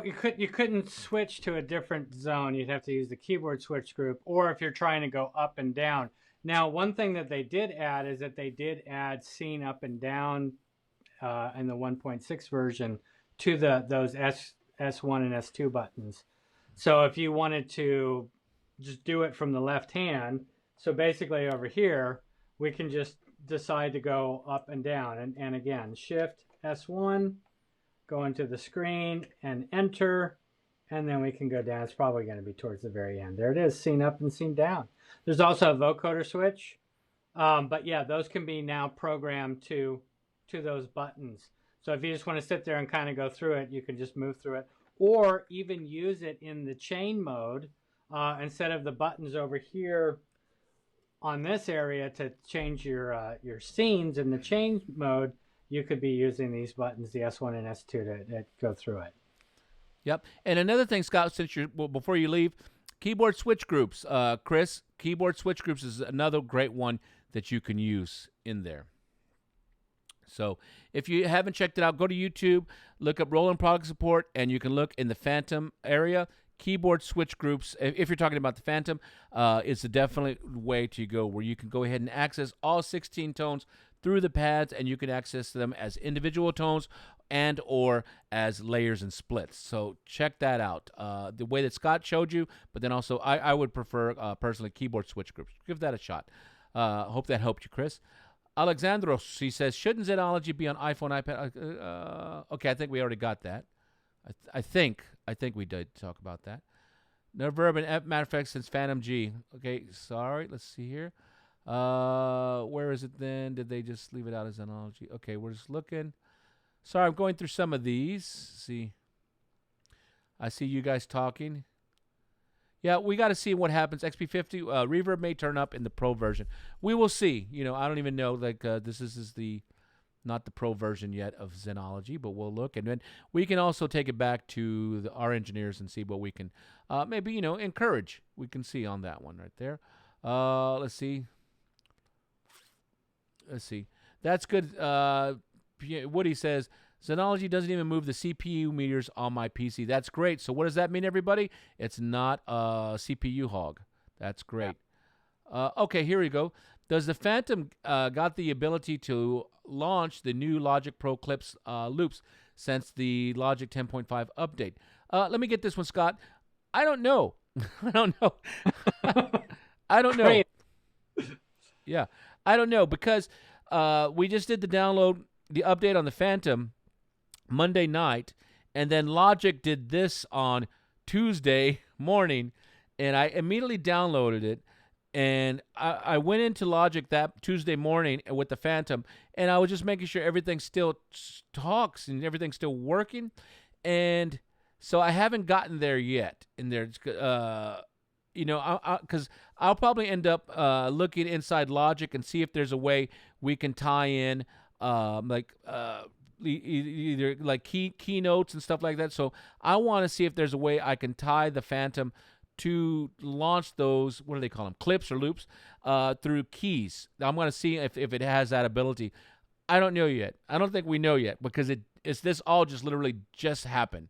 [SPEAKER 2] you couldn't switch to a different zone. You'd have to use the keyboard switch group, or if you're trying to go up and down. Now, one thing that they did add is that they did add scene up and down in the 1.6 version to those S1 and S2 buttons. So if you wanted to just do it from the left hand, so basically over here, we can just decide to go up and down. And again, Shift S1, go into the screen and enter, and then we can go down. It's probably going to be towards the very end. There it is, scene up and scene down. There's also a vocoder switch. But yeah, those can be now programmed to those buttons. So if you just want to sit there and kind of go through it, you can just move through it. Or even use it in the chain mode instead of the buttons over here on this area to change your scenes in the chain mode. You could be using these buttons, the S1 and S2, to go through it.
[SPEAKER 1] Yep. And another thing, Scott, since before you leave, keyboard switch groups. Chris, keyboard switch groups is another great one that you can use in there. So if you haven't checked it out, go to YouTube, look up Roland Product Support, and you can look in the Phantom area. Keyboard switch groups, if you're talking about the Phantom, it's a definite way to go where you can go ahead and access all 16 tones through the pads, and you can access them as individual tones and or as layers and splits. So check that out. The way that Scott showed you, but then also I would prefer personally keyboard switch groups. Give that a shot. Hope that helped you, Chris. Alexandros, he says, shouldn't Zenology be on iPhone, iPad? Okay, I think we already got that. I think we did talk about that. No verb and matter of fact since Phantom G. Okay, sorry. Let's see here. Where is it then? Did they just leave it out as Zenology? Okay, we're just looking. Sorry, I'm going through some of these. See, I see you guys talking. Yeah, we got to see what happens. XP50 reverb may turn up in the Pro version. We will see. You know, I don't even know. Like this is the not the Pro version yet of Zenology, but we'll look, and then we can also take it back to our engineers and see what we can maybe encourage. We can see on that one right there. Let's see. That's good. Woody says Zenology doesn't even move the CPU meters on my PC. That's great. So what does that mean, everybody? It's not a CPU hog. That's great. Okay, here we go. Does the Phantom got the ability to launch the new Logic Pro Clips loops since the Logic 10.5 update? Let me get this one, Scott. I don't know. I don't know. I don't know. Yeah, I don't know because we just did the update on the Phantom Monday night, and then Logic did this on Tuesday morning, and I immediately downloaded it, and I went into Logic that Tuesday morning with the Phantom, and I was just making sure everything still talks and everything's still working, and so I haven't gotten there yet in there, because I'll probably end up looking inside Logic and see if there's a way we can tie in either like keynotes and stuff like that. So I want to see if there's a way I can tie the Phantom to launch those, what do they call them, clips or loops, through keys. I'm going to see if it has that ability. I don't know yet. I don't think we know yet because it's this all just literally just happened.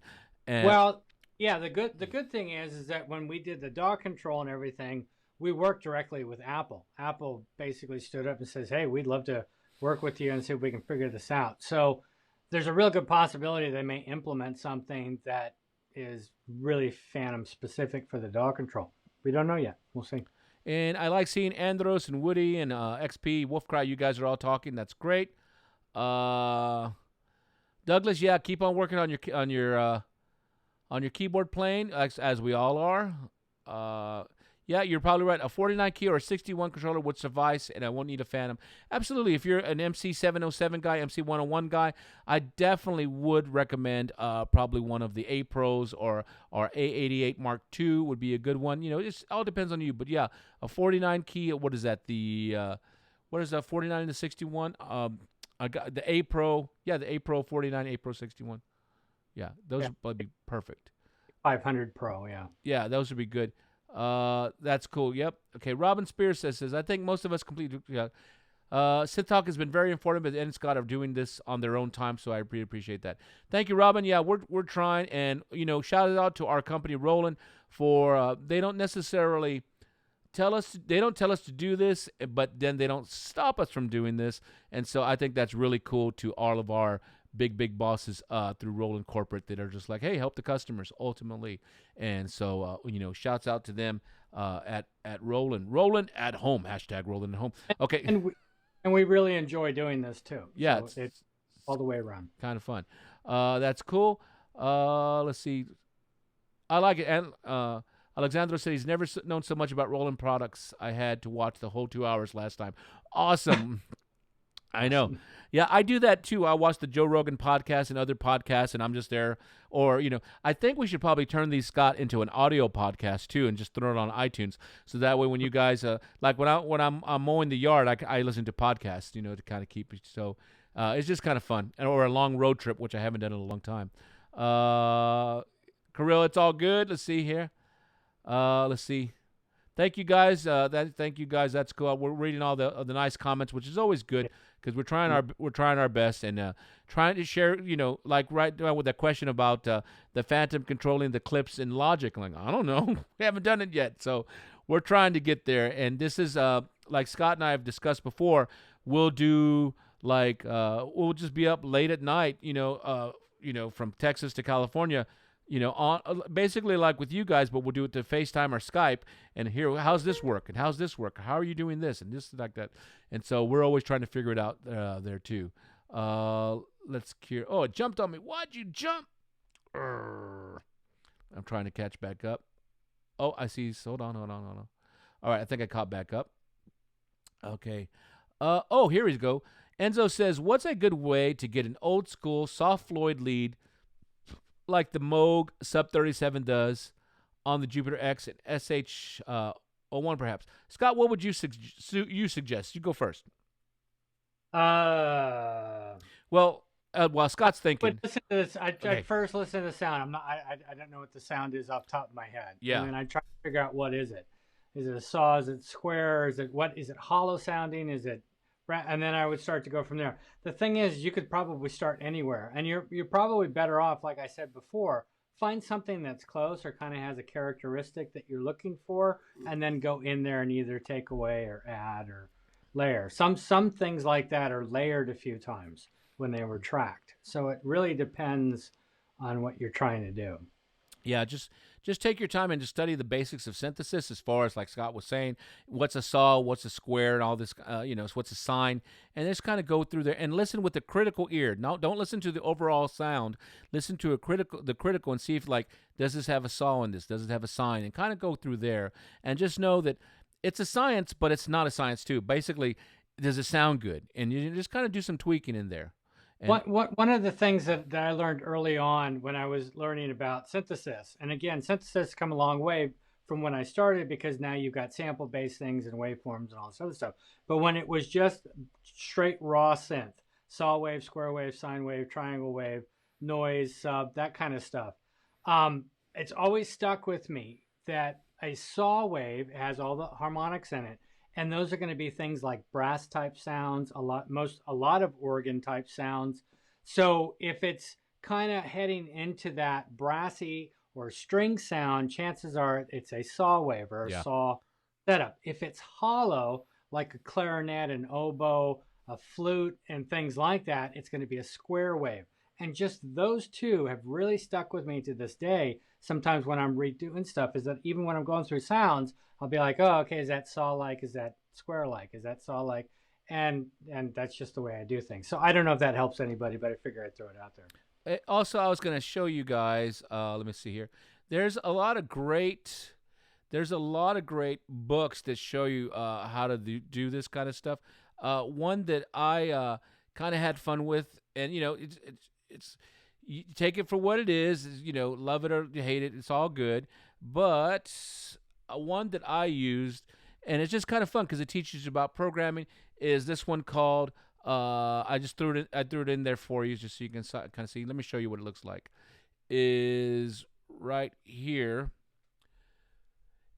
[SPEAKER 1] And
[SPEAKER 2] well, yeah, the good thing is that when we did the DAW control and everything, we worked directly with Apple. Apple basically stood up and says, hey, we'd love to work with you and see if we can figure this out. So there's a real good possibility they may implement something that is really Phantom specific for the DAW control. We don't know yet. We'll see.
[SPEAKER 1] And I like seeing Andros and Woody and XP, Wolfcry. You guys are all talking. That's great. Douglas, yeah, keep on working on your keyboard playing as we all are. Yeah, you're probably right. A 49 key or a 61 controller would suffice, and I won't need a Phantom. Absolutely. If you're an MC707 guy, MC101 guy, I definitely would recommend probably one of the A Pros or A88 Mark II would be a good one. It all depends on you. But yeah, a 49 key. What is that? What is that? 49 and the 61. I got the A Pro. Yeah, the A Pro 49, A Pro 61. Yeah, those would probably be perfect.
[SPEAKER 2] 500 Pro. Yeah.
[SPEAKER 1] Yeah, those would be good. That's cool. Yep. Okay. Robin Spears says, I think most of us completely. Yeah. Synth Talk has been very informative, and Scott are doing this on their own time, so I really appreciate that. Thank you, Robin. Yeah, we're trying, and shout it out to our company, Roland, for they don't necessarily tell us to do this, but then they don't stop us from doing this, and so I think that's really cool to all of our big bosses through Roland Corporate that are just like, hey, help the customers ultimately. And so shouts out to them at Roland at home, hashtag Roland at home. Okay.
[SPEAKER 2] And we really enjoy doing this too.
[SPEAKER 1] Yeah,
[SPEAKER 2] so it's all the way around.
[SPEAKER 1] Kind of fun. That's cool. Let's see. I like it. And Alexandro said he's never known so much about Roland products. I had to watch the whole 2 hours last time. Awesome. I know. Yeah, I do that too. I watch the Joe Rogan podcast and other podcasts, and I'm just there. Or, I think we should probably turn these, Scott, into an audio podcast too, and just throw it on iTunes. So that way, when you guys, like when I'm mowing the yard, I listen to podcasts, to kind of keep it. So it's just kind of fun. Or a long road trip, which I haven't done in a long time. Kirill, it's all good. Let's see here. Let's see. Thank you guys. Thank you guys. That's cool. We're reading all the nice comments, which is always good because we're trying our best and trying to share. Like right now with that question about the Phantom controlling the clips in Logic. Like, I don't know, we haven't done it yet, so we're trying to get there. And this is like Scott and I have discussed before. We'll do like we'll just be up late at night. From Texas to California. On basically like with you guys, but we'll do it to FaceTime or Skype and hear how's this work and how's this work? How are you doing this and this like that? And so we're always trying to figure it out there too. Let's hear. Oh, it jumped on me. Why'd you jump? I'm trying to catch back up. Oh, I see. Hold on. All right, I think I caught back up. Okay. Oh, here we go. Enzo says, what's a good way to get an old school soft Floyd lead like the Moog Sub 37 does on the Jupiter X and SH01 perhaps? Scott, what would you suggest? You go first. While Scott's thinking,
[SPEAKER 2] listen to this. I first listen to the sound. I don't know what the sound is off the top of my head.
[SPEAKER 1] Yeah.
[SPEAKER 2] And then I try to figure out what is it. Is it a saw? Is it square? Is it hollow sounding? Is it? And then I would start to go from there. The thing is, you could probably start anywhere, and you're probably better off, like I said before, find something that's close or kind of has a characteristic that you're looking for, and then go in there and either take away or add or layer. Some things like that are layered a few times when they were tracked. So it really depends on what you're trying to do.
[SPEAKER 1] Yeah, just take your time and just study the basics of synthesis as far as, like Scott was saying, what's a saw, what's a square, and all this, what's a sine, and just kind of go through there and listen with the critical ear. No, don't listen to the overall sound. Listen to the critical and see if, like, does this have a saw in this? Does it have a sine? And kind of go through there and just know that it's a science, but it's not a science too. Basically, does it sound good? And you just kind of do some tweaking in there.
[SPEAKER 2] One of the things that I learned early on when I was learning about synthesis, and again, synthesis has come a long way from when I started because now you've got sample-based things and waveforms and all this other stuff. But when it was just straight raw synth, saw wave, square wave, sine wave, triangle wave, noise, sub, that kind of stuff, it's always stuck with me that a saw wave has all the harmonics in it. And those are going to be things like brass type sounds, a lot of organ type sounds. So if it's kind of heading into that brassy or string sound, chances are it's a saw wave or a saw setup. If it's hollow, like a clarinet, an oboe, a flute, and things like that, it's going to be a square wave. And just those two have really stuck with me to this day. Sometimes when I'm redoing stuff, is that even when I'm going through sounds, I'll be like, oh, okay, is that saw-like? Is that square-like? Is that saw-like? And that's just the way I do things. So I don't know if that helps anybody, but I figure I'd throw it out there.
[SPEAKER 1] Also, I was going to show you guys, let me see here. There's a lot of great there's a lot of great books that show you how to do this kind of stuff. One that I kind of had fun with, and it's you take it for what it is. Love it or hate it, it's all good. But one that I used, and it's just kind of fun because it teaches you about programming, is this one called. I just threw it in there for you just so you can kind of see. Let me show you what it looks like. Is right here.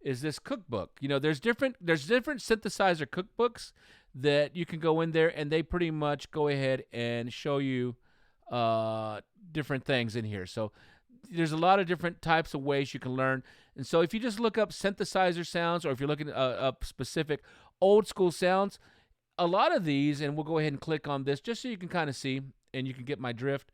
[SPEAKER 1] Is this cookbook? There's different synthesizer cookbooks that you can go in there, and they pretty much go ahead and show you different things in here. So there's a lot of different types of ways you can learn. And so if you just look up synthesizer sounds, or if you're looking up specific old school sounds, a lot of these, and we'll go ahead and click on this just so you can kind of see and you can get my drift.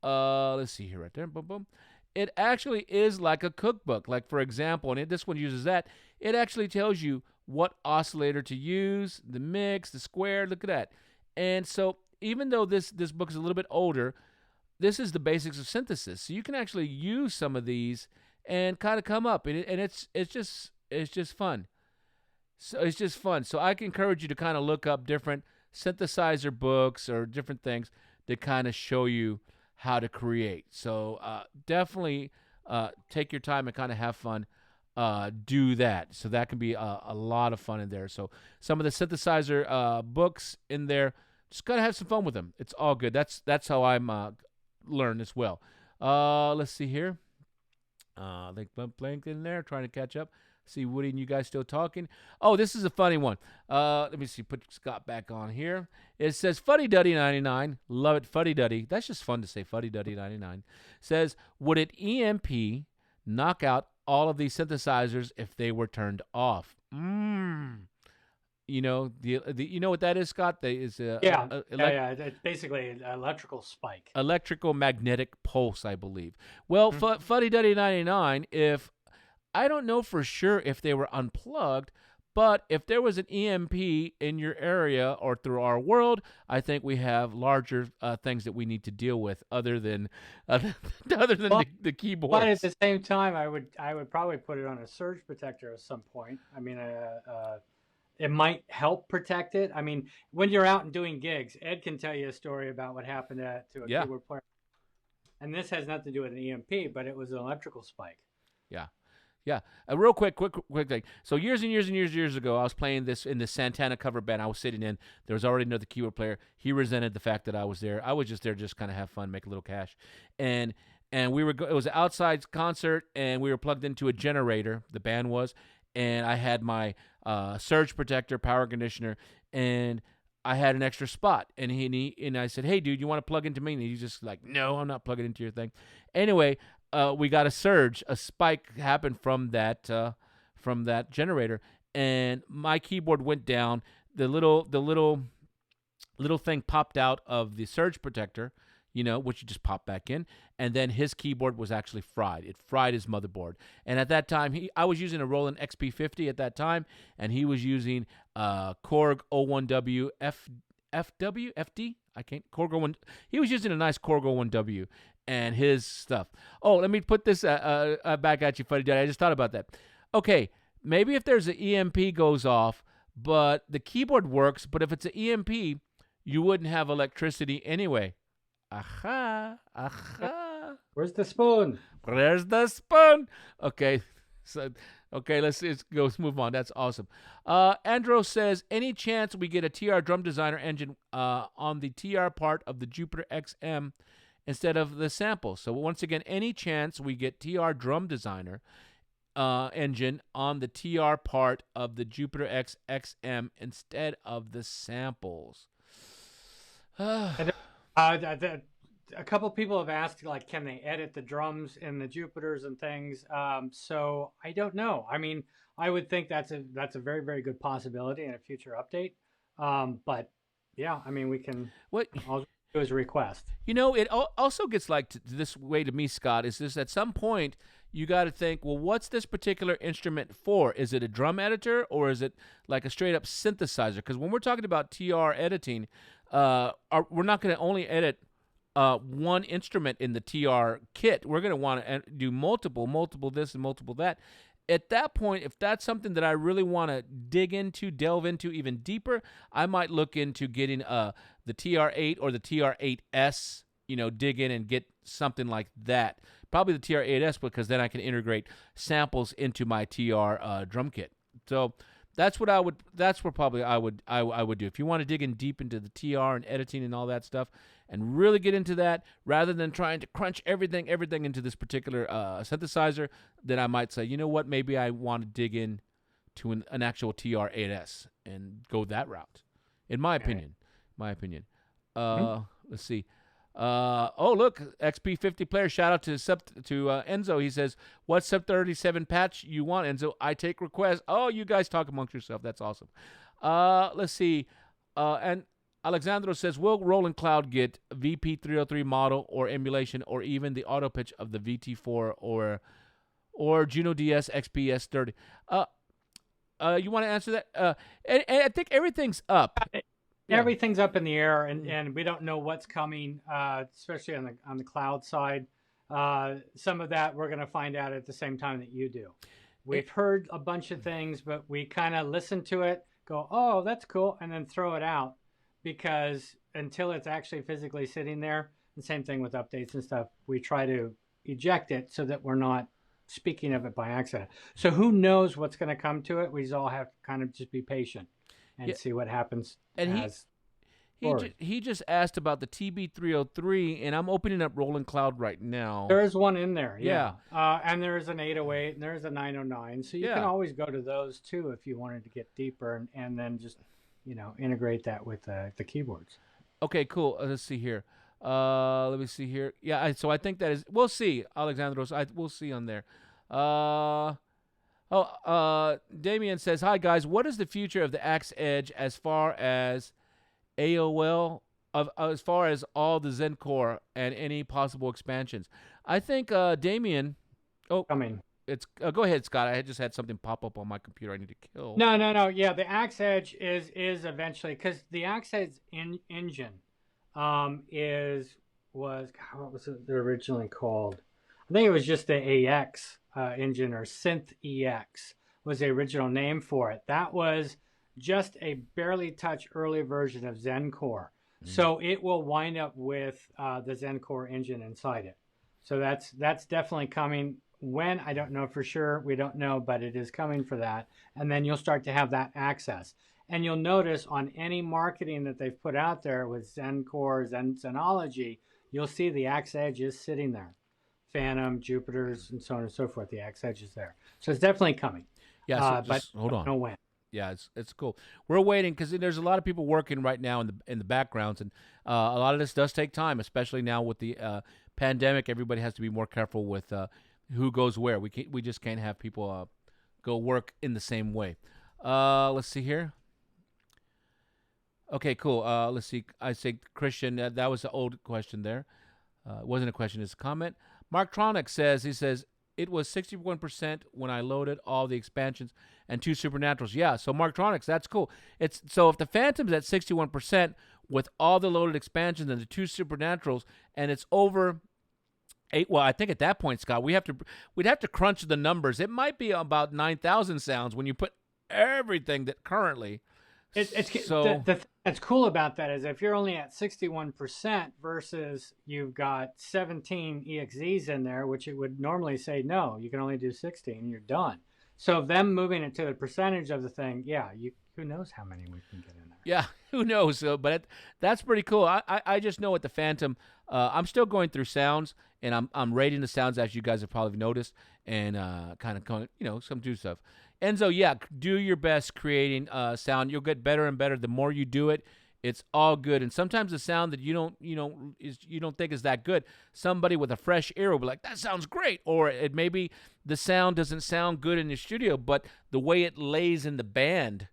[SPEAKER 1] Let's see here, right there, boom, boom. It actually is like a cookbook. Like, for example, and this one uses that, it actually tells you what oscillator to use, the mix, the square, look at that. And so even though this book is a little bit older, this is the basics of synthesis. So you can actually use some of these and kind of come up, and it's just fun. So it's just fun. So I can encourage you to kind of look up different synthesizer books or different things that kind of show you how to create. So definitely take your time and kind of have fun. Do that. So that can be a lot of fun in there. So some of the synthesizer books in there, just gotta have some fun with them. It's all good. That's how I'm learned as well. Let's see here. Like blank in there, trying to catch up. See Woody and you guys still talking. Oh, this is a funny one. Let me see. Put Scott back on here. It says Fuddy Duddy 99. Love it, Fuddy Duddy. That's just fun to say. Fuddy Duddy 99 says, would it EMP knock out all of these synthesizers if they were turned off? You know what that is, Scott? It's
[SPEAKER 2] basically an electrical spike.
[SPEAKER 1] Electrical magnetic pulse, I believe. Well, Fuddy Duddy 99, if I don't know for sure if they were unplugged, but if there was an EMP in your area or through our world, I think we have larger things that we need to deal with other than the keyboard.
[SPEAKER 2] But at the same time, I would probably put it on a surge protector at some point. I mean, it might help protect it. I mean, when you're out and doing gigs, Ed can tell you a story about what happened to a keyboard player. And this has nothing to do with an EMP, but it was an electrical spike.
[SPEAKER 1] Yeah. Yeah, a real quick thing. So years ago, I was playing this in the Santana cover band I was sitting in. There was already another keyboard player. He resented the fact that I was there. I was just there, just kind of have fun, make a little cash, and we were. It was an outside concert, and we were plugged into a generator. The band was, and I had my surge protector, power conditioner, and I had an extra spot. And I said, "Hey, dude, you want to plug into me?" And he's just like, "No, I'm not plugging into your thing." Anyway. We got a spike happened from that generator, and my keyboard went down. The little thing popped out of the surge protector, which you just pop back in, and then his keyboard was actually fried. It fried his motherboard. And at that time, I was using a Roland XP-50 at that time, and he was using Korg 01W FD. Korg 01. He was using a nice Korg 01W. And his stuff. Oh, let me put this back at you, Fuddy Duddy. I just thought about that. Okay, maybe if there's an EMP goes off, but the keyboard works, but if it's an EMP, you wouldn't have electricity anyway. Aha.
[SPEAKER 2] Where's the spoon?
[SPEAKER 1] Where's the spoon? Okay, let's move on. That's awesome. Andro says, any chance we get a TR Drum Designer engine on the TR part of the Jupiter XM instead of the sample? So once again, any chance we get TR Drum Designer engine on the TR part of the Jupiter X XM instead of the samples?
[SPEAKER 2] A couple people have asked, like, can they edit the drums in the Jupiters and things? So I don't know. I mean, I would think that's a very, very good possibility in a future update. But yeah, I mean, we can. It was a request.
[SPEAKER 1] It also gets like this way to me, Scott, is this at some point you got to think, well, what's this particular instrument for? Is it a drum editor or is it like a straight up synthesizer? Because when we're talking about TR editing, we're not going to only edit one instrument in the TR kit. We're going to want to do multiple this and multiple that. at that point, if that's something that I really want to delve into even deeper, I might look into getting the TR8 or the TR8S, dig in and get something like that. Probably the TR8S, because then I can integrate samples into my TR drum kit. So that's what I would do. If you want to dig in deep into the TR and editing and all that stuff and really get into that, rather than trying to crunch everything into this particular synthesizer, then I might say, you know what, maybe I want to dig in to an actual TR8S and go that route, in my opinion. Let's see. Oh, look, XP50 player. Shout out to Enzo. He says, "What sub 37 patch you want, Enzo? I take requests." Oh, you guys talk amongst yourself. That's awesome. Let's see. And Alexandro says, "Will Roland Cloud get VP303 model or emulation, or even the auto pitch of the VT4 or Juno DS XP-S30?" You want to answer that? And I think everything's up.
[SPEAKER 2] Everything's up in the air, and we don't know what's coming, especially on the cloud side. Some of that we're going to find out at the same time that you do. We've heard a bunch of things, but we kind of listen to it, go, "Oh, that's cool," and then throw it out, because until it's actually physically sitting there, the same thing with updates and stuff, we try to eject it so that we're not speaking of it by accident. So who knows what's going to come to it? We all have to kind of just be patient and see what happens.
[SPEAKER 1] And he just asked about the TB303, and I'm opening up Roland Cloud right now.
[SPEAKER 2] There is one in there, yeah. And there is an 808, and there's a 909. So you can always go to those too if you wanted to get deeper, and then just integrate that with the keyboards.
[SPEAKER 1] Okay, cool. Let's see here. Let me see here. Yeah, so I think that is. We'll see, Alexandros. We'll see on there. Damien says, "Hi guys, what is the future of the Axe Edge as far as AOL, as far as all the Zen Core and any possible expansions?" I think Damien. Oh,
[SPEAKER 2] coming.
[SPEAKER 1] It's go ahead, Scott. I just had something pop up on my computer. I need to kill.
[SPEAKER 2] No. Yeah, the Axe Edge is eventually, because the Axe Edge engine what was it originally called? I think it was just the AX engine, or Synth EX was the original name for it. That was just a barely touched early version of Zen Core. So it will wind up with the Zen Core engine inside it. So that's definitely coming. When, I don't know for sure. We don't know, but it is coming for that. And then you'll start to have that access. And you'll notice on any marketing that they've put out there with Zen Core, Zenology, you'll see the Axe Edge is sitting there. Phantom, Jupiters, and so on and so forth. The Axe Edge is there. So it's definitely coming.
[SPEAKER 1] Yeah,
[SPEAKER 2] but
[SPEAKER 1] hold on.
[SPEAKER 2] Don't know when.
[SPEAKER 1] Yeah, it's cool. We're waiting because there's a lot of people working right now in the backgrounds, and a lot of this does take time, especially now with the pandemic. Everybody has to be more careful with who goes where. We just can't have people go work in the same way. Let's see here. Okay, cool. Let's see. I say Christian. That was the old question there. It wasn't a question; it's a comment. Mark Tronic says it was 61% when I loaded all the expansions and 2 Supernaturals. Yeah, so Mark Tronics, that's cool. So if the Phantom's at 61% with all the loaded expansions and the 2 Supernaturals, and it's over 8, well, I think at that point, Scott, we'd have to crunch the numbers. It might be about 9,000 sounds when you put everything that currently.
[SPEAKER 2] The thing that's cool about that is if you're only at 61% versus you've got 17 EXEs in there, which it would normally say, no, you can only do 60 and you're done. So them moving it to the percentage of the thing, who knows how many we can get in there.
[SPEAKER 1] Yeah, who knows? But that's pretty cool. I just know at the Phantom, I'm still going through sounds, and I'm rating the sounds, as you guys have probably noticed, and kind of going, some do stuff. Enzo, yeah, do your best creating sound. You'll get better and better the more you do it. It's all good, and sometimes the sound that you don't think is that good, somebody with a fresh ear will be like, "That sounds great," or it maybe the sound doesn't sound good in the studio, but the way it lays in the band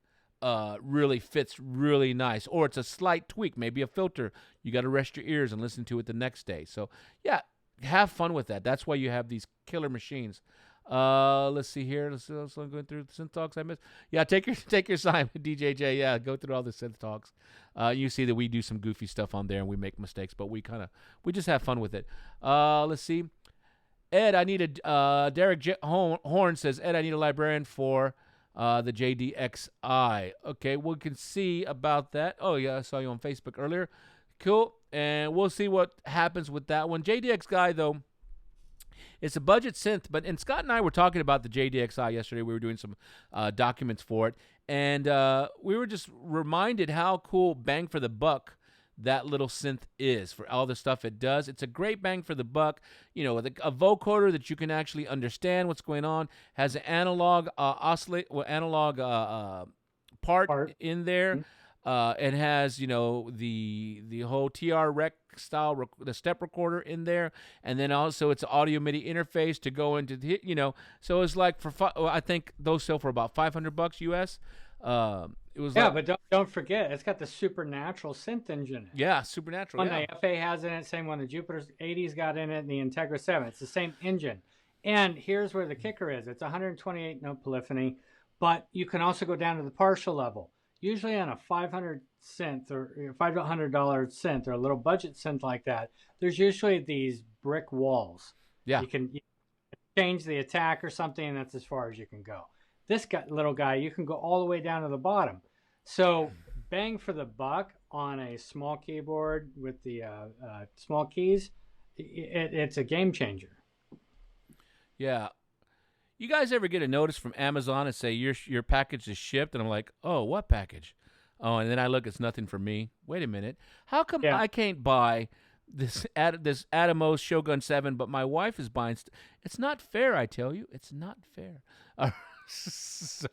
[SPEAKER 1] really fits really nice, or it's a slight tweak, maybe a filter. You got to rest your ears and listen to it the next day. So yeah, have fun with that. That's why you have these killer machines. Let's see here. Let's going through the synth talks I missed. Yeah, take your time, DJJ. Yeah, go through all the synth talks. You see that we do some goofy stuff on there and we make mistakes, but we just have fun with it. Let's see. Ed, I need a Derek Horn says, Ed, I need a Librarian for the JDXI. Okay, we can see about that. Oh yeah, I saw you on Facebook earlier. Cool, and we'll see what happens with that one. JDX guy though, it's a budget synth, and Scott and I were talking about the JDXI yesterday. We were doing some documents for it, and we were just reminded how cool bang for the buck that little synth is for all the stuff it does. It's a great bang for the buck. You know, a vocoder that you can actually understand what's going on, has an analog part in there. It has, you know, the whole TR rec style, the step recorder in there, and then also it's an audio MIDI interface to go into the, you know. So it's like I think those sell for about $500 US. It was
[SPEAKER 2] but don't forget, it's got the Supernatural synth engine in it.
[SPEAKER 1] Yeah, Supernatural.
[SPEAKER 2] One the FA has in it, same one the Jupiter 80's got in it, and the Integra 7. It's the same engine. And here's where the kicker is. It's 128 note polyphony, but you can also go down to the partial level. Usually on a $500 synth or $500 synth or a little budget synth like that, there's usually these brick walls.
[SPEAKER 1] Yeah.
[SPEAKER 2] You can change the attack or something, and that's as far as you can go. This little guy, you can go all the way down to the bottom. So bang for the buck on a small keyboard with the small keys, it's a game changer.
[SPEAKER 1] Yeah. You guys ever get a notice from Amazon and say your package is shipped? And I'm like, oh, what package? Oh, and then I look, it's nothing for me. Wait a minute. How come I can't buy this Atomos Shogun 7, but my wife is buying It's not fair, I tell you. It's not fair. So,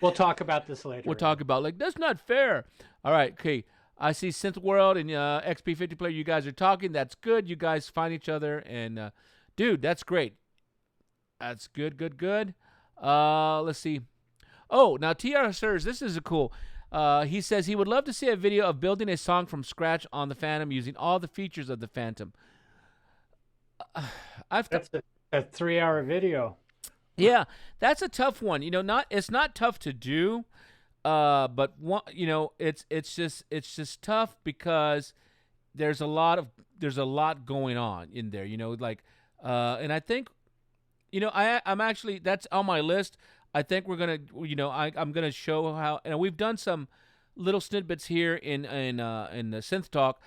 [SPEAKER 2] we'll talk about this later.
[SPEAKER 1] We'll talk about, like, that's not fair. All right, okay. I see Synth World and XP50 Player. You guys are talking. That's good. You guys find each other. And, dude, that's great. That's good. Let's see. Oh, now TR Sirs, this is a cool. He says he would love to see a video of building a song from scratch on the Phantom using all the features of the Phantom.
[SPEAKER 2] That's a 3-hour video.
[SPEAKER 1] Yeah, that's a tough one. You know, it's not tough to do, but you know, it's just tough because there's a lot going on in there. You know, like, and I think, you know, I'm actually, that's on my list. I think we're gonna, you know, I'm gonna show how, and we've done some little snippets here in the Synth Talk,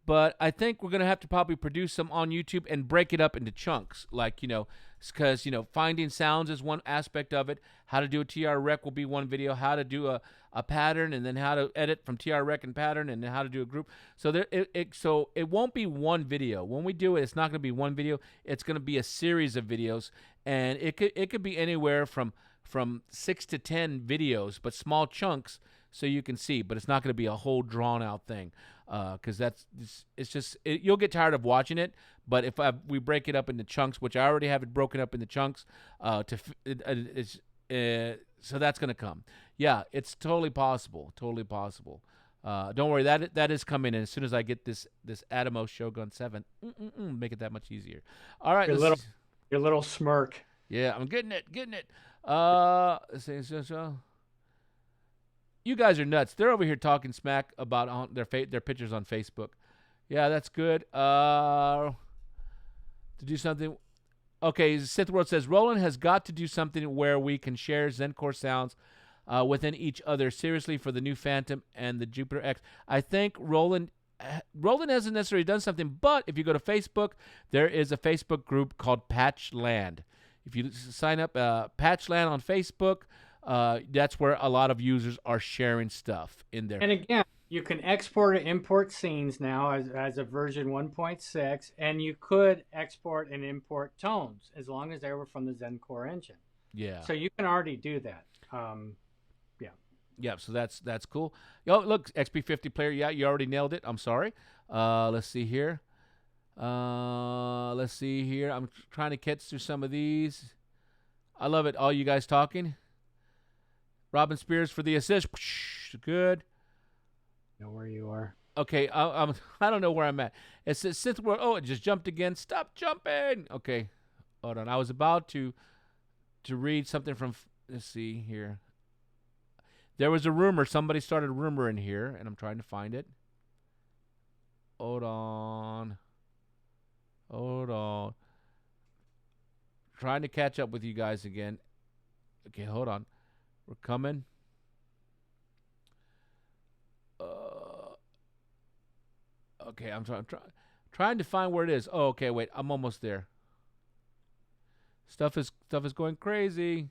[SPEAKER 1] but I think we're gonna have to probably produce some on YouTube and break it up into chunks, like, you know, because, you know, finding sounds is one aspect of it. How to do a TR rec will be one video. How to do a pattern, and then how to edit from TR rec and pattern, and then how to do a group. So so it won't be one video. When we do it, it's not going to be one video. It's going to be a series of videos, and it could be anywhere from 6 to 10 videos, but small chunks so you can see. But it's not going to be a whole drawn out thing, because you'll get tired of watching it. But if we break it up into chunks, which I already have it broken up into chunks, so that's going to come. Yeah, it's totally possible. Totally possible. Don't worry, that is coming in as soon as I get this Atomos Shogun 7. Make it that much easier. All right,
[SPEAKER 2] your little smirk.
[SPEAKER 1] Yeah, I'm getting it. You guys are nuts. They're over here talking smack about their pictures on Facebook. Yeah, that's good. To do something. Okay, Sith World says, Roland has got to do something where we can share Zen Core sounds within each other. Seriously, for the new Phantom and the Jupiter X. I think Roland hasn't necessarily done something, but if you go to Facebook, there is a Facebook group called Patchland. If you sign up Patchland on Facebook, that's where a lot of users are sharing stuff in there.
[SPEAKER 2] And again, you can export and import scenes now as a version 1.6, and you could export and import tones as long as they were from the Zen Core engine.
[SPEAKER 1] Yeah.
[SPEAKER 2] So you can already do that.
[SPEAKER 1] Yeah, so that's cool. Yo, look, XP50 Player, yeah, you already nailed it. I'm sorry. Let's see here. I'm trying to catch through some of these. I love it. All you guys talking. Robin Spears for the assist. Good.
[SPEAKER 2] Know where you are.
[SPEAKER 1] Okay, I don't know where I'm at. It says Synth World. Oh, it just jumped again. Stop jumping. Okay, hold on. I was about to read something from. Let's see here. There was a rumor. Somebody started a rumor in here, and I'm trying to find it. Hold on. Trying to catch up with you guys again. Okay, hold on. We're coming. Okay, I'm trying to find where it is. Oh, okay, wait. I'm almost there. Stuff is going crazy.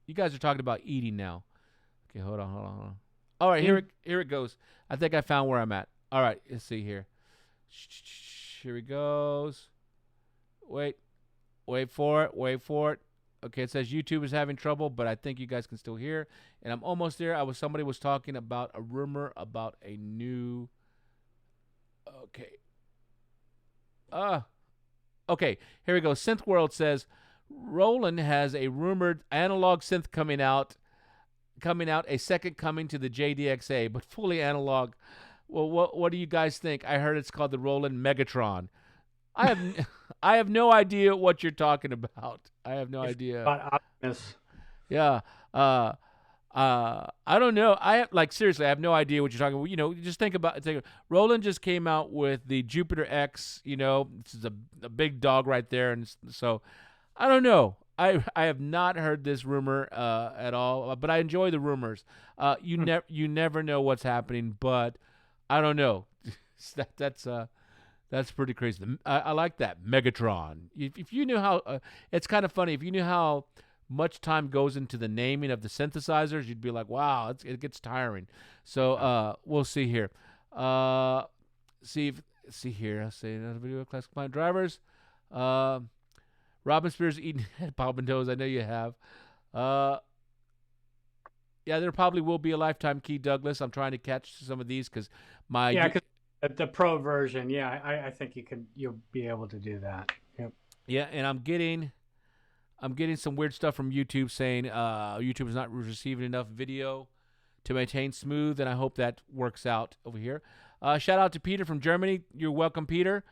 [SPEAKER 1] You guys are talking about eating now. Okay, hold on. All right, here it goes. I think I found where I'm at. All right, let's see here. Here it goes. Wait for it. Okay, it says YouTube is having trouble, but I think you guys can still hear. And I'm almost there. Somebody was talking about a rumor about a new. Okay. Okay, here we go. Synth World says Roland has a rumored analog synth coming out, a second coming to the JDXA, but fully analog. Well, what do you guys think? I heard it's called the Roland Megatron. I have no idea what you're talking about. I have no idea.
[SPEAKER 2] Optimus.
[SPEAKER 1] Yeah. I don't know. Seriously, I have no idea what you're talking about. You know, just think about it. Roland just came out with the Jupiter X, you know, this is a big dog right there. And so I don't know. I have not heard this rumor at all, but I enjoy the rumors. You never know what's happening, but I don't know. That's pretty crazy. I like that Megatron. If you knew how, it's kind of funny. If you knew how much time goes into the naming of the synthesizers, you'd be like, wow, it gets tiring. So we'll see here. See here. I'll say another video of classic client drivers. Robin Spears eating Bob and Toes. I know you have. Yeah, there probably will be a lifetime key, Douglas. I'm trying to catch some of these because
[SPEAKER 2] the pro version. Yeah, I think you'll be able to do that. Yep.
[SPEAKER 1] Yeah, and I'm getting some weird stuff from YouTube saying YouTube is not receiving enough video to maintain smooth, and I hope that works out over here. Shout out to Peter from Germany. You're welcome, Peter.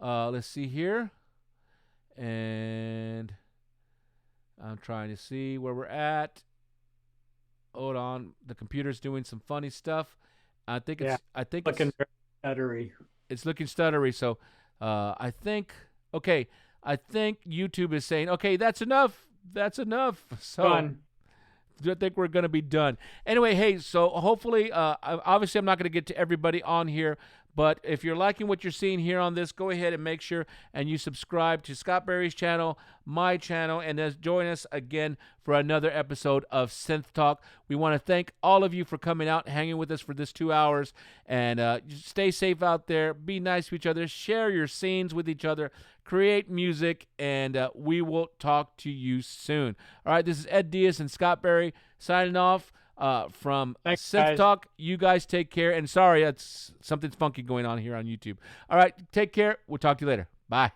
[SPEAKER 1] Let's see here. And I'm trying to see where we're at. Hold on. The computer's doing some funny stuff. I think it's
[SPEAKER 2] looking very stuttery.
[SPEAKER 1] It's looking stuttery. So I think YouTube is saying, okay, that's enough. So
[SPEAKER 2] Done.
[SPEAKER 1] I think we're going to be done. Anyway, hey, so hopefully, obviously I'm not going to get to everybody on here, but if you're liking what you're seeing here on this, go ahead and make sure and you subscribe to Scott Berry's channel, my channel, and join us again for another episode of Synth Talk. We want to thank all of you for coming out, hanging with us for this 2 hours, and stay safe out there. Be nice to each other. Share your scenes with each other. Create music, and we will talk to you soon. All right, this is Ed Diaz and Scott Berry signing off. From Synth Talk. You guys take care. And sorry, something's funky going on here on YouTube. All right, take care. We'll talk to you later. Bye.